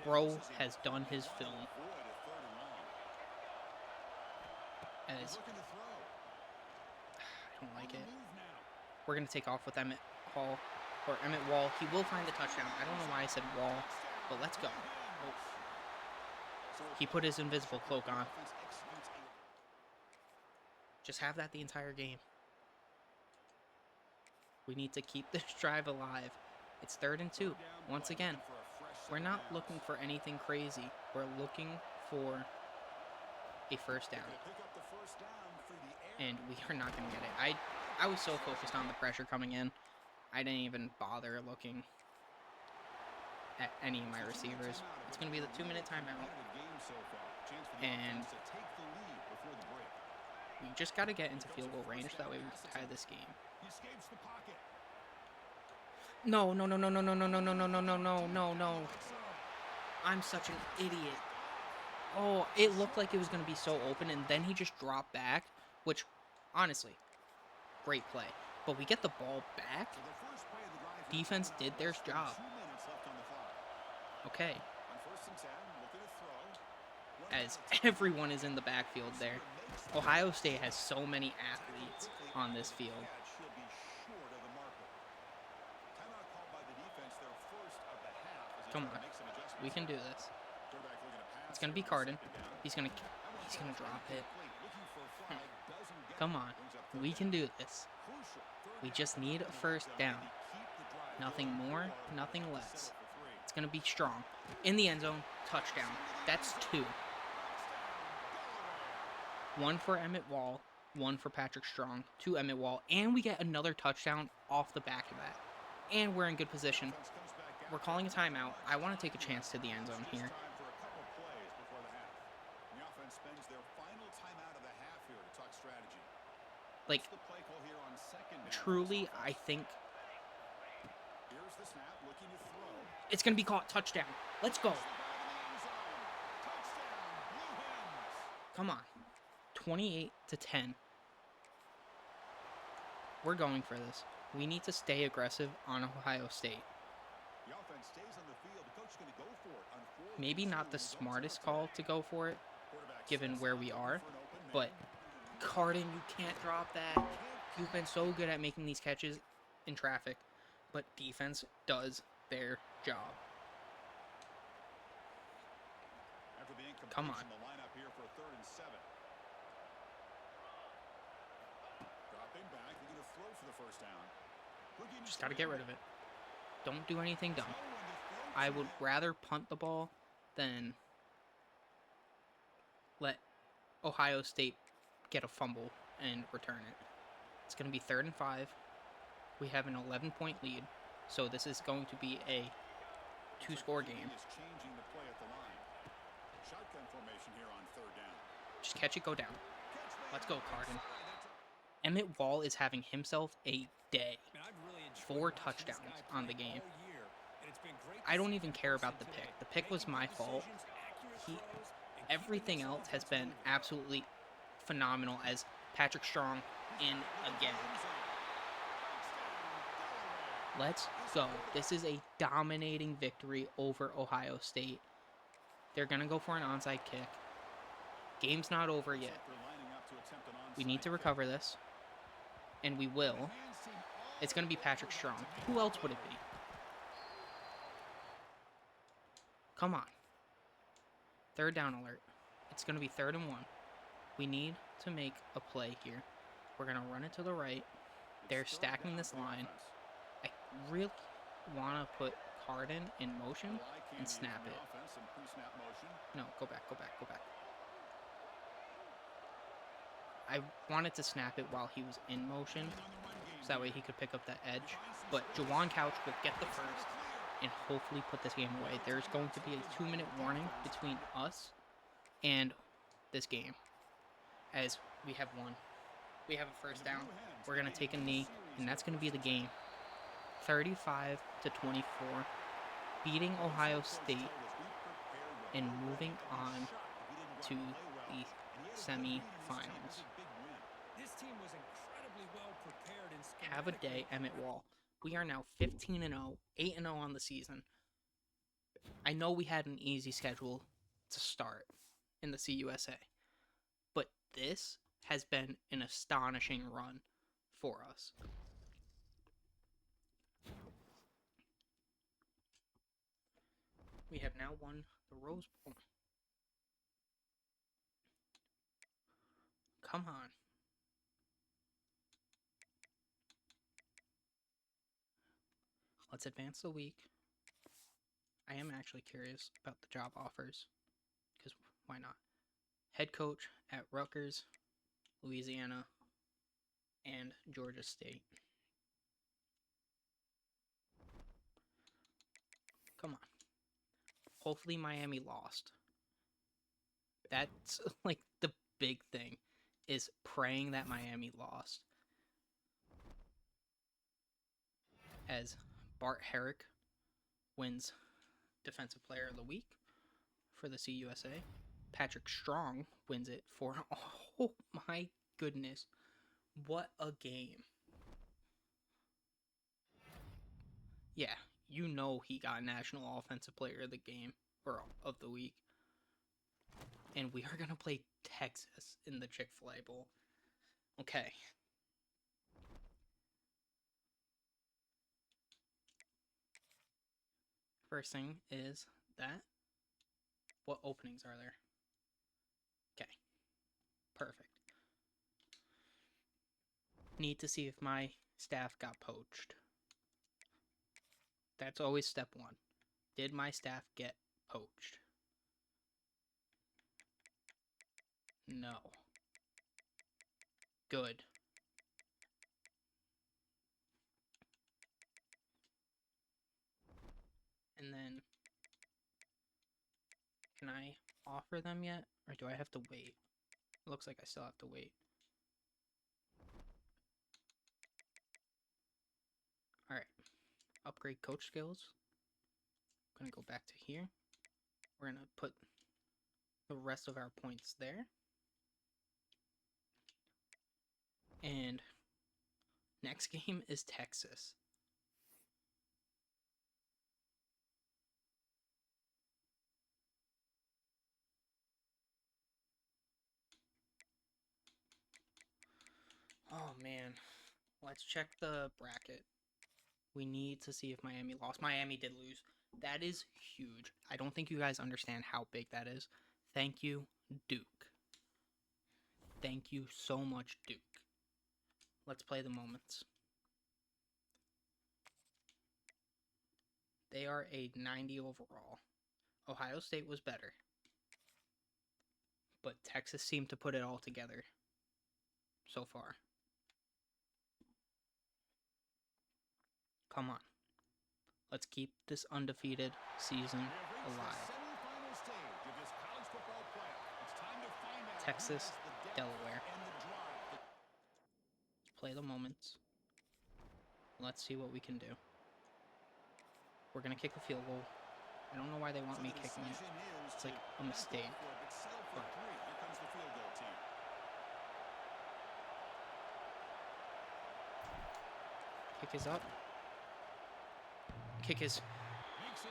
Bro has done his film. As I don't like it. We're going to take off with Emmett Wall. He will find the touchdown. I don't know why I said Wall, but let's go. Oh. He put his invisible cloak on. Just have that the entire game. We need to keep this drive alive. It's 3rd and 2. Once again, we're not looking for anything crazy. We're looking for a first down. And we are not going to get it. I was so focused on the pressure coming in, I didn't even bother looking at any of my receivers. It's going to be the 2-minute timeout. And we just got to get into field goal range. That way we can tie this game. No. I'm such an idiot. Oh, it looked like it was going to be so open, and then he just dropped back, which, honestly, great play. But we get the ball back. Defense did their job. Okay. As everyone is in the backfield there. Ohio State has so many athletes on this field. Come on. We can do this. It's going to be Carden. He's going to drop it. Come on. We can do this. We just need a first down. Nothing more, nothing less. It's going to be strong. In the end zone, touchdown. That's 2. 1 for Emmett Wall, 1 for Patrick Strong, 2 Emmett Wall, and we get another touchdown off the back of that. And we're in good position. We're calling a timeout. I want to take a chance to the end zone here. Like, truly, I think it's going to be caught. Touchdown. Let's go. Come on. 28-10. We're going for this. We need to stay aggressive on Ohio State. Maybe not the smartest call to go for it, given where we are, but Carden, you can't drop that. You've been so good at making these catches in traffic, but defense does their job. Come on. Just got to get rid of it. Don't do anything dumb. I would rather punt the ball than let Ohio State get a fumble and return it. It's going to be 3rd and 5. We have an 11-point lead, so this is going to be a 2-score game. Just catch it, go down. Let's go, Carden. Emmett Wall is having himself a day. 4 touchdowns on the game. I don't even care about the pick. The pick was my fault. Everything else has been absolutely phenomenal as Patrick Strong in again. Let's go. This is a dominating victory over Ohio State. They're going to go for an onside kick. Game's not over yet. We need to recover this. And we will. It's going to be Patrick Strong. Who else would it be? Come on. 3rd down alert. It's going to be 3rd and 1. We need to make a play here. We're going to run it to the right. They're stacking this line. I really want to put Carden in motion and snap it. No, go back. I wanted to snap it while he was in motion, so that way he could pick up that edge. But Jawan Couch will get the first and hopefully put this game away. There's going to be a 2-minute warning between us and this game, as we have won. We have a first down. We're going to take a knee, and that's going to be the game. 35-24, beating Ohio State and moving on to the semifinals. This team was incredibly well prepared and Have a day, Emmett Wall. We are now 15-0, 8-0 on the season. I know we had an easy schedule to start in the CUSA, but this has been an astonishing run for us. We have now won the Rose Bowl. Come on. Let's advance the week. I am actually curious about the job offers, because why not? Head coach at Rutgers, Louisiana, and Georgia State. Come on. Hopefully Miami lost. That's like the big thing, is praying that Miami lost. As Bart Herrick wins Defensive Player of the Week. for the CUSA. Patrick Strong wins it for, oh my goodness, what a game. Yeah, you know he got National Offensive Player of the Game, or of the week. And we are going to play Texas in the Chick-fil-A Bowl. Okay. First thing is that. What openings are there? Okay. Perfect. Need to see if my staff got poached. That's always step one. Did my staff get poached? No. Good. And then, can I offer them yet? Or do I have to wait? It looks like I still have to wait. Alright. Upgrade coach skills. I'm going to go back to here. We're going to put the rest of our points there. And next game is Texas. Oh man. Let's check the bracket. We need to see if Miami lost. Miami did lose. That is huge. I don't think you guys understand how big that is. Thank you, Duke. Thank you so much, Duke. Let's play the moments. They are a 90 overall. Ohio State was better. But Texas seemed to put it all together so far. Come on. Let's keep this undefeated season alive. Texas, Delaware. Play the moments. Let's see what we can do. We're going to kick a field goal. I don't know why they want me kicking it. It's like a mistake. But kick is up. Kick is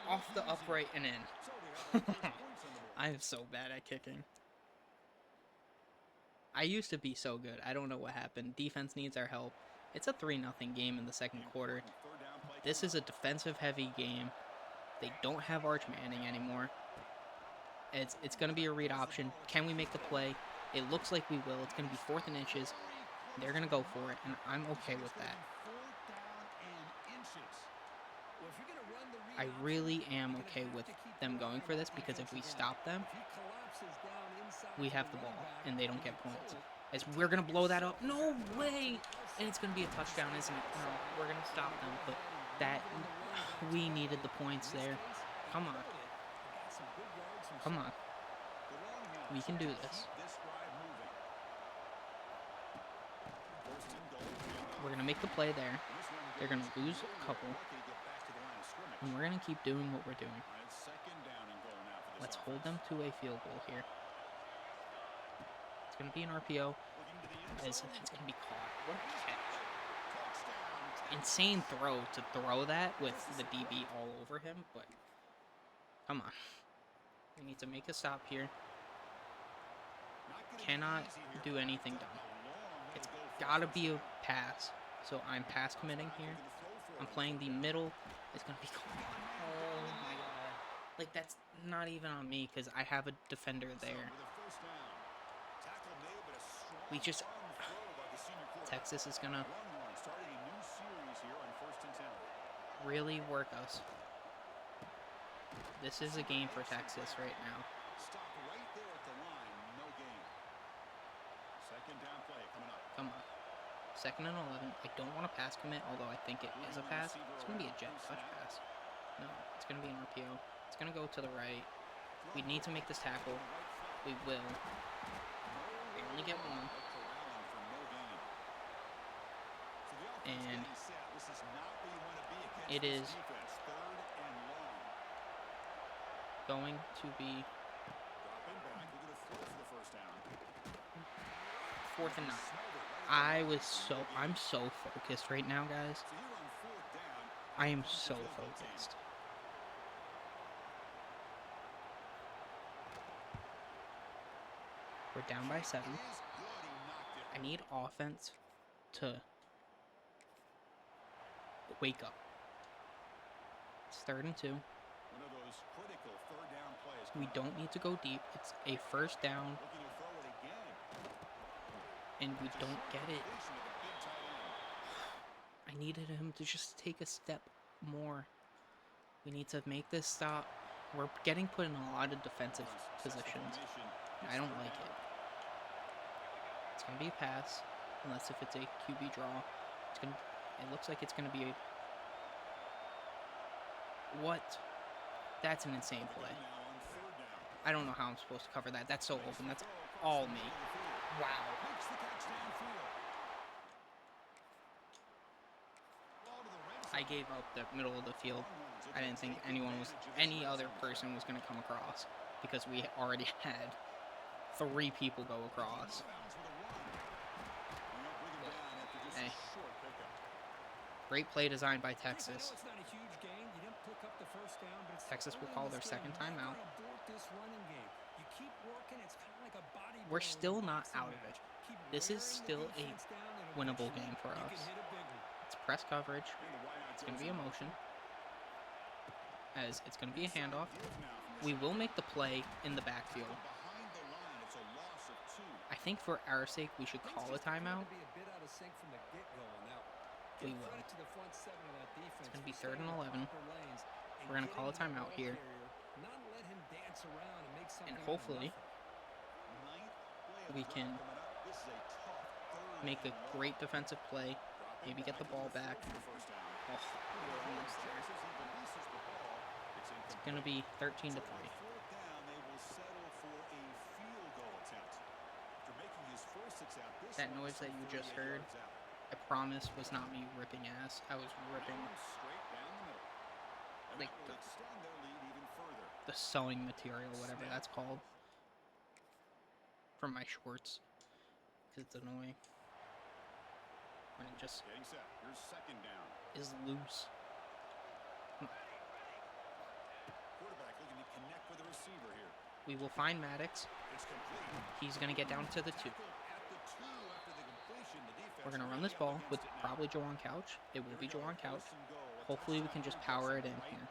off the upright and in. I am so bad at kicking. I used to be so good. I don't know what happened. Defense needs our help. It's a 3-0 game in the second quarter. This is a defensive-heavy game. They don't have Arch Manning anymore. It's going to be a read option. Can we make the play? It looks like we will. It's going to be 4th and inches. They're going to go for it, and I'm okay with that. I really am okay with them going for this because if we stop them, we have the ball, and they don't get points. As we're going to blow that up. No way! And it's going to be a touchdown, isn't it? No, we're going to stop them, but that, we needed the points there. Come on. Come on. We can do this. We're going to make the play there. They're going to lose a couple. And we're going to keep doing what we're doing. Let's hold them to a field goal here. It's going to be an RPO. It's going to be caught. What a catch. Insane throw to throw that with the DB all over him, but come on. We need to make a stop here. Cannot do anything dumb. It's got to be a pass. So I'm pass committing here. I'm playing the middle. It's going to be caught. Oh my god. Like, that's not even on me because I have a defender there. We just... Texas is going to really work us. This is a game for Texas right now. Come on. 2nd and 11. I don't want to pass commit, although I think it is a pass. It's going to be a jet touch pass. No, it's going to be an RPO. It's going to go to the right. We need to make this tackle. We will. We only get one. And it is going to be 4th and 9. I'm so focused right now, guys. So here on 4th down, I am from the so field goal team. focused. We're down by 7. It is good. He knocked it. I need offense to wake up. It's 3rd and 2. One of those critical third down plays. We don't need to go deep. It's a 1st down, Looking to throw it again. and we don't get it. Completion of the big tight end. I needed him to just take a step more. We need to make this stop. We're getting put in a lot of defensive positions. I don't like it. It's going to be a pass, unless if it's a QB draw. It looks like it's going to be a... What? That's an insane play. Now on 3rd down. I don't know how I'm supposed to cover that. That's so open. That's all me. Wow. Makes the catch downfield. Ball to the red I zone. gave up the middle of the field. I didn't think any other person was going to come across, because we already had 3 people go across. Hey. Great play designed by Texas. Texas will call their 2nd timeout. We're still not out of it. This is still a winnable game for us. It's press coverage. It's going to be a motion, as it's going to be a handoff. We will make the play in the backfield. Behind the line, it's a loss of 2. I think for our sake, we should call a timeout. We will. It's going to be 3rd and 11. We're going to call a timeout here. And hopefully, we can make a great defensive play. Maybe get the ball back. Oh, almost there. It's going to be 13 to 3. That noise that you just heard, I promise, was not me ripping ass. I was ripping like the sewing material, whatever that's called, from my shorts, because it's annoying when it just is loose. We will find Maddox. He's going to get down to the 2. We're going to run this ball with probably Jawan Couch. It will be Jawan Couch. Hopefully we can just power it in here.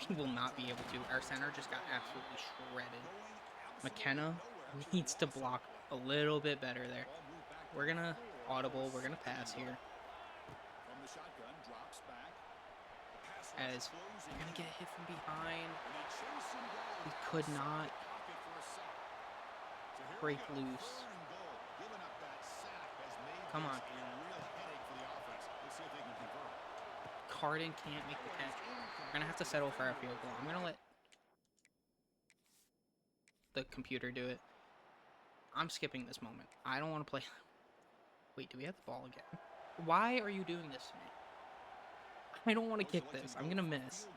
We will not be able to. Our center just got absolutely shredded. McKenna needs to block a little bit better there. We're going to audible. We're going to pass here. As we're going to get hit from behind. We could not break loose. Come on. Carden can't make the catch. We're going to have to settle for a field goal. I'm going to let the computer do it. I'm skipping this moment. I don't want to play. Wait, do we have the ball again? Why are you doing this to me? I don't want to kick this. I'm going to miss.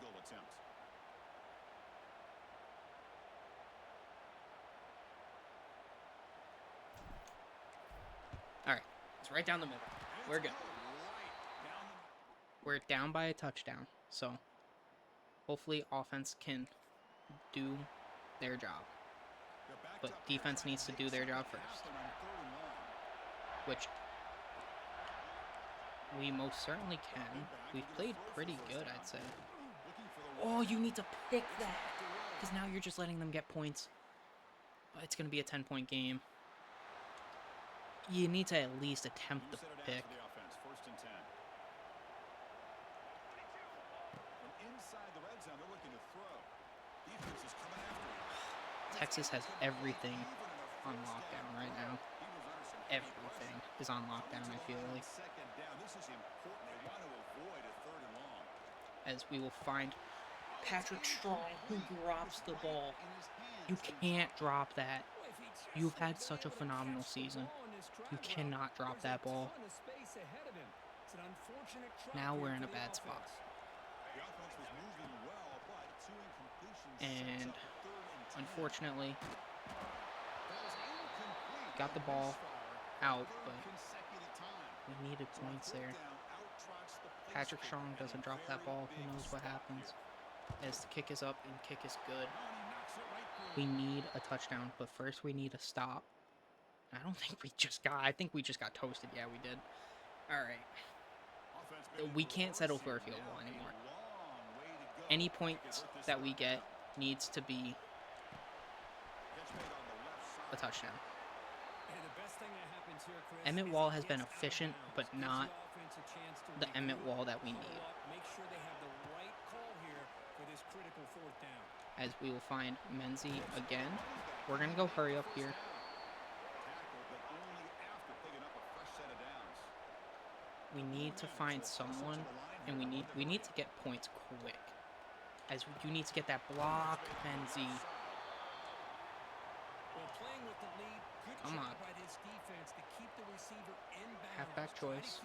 Alright. It's right down the middle. We're good. We're down by a touchdown. So, hopefully offense can do their job. But defense needs to do their job first. Which we most certainly can. We've played pretty good, I'd say. Oh, you need to pick that. Because now you're just letting them get points. It's going to be a 10-point game. You need to at least attempt the pick. Texas has everything on lockdown right now. Everything is on lockdown, I feel like. As we will find Patrick Strong, who drops the ball. You can't drop that. You've had such a phenomenal season. You cannot drop that ball. Now we're in a bad spot. And unfortunately, got the ball out, but we needed points there. Patrick Strong doesn't drop that ball. Who knows what happens? As the kick is up and kick is good. We need a touchdown, but first we need a stop. I don't think we just got... I think we just got toasted. Yeah, we did. All right. We can't settle for a field goal anymore. Any points that we get needs to be a touchdown. Emmett Wall has been efficient, but not the Emmett Wall that we need. As we will find Menzie again. We're going to go hurry up here. We need to find someone, and we need to get points quick. As you need to get that block, Menzie. Come on. Halfback choice.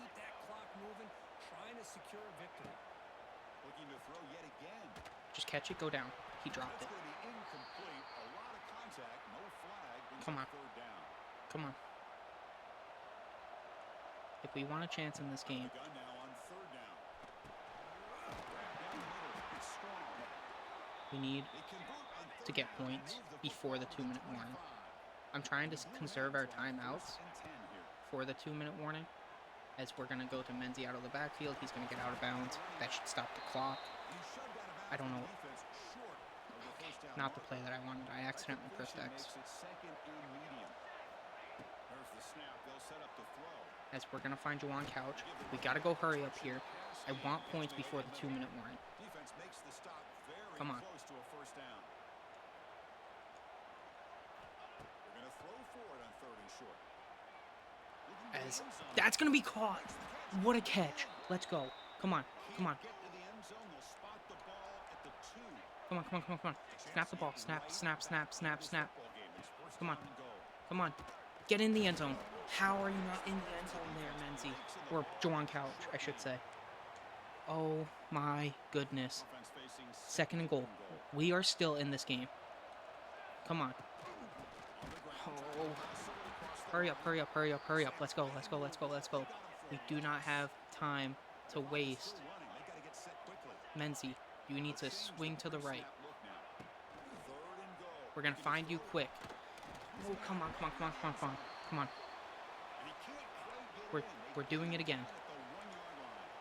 Just catch it, go down. He dropped it. Come on. Come on. If we want a chance in this game, we need to get points before the 2-minute warning. I'm trying to conserve our timeouts for the 2-minute warning, as we're going to go to Menzie out of the backfield. He's going to get out of bounds. That should stop the clock. I don't know. Okay, not the play that I wanted. I accidentally pressed X. As we're going to find Juwan Couch. We got to go hurry up here. I want points before the 2-minute warning. Come on. As that's going to be caught. What a catch. Let's go. Come on. Come on. Come on, come on, come on, come on. Snap the ball. Snap, snap, snap, snap, snap. Come on. Come on. Get in the end zone. How are you not in the end zone there, Menzie? Or Juwan Couch, I should say. Oh my goodness. 2nd and goal. We are still in this game. Come on. Oh. Hurry up, hurry up, hurry up, hurry up. Let's go, let's go, let's go, let's go. We do not have time to waste. Menzie, you need to swing to the right. We're going to find you quick. Oh, come on, come on, come on, come on, come on. Come on. We're doing it again.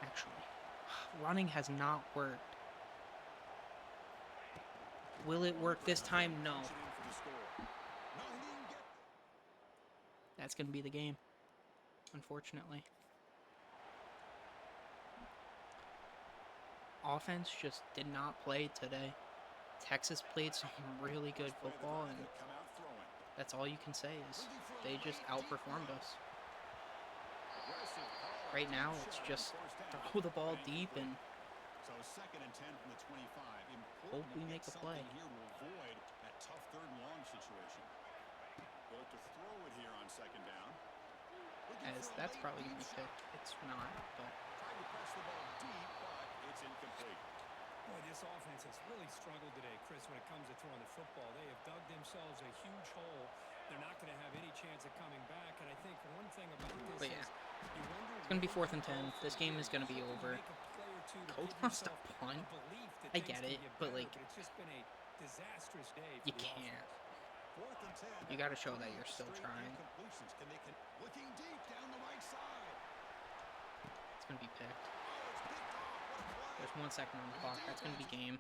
Actually, running has not worked. Will it work this time? No. That's going to be the game, unfortunately. Offense just did not play today. Texas played some really good football, and that's all you can say is they just outperformed us. Right now, it's just throw the ball deep and hope we make a play. As that's probably going to be picked. It's not, but... Boy, this offense has really struggled today, Chris, when it comes to throwing the football. They have dug themselves a huge hole. They're not going to have any chance of coming back. And I think one thing about this is... It's going to be 4th and 10. This game is going to be over. Coach wants to punt. I get it, but, like, you can't. You got to show that you're still trying. It's going to be picked. There's 1 second on the clock. That's going to be game.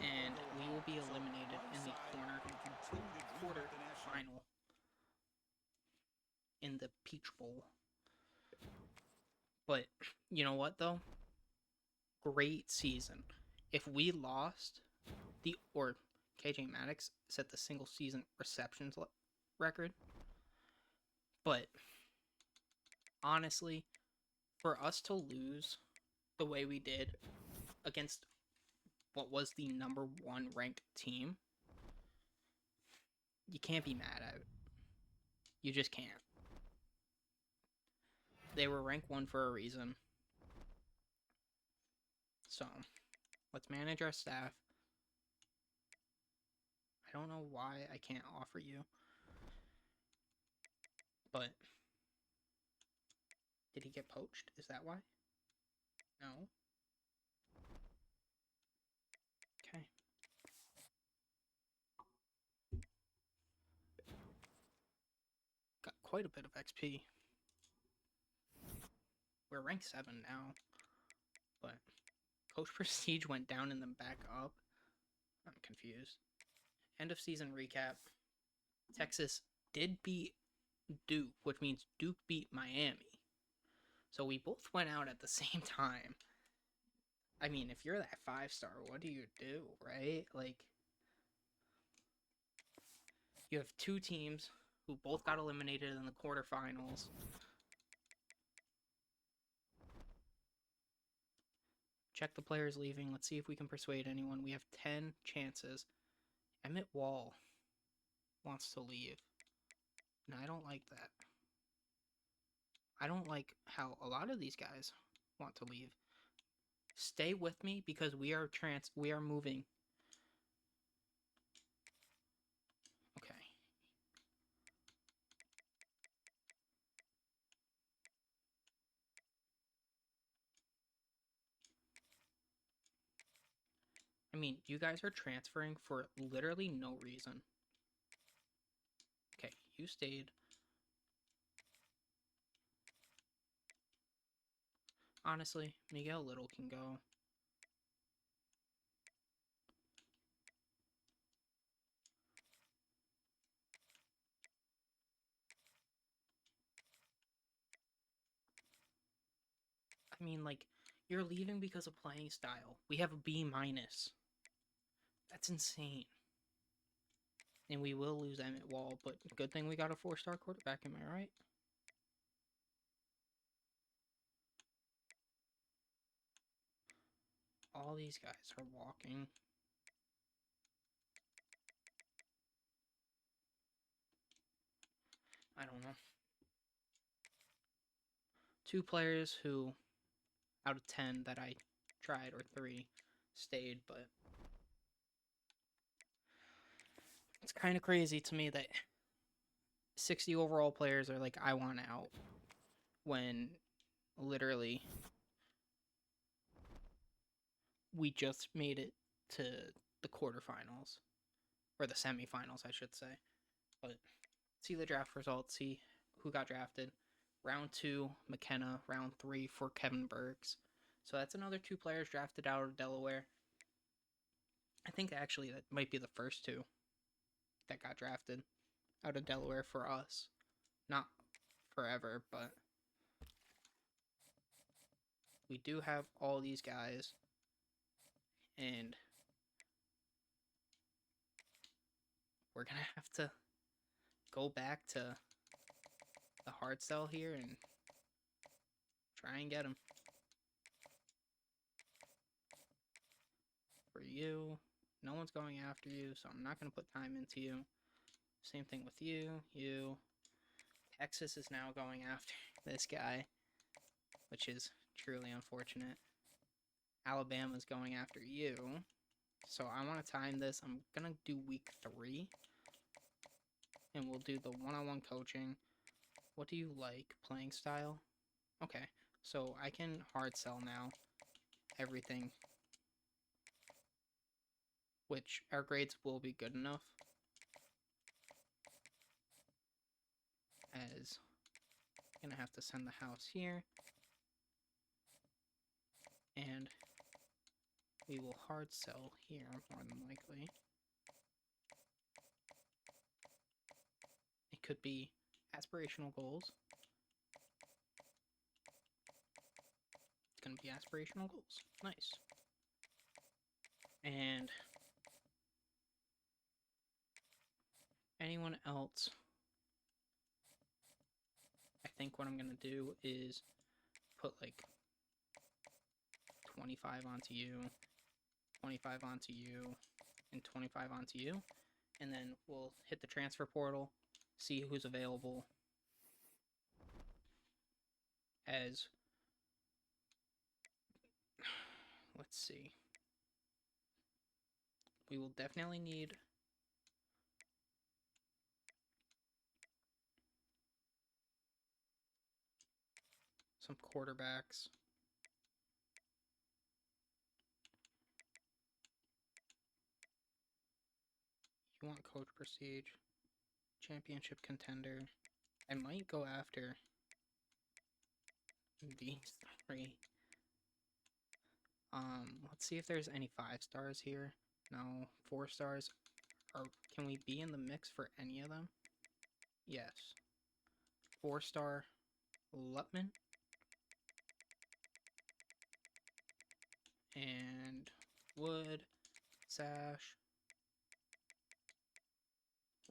And we will be eliminated in the quarter final in the Peach Bowl. But you know what, though? Great season. If we lost, KJ Maddox set the single season receptions record. But honestly, for us to lose the way we did against what was the #1 ranked team, you can't be mad at it. You just can't. They were ranked 1 for a reason. So, let's manage our staff. I don't know why I can't offer you. But did he get poached? Is that why? No. Okay. Got quite a bit of XP. We're rank 7 now. But Coach Prestige went down and then back up. I'm confused. End of season recap. Texas did beat Duke, which means Duke beat Miami. So we both went out at the same time. I mean, if you're that 5-star, what do you do, right? Like, you have two teams who both got eliminated in the quarterfinals. Check the players leaving. Let's see if we can persuade anyone. We have 10 chances. Emmett Wall wants to leave. And I don't like that. I don't like how a lot of these guys want to leave. Stay with me because we are moving. Okay. I mean, you guys are transferring for literally no reason. Okay, you stayed. Honestly, Miguel Little can go. I mean, like, you're leaving because of playing style. We have a B-. That's insane. And we will lose Emmett Wall, but good thing we got a 4-star quarterback, am I right? All these guys are walking. I don't know. 2 players who, out of 10 that I tried, or 3, stayed, but it's kind of crazy to me that 60 overall players are like, I want out, when literally we just made it to the quarterfinals, or the semifinals, I should say. But see the draft results, see who got drafted. Round 2, McKenna. Round 3 for Kevin Burks. So that's another 2 players drafted out of Delaware. I think actually that might be the first 2 that got drafted out of Delaware for us. Not forever, but we do have all these guys. And we're going to have to go back to the hard sell here and try and get them. For you, no one's going after you, so I'm not going to put time into you. Same thing with you. Texas is now going after this guy, which is truly unfortunate. Alabama's going after you. So I want to time this. I'm going to do week 3. And we'll do the one-on-one coaching. What do you like? Playing style? Okay. So I can hard sell now. Everything. Which our grades will be good enough. As I'm going to have to send the house here. And we will hard sell here, more than likely. It could be aspirational goals. It's going to be aspirational goals. Nice. And anyone else, I think what I'm going to do is put like 25 onto you, 25 onto you, and 25 onto you. And then we'll hit the transfer portal, see who's available. As, let's see. We will definitely need some quarterbacks. You want coach prestige, championship contender. I might go after these 3. Let's see if there's any 5 stars here. No, 4 stars. Or can we be in the mix for any of them? Yes. 4-star Lutman. And Wood, Sash,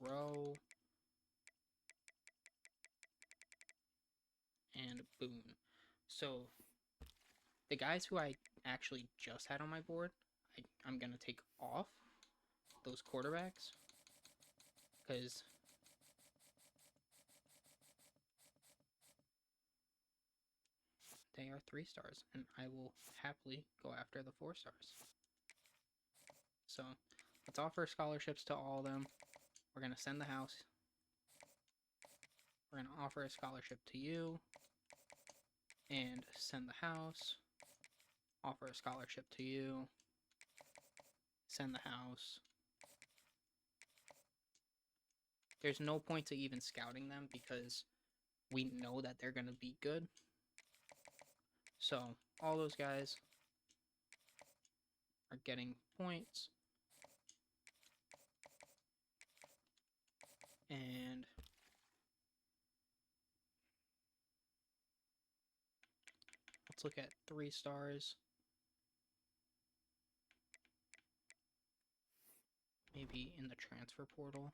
Rowe, and Boone. So the guys who I actually just had on my board, I'm going to take off those quarterbacks because they are 3 stars, and I will happily go after the 4 stars. So let's offer scholarships to all of them. We're going to send the house. We're going to offer a scholarship to you and send the house. Offer a scholarship to you. Send the house. There's no point to even scouting them because we know that they're going to be good. So all those guys are getting points. And let's look at 3 stars. Maybe in the transfer portal.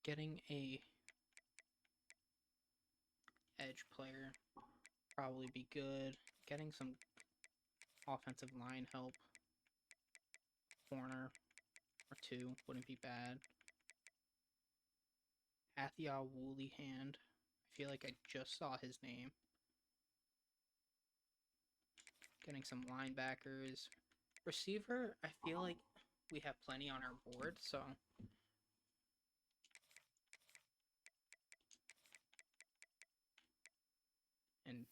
Getting a edge player probably be good. Getting some offensive line help. Corner or 2 wouldn't be bad. Athia Woollyhand. I feel like I just saw his name. Getting some linebackers. Receiver, I feel like we have plenty on our board, so and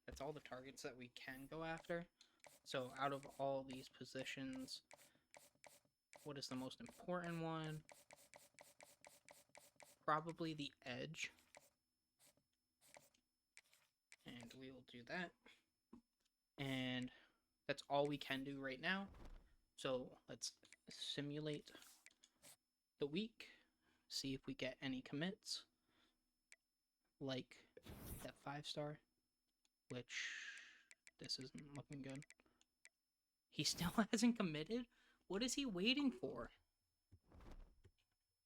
that's all the targets that we can go after. So out of all these positions, what is the most important one? Probably the edge. And we will do that. And that's all we can do right now. So let's simulate the week. See if we get any commits. Like that 5-star. Which this isn't looking good. He still hasn't committed? What is he waiting for?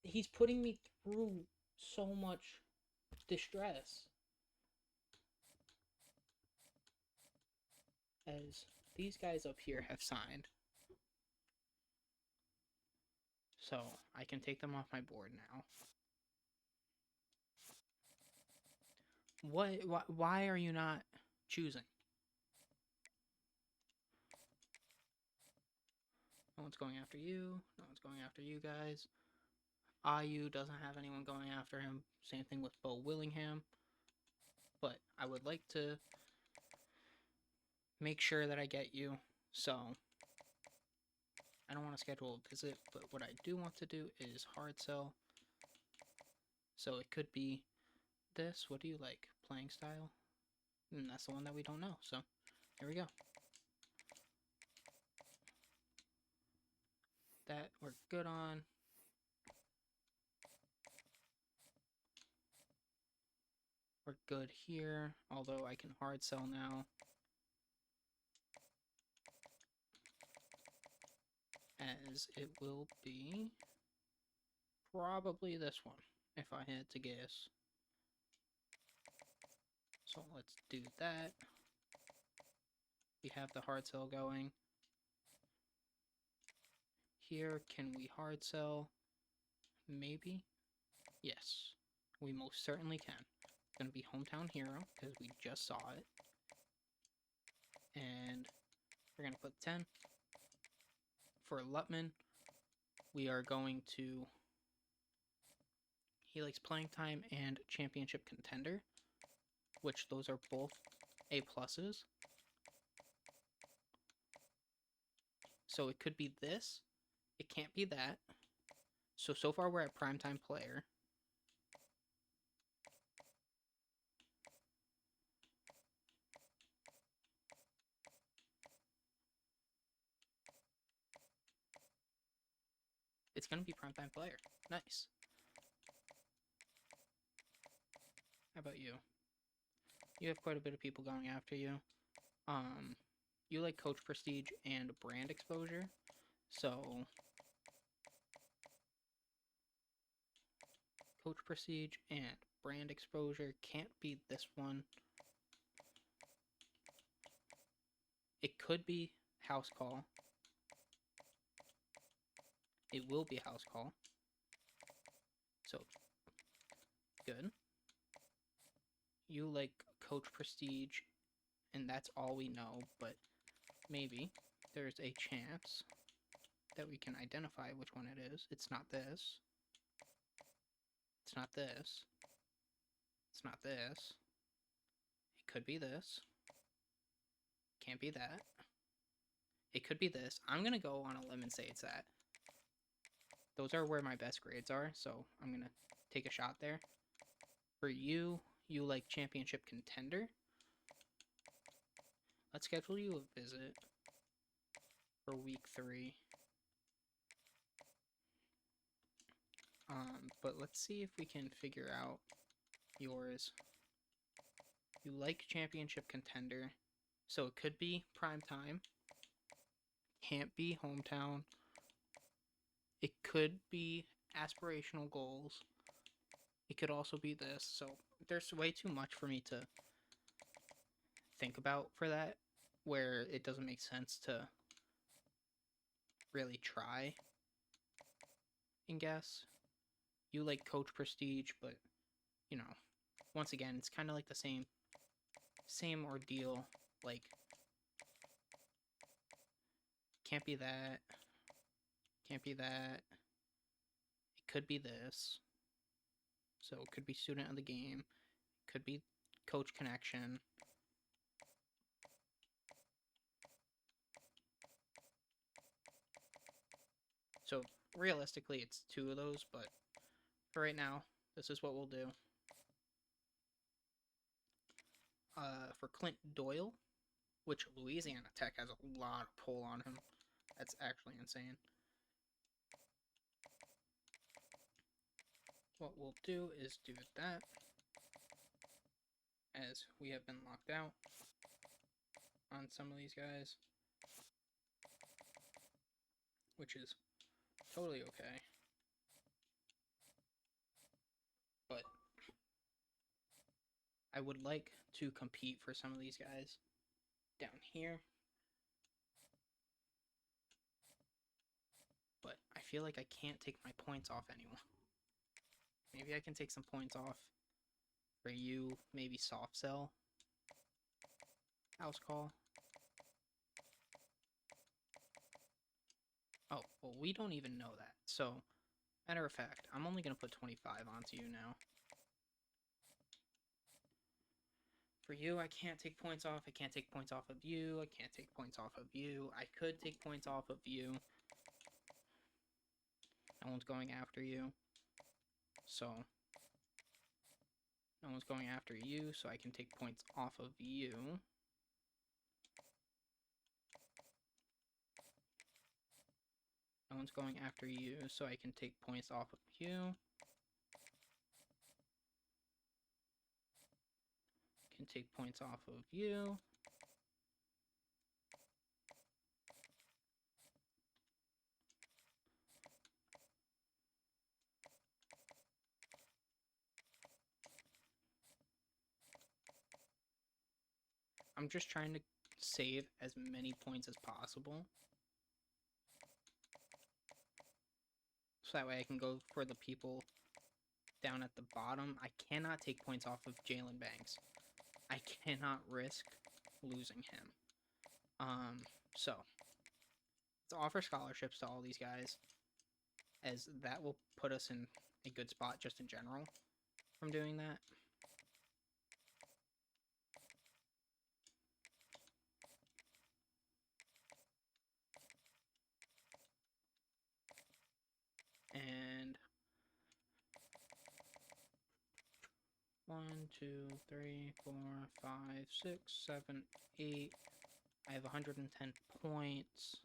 He's putting me through so much distress. As these guys up here have signed. So I can take them off my board now. Why are you not choosing? No one's going after you. No one's going after you guys. IU doesn't have anyone going after him. Same thing with Bo Willingham. But I would like to make sure that I get you. So I don't want to schedule a visit, but what I do want to do is hard sell. So it could be this. What do you like? Playing style? And that's the one that we don't know. So here we go. That we're good on. We're good here, although I can hard sell now. As it will be probably this one, if I had to guess. So let's do that. We have the hard sell going. Here, can we hard sell? Maybe? Yes, we most certainly can. It's going to be Hometown Hero, because we just saw it. And we're going to put 10. For Lutman, we are going to He likes playing time and championship contender, which those are both A pluses. So it could be this. It can't be that. So far we're at primetime player. It's going to be primetime player. Nice. How about you? You have quite a bit of people going after you. You like coach prestige and brand exposure. So coach prestige and brand exposure can't be this one. It could be house call. It will be house call. So good. You like coach prestige, and that's all we know, but maybe there's a chance that we can identify which one it is. It's not this. It's not this. It's not this. It could be this. Can't be that. It could be this. I'm going to go on a limb and say it's that. Those are where my best grades are, so I'm going to take a shot there. For you, you like championship contender. Let's schedule you a visit for week 3. But let's see if we can figure out yours. You like championship contender, so it could be prime time. Can't be hometown. It could be aspirational goals. It could also be this. So there's way too much for me to think about for that, where it doesn't make sense to really try and guess. You like coach prestige, but you know, once again, it's kind of like the same ordeal. Like, can't be that. Can't be that. It could be this. So it could be student of the game. It could be coach connection. So realistically, it's 2 of those, but for right now, this is what we'll do. For Clint Doyle, which Louisiana Tech has a lot of pull on him. That's actually insane. What we'll do is do that, as we have been locked out on some of these guys, which is totally okay. But I would like to compete for some of these guys down here. But I feel like I can't take my points off anyone. Maybe I can take some points off for you, maybe soft sell. House call. Oh, well, we don't even know that. So, matter of fact, I'm only going to put 25 onto you now. For you, I can't take points off. I can't take points off of you. I can't take points off of you. I could take points off of you. No one's going after you. So, no one's going after you, so I can take points off of you. No one's going after you, so I can take points off of you. Can take points off of you. I'm just trying to save as many points as possible, so that way I can go for the people down at the bottom. I cannot take points off of Jalen Banks. I cannot risk losing him. So let's offer scholarships to all these guys, as that will put us in a good spot just in general from doing that. And 1, 2, 3, 4, 5, 6, 7, 8. I have 110 points.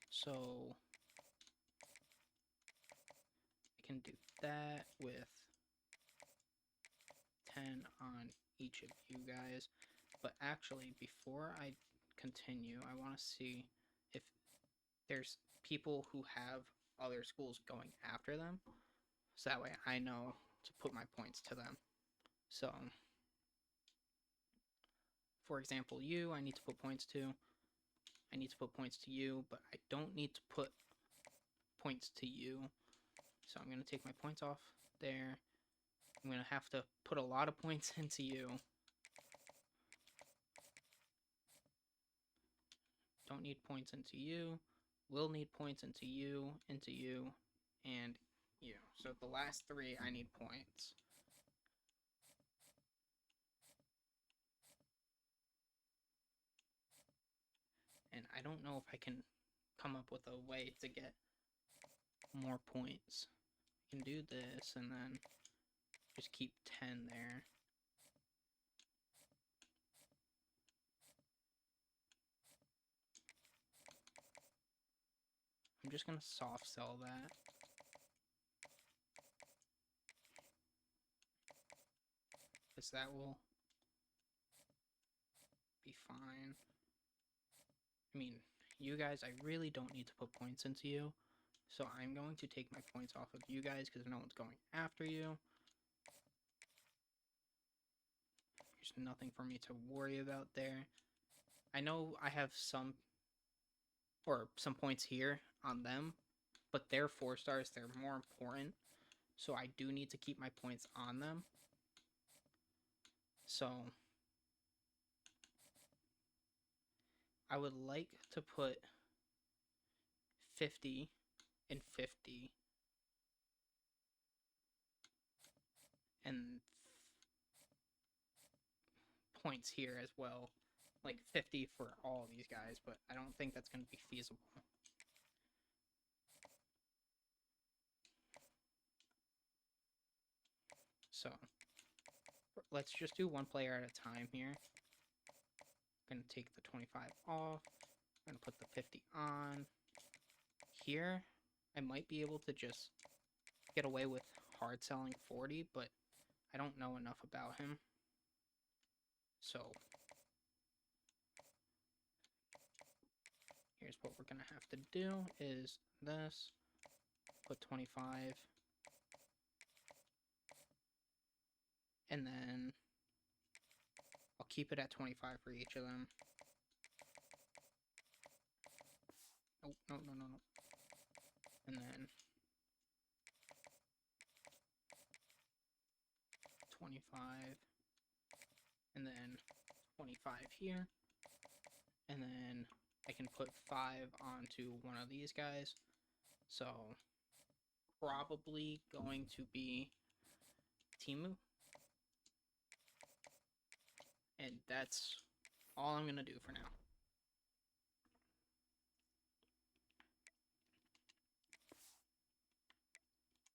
So I can do that with 10 on each of you guys. But actually, before I continue, I want to see if there's people who have other schools going after them. So that way I know to put my points to them. So, for example, you, I need to put points to. I need to put points to you, but I don't need to put points to you. So I'm going to take my points off there. I'm going to have to put a lot of points into you. Don't need points into you. Will need points into you, and you. So the last 3, I need points. And I don't know if I can come up with a way to get more points. I can do this and then just keep 10 there. I'm just going to soft sell that. Because that will be fine. I mean, you guys, I really don't need to put points into you. So I'm going to take my points off of you guys because no one's going after you. There's nothing for me to worry about there. I know I have some points here on them, but they're 4 stars. They're more important. So I do need to keep my points on them. So I would like to put 50 and 50 and points here as well. Like 50 for all these guys, but I don't think that's going to be feasible. So let's just do one player at a time here. I'm going to take the 25 off. I'm going to put the 50 on. Here, I might be able to just get away with hard selling 40, but I don't know enough about him. So here's what we're going to have to do is this. Put 25. And then I'll keep it at 25 for each of them. Oh, no. And then 25. And then 25 here. And then I can put 5 onto one of these guys. So probably going to be Timu. And that's all I'm going to do for now.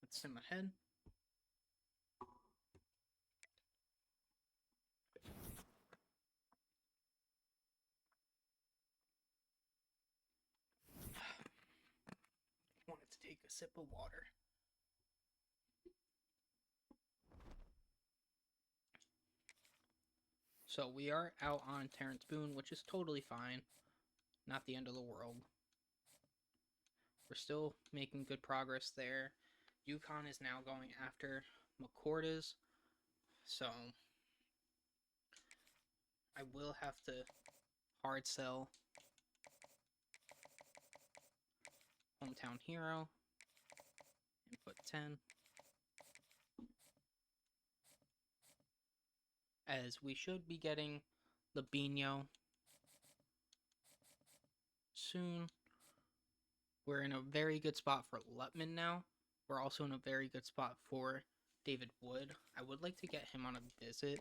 Let's sim ahead. Wanted to take a sip of water. So we are out on Terrence Boone, which is totally fine. Not the end of the world. We're still making good progress there. UConn is now going after McCourtas. So I will have to hard sell Hometown Hero and put 10. As we should be getting the Bino soon. We're in a very good spot for Lutman now. We're also in a very good spot for David Wood. I would like to get him on a visit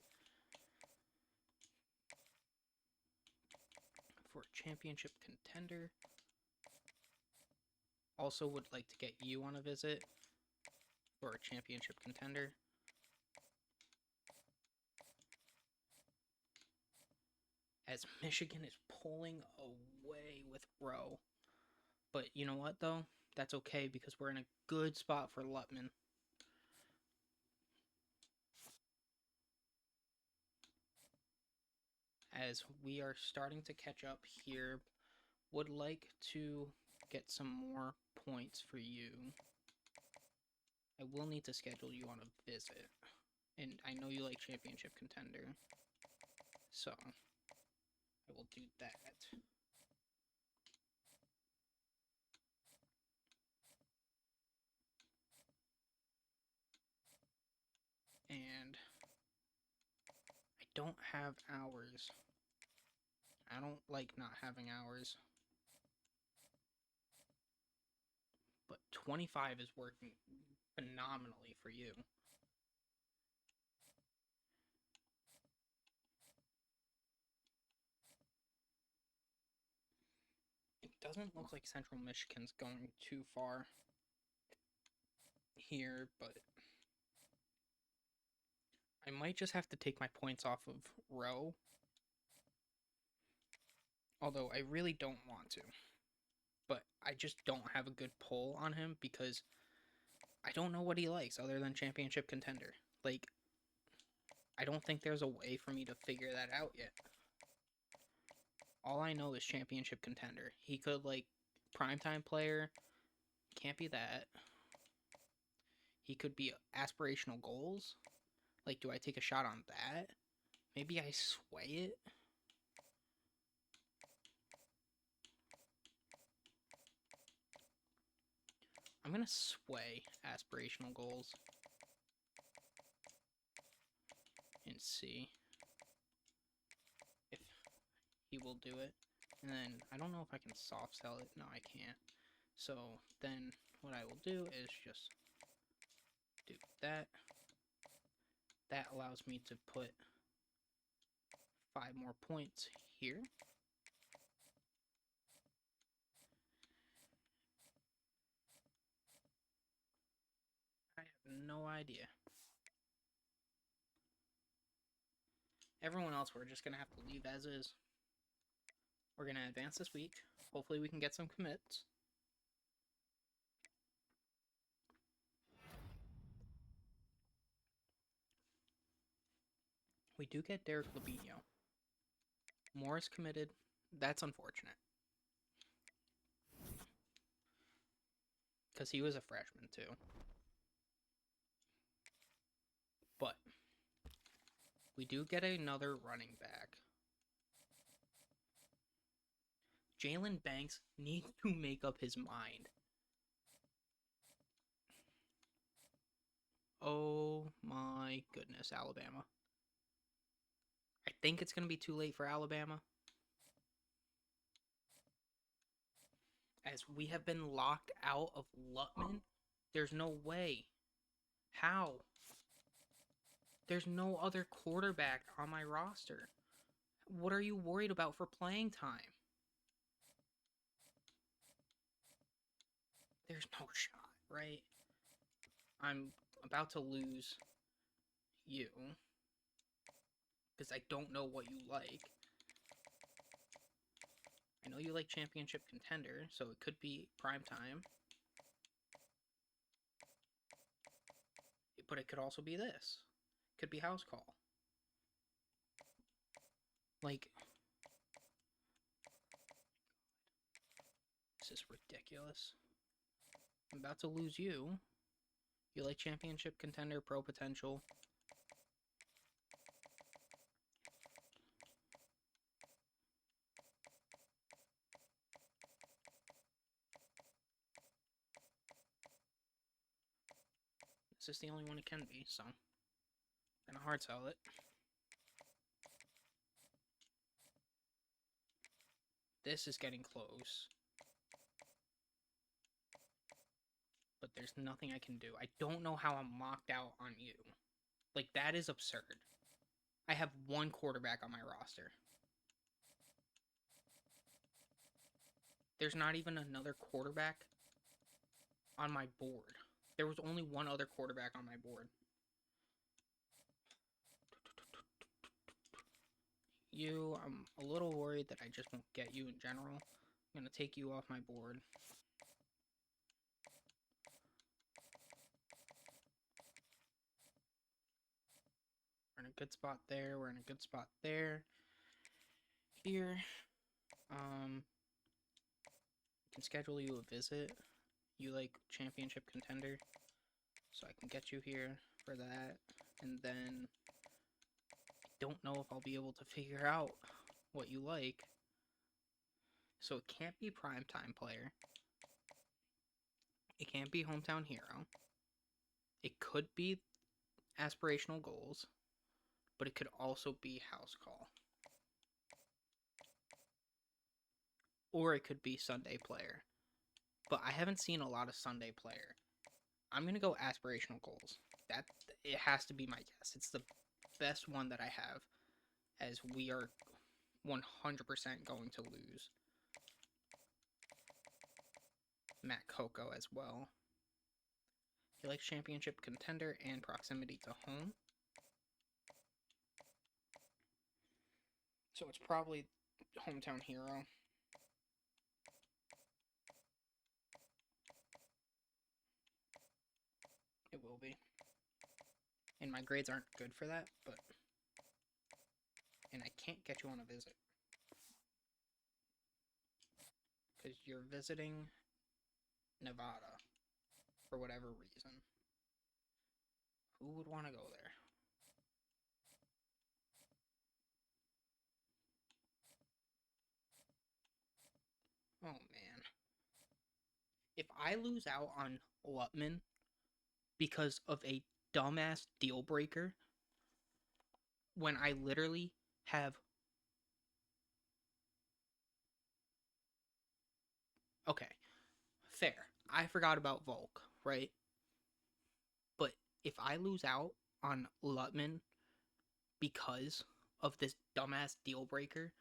for a championship contender. Also would like to get you on a visit for a championship contender. As Michigan is pulling away with Rowe. But you know what, though? That's okay because we're in a good spot for Lutman. As we are starting to catch up here, would like to get some more points for you. I will need to schedule you on a visit. And I know you like championship contender. So, I will do that. And I don't have hours. I don't like not having hours. But 25 is working phenomenally for you. It doesn't look like Central Michigan's going too far here, but I might just have to take my points off of Rowe. Although I really don't want to. But I just don't have a good pull on him because I don't know what he likes other than championship contender. Like, I don't think there's a way for me to figure that out yet. All I know is championship contender. He could, like, primetime player. Can't be that. He could be aspirational goals. Like, do I take a shot on that? Maybe I sway it? I'm gonna sway aspirational goals. And see if he will do it. And then, I don't know if I can soft sell it. No, I can't. So, then, what I will do is just do that. That allows me to put 5 more points here. I have no idea. Everyone else, we're just going to have to leave as is. We're going to advance this week. Hopefully we can get some commits. We do get Derek Labinho. Morris committed. That's unfortunate. Because he was a freshman, too. But we do get another running back. Jalen Banks needs to make up his mind. Oh my goodness, Alabama. I think it's going to be too late for Alabama. As we have been locked out of Lutman, there's no way. How? There's no other quarterback on my roster. What are you worried about for playing time? There's no shot, right? I'm about to lose you. Because I don't know what you like. I know you like championship contender, so it could be prime time. But it could also be this. It could be house call. Like, this is ridiculous. I'm about to lose you. You like championship contender, pro potential. This is the only one it can be, so I'm gonna hard sell it. This is getting close. But There's nothing I can do. I don't know how I'm locked out on you. Like, that is absurd. I have one quarterback on my roster. There's not even another quarterback on my board. There was only one other quarterback on my board. You, I'm a little worried that I just won't get you in general. I'm going to take you off my board. We're in a good spot there. We're in a good spot there. Here. Can schedule you a visit. You like championship contender. So I can get you here for that. And then I don't know if I'll be able to figure out what you like. So it can't be primetime player. It can't be hometown hero. It could be aspirational goals, but it could also be house call. Or it could be Sunday player. But I haven't seen a lot of Sunday player. I'm going to go aspirational goals. It has to be my guess. It's the best one that I have, as we are 100% going to lose. Matt Coco as well. He likes championship contender and proximity to home. So it's probably hometown hero. It will be. And my grades aren't good for that, but... And I can't get you on a visit. Because you're visiting Nevada. For whatever reason. Who would want to go there? Oh, man. If I lose out on Lutman because of a dumbass deal breaker, when I literally have... Okay, fair. I forgot about Volk, right? But if I lose out on Lutman because of this dumbass deal breaker,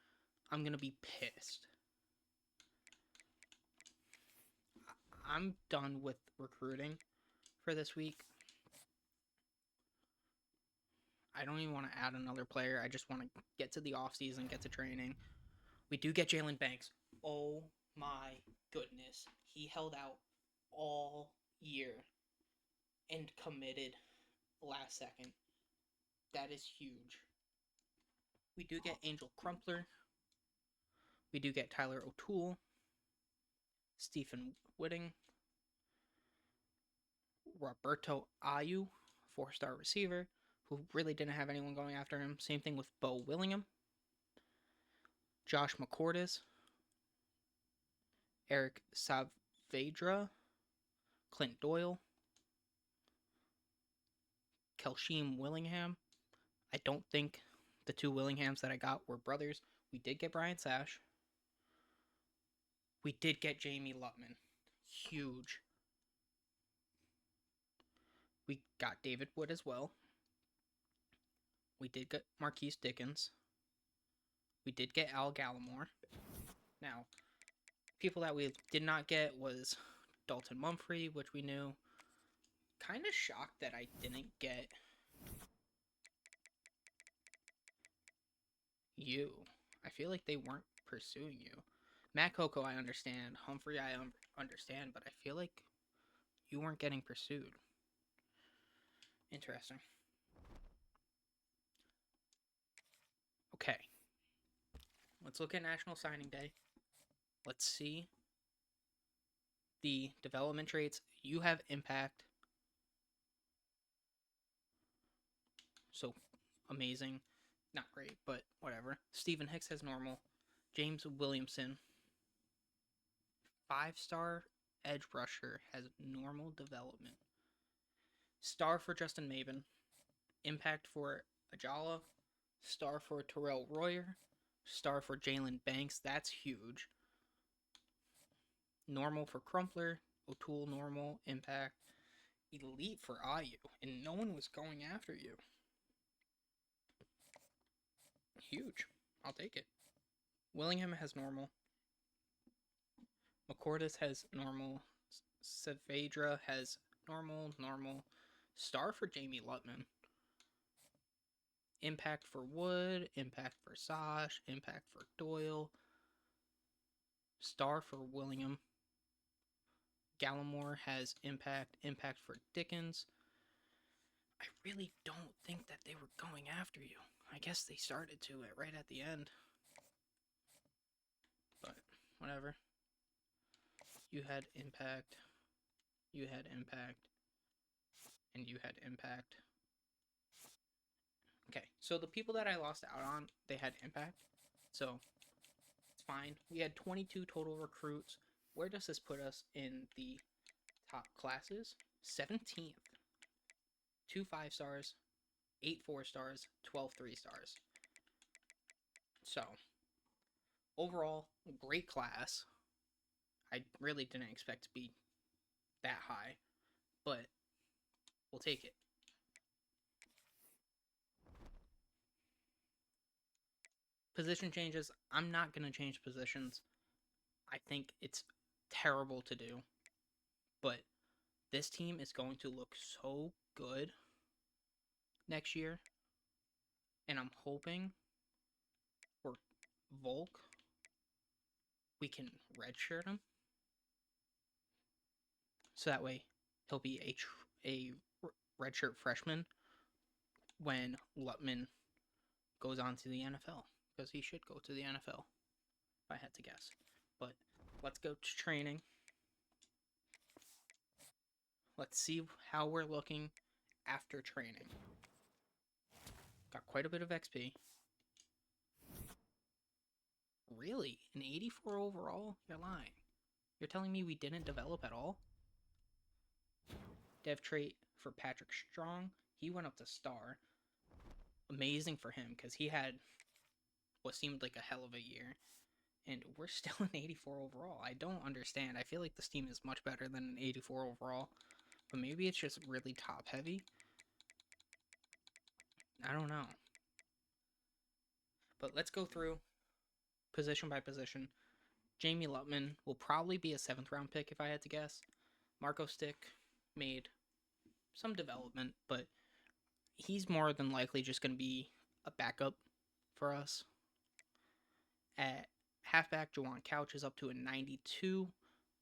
I'm going to be pissed. I'm done with recruiting for this week. I don't even want to add another player. I just want to get to the offseason, get to training. We do get Jalen Banks. Oh my goodness. He held out all year and committed last second. That is huge. We do get Angel Crumpler. We do get Tyler O'Toole. Stephen Whitting. Roberto Ayu, 4-star receiver, who really didn't have anyone going after him. Same thing with Bo Willingham. Josh McCordis. Eric Saavedra. Clint Doyle. Kelsheem Willingham. I don't think the two Willinghams that I got were brothers. We did get Brian Sash. We did get Jamie Lutman. Huge. We got David Wood as well. We did get Marquise Dickens. We did get Al Gallimore. Now, people that we did not get was Dalton Mumphrey, which we knew. Kind of shocked that I didn't get you. I feel like they weren't pursuing you. Matt Coco, I understand. Humphrey, I understand. But I feel like you weren't getting pursued. Interesting. Okay. Let's look at National Signing Day. Let's see the development traits. You have impact. So, amazing. Not great, but whatever. Stephen Hicks has normal. James Williamson, 5-star edge rusher, has normal development. Star for Justin Maben. Impact for Ajala. Star for Terrell Royer. Star for Jalen Banks. That's huge. Normal for Crumpler. O'Toole normal. Impact. elite for IU, and no one was going after you. Huge. I'll take it. Willingham has normal. McCordis has normal. Saavedra has normal. Star for Jamie Lutman. Impact for Wood. Impact for Sash. Impact for Doyle. Star for Willingham. Gallimore has impact. Impact for Dickens. I really don't think that they were going after you. I guess they started to it right at the end. But whatever. You had impact. You had impact. And you had impact. Okay, so the people that I lost out on, they had impact. So it's fine. We had 22 total recruits. Where does this put us in the top classes? 17th. 2 5-stars, 8 4-stars, 12 3-stars. So, overall, great class. I really didn't expect to be that high, but we'll take it. Position changes. I'm not going to change positions. I think it's terrible to do, but this team is going to look so good next year, and I'm hoping for Volk, we can redshirt him, so that way he'll be a redshirt freshman when Lutman goes on to the NFL, because he should go to the NFL, if I had to guess. But let's go to training. Let's see how we're looking after training. Got quite a bit of XP. Really? An 84 overall? You're lying. You're telling me we didn't develop at all? Dev trait for Patrick Strong. He went up to star. Amazing for him, because he had what seemed like a hell of a year. And we're still an 84 overall. I don't understand. I feel like this team is much better than an 84 overall. But maybe it's just really top heavy. I don't know. But let's go through position by position. Jamie Lutman will probably be a 7th round pick if I had to guess. Marco Stick made some development, but he's more than likely just going to be a backup for us. At halfback, Jawan Couch is up to a 92.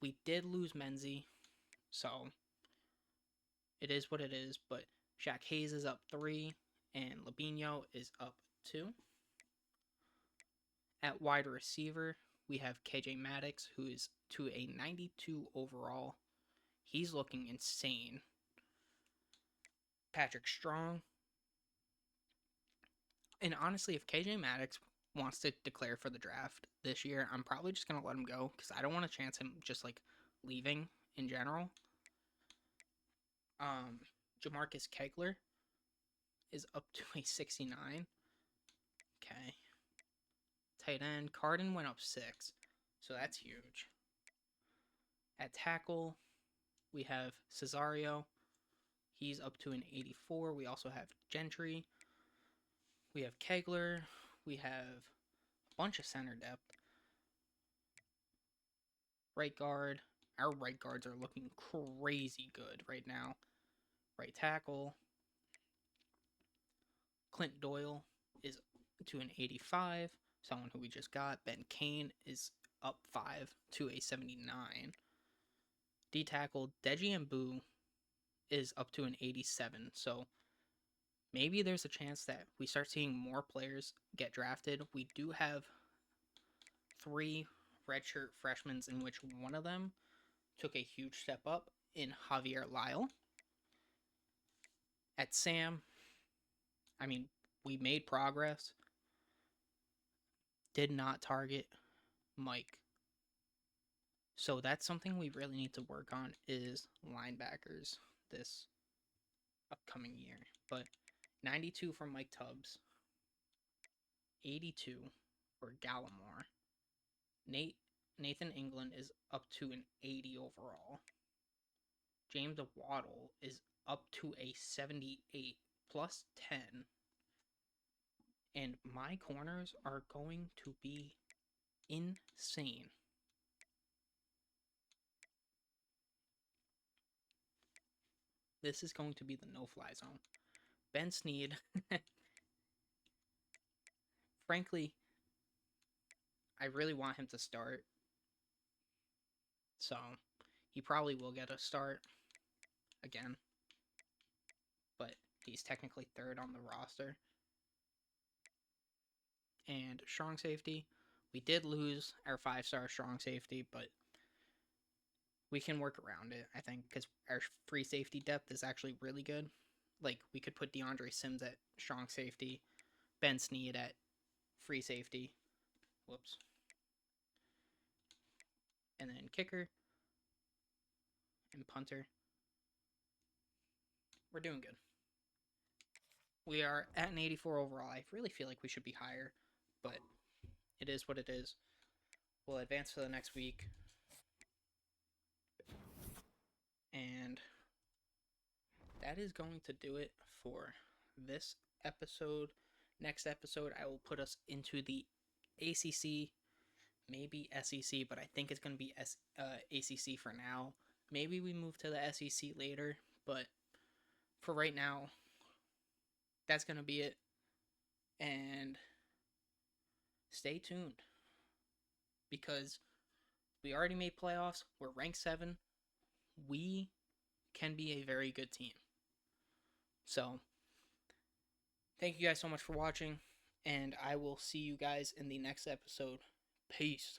We did lose Menzie, so it is what it is, but Shaq Hayes is up 3, and Labinho is up 2. At wide receiver, we have KJ Maddox, who is to a 92 overall. He's looking insane. Patrick Strong. And honestly, if KJ Maddox wants to declare for the draft this year, I'm probably just going to let him go, because I don't want to chance him just, like, leaving in general. Jamarcus Kegler is up to a 69. Okay. Tight end, Carden went up 6, so that's huge. At tackle, we have Cesario. He's up to an 84. We also have Gentry. We have Kegler. We have a bunch of center depth. Right guard. Our right guards are looking crazy good right now. Right tackle. Clint Doyle is to an 85. Someone who we just got. Ben Kane is up 5 to a 79. D tackle Deji Mbu is up to an 87. So maybe there's a chance that we start seeing more players get drafted. We do have 3 redshirt freshmen, in which one of them took a huge step up in Javier Lyle. At Sam, I mean, we made progress. Did not target Mike. So that's something we really need to work on, is linebackers this upcoming year. But 92 from Mike Tubbs. 82 for Gallimore. Nathan England is up to an 80 overall. James Waddle is up to a 78 plus 10. And my corners are going to be insane. This is going to be the no-fly zone. Ben Snead, frankly, I really want him to start. So, he probably will get a start again. But he's technically third on the roster. And strong safety, we did lose our 5-star strong safety, but we can work around it, I think, because our free safety depth is actually really good. Like, we could put DeAndre Sims at strong safety, Ben Snead at free safety. Whoops. And then kicker and punter. We're doing good. We are at an 84 overall. I really feel like we should be higher, but it is what it is. We'll advance to the next week. And that is going to do it for this episode. Next episode, I will put us into the ACC, maybe SEC, but I think it's going to be ACC for now. Maybe we move to the SEC later, but for right now, that's going to be it. And stay tuned, because we already made playoffs. We're ranked 7. We can be a very good team. So, thank you guys so much for watching, and I will see you guys in the next episode. Peace.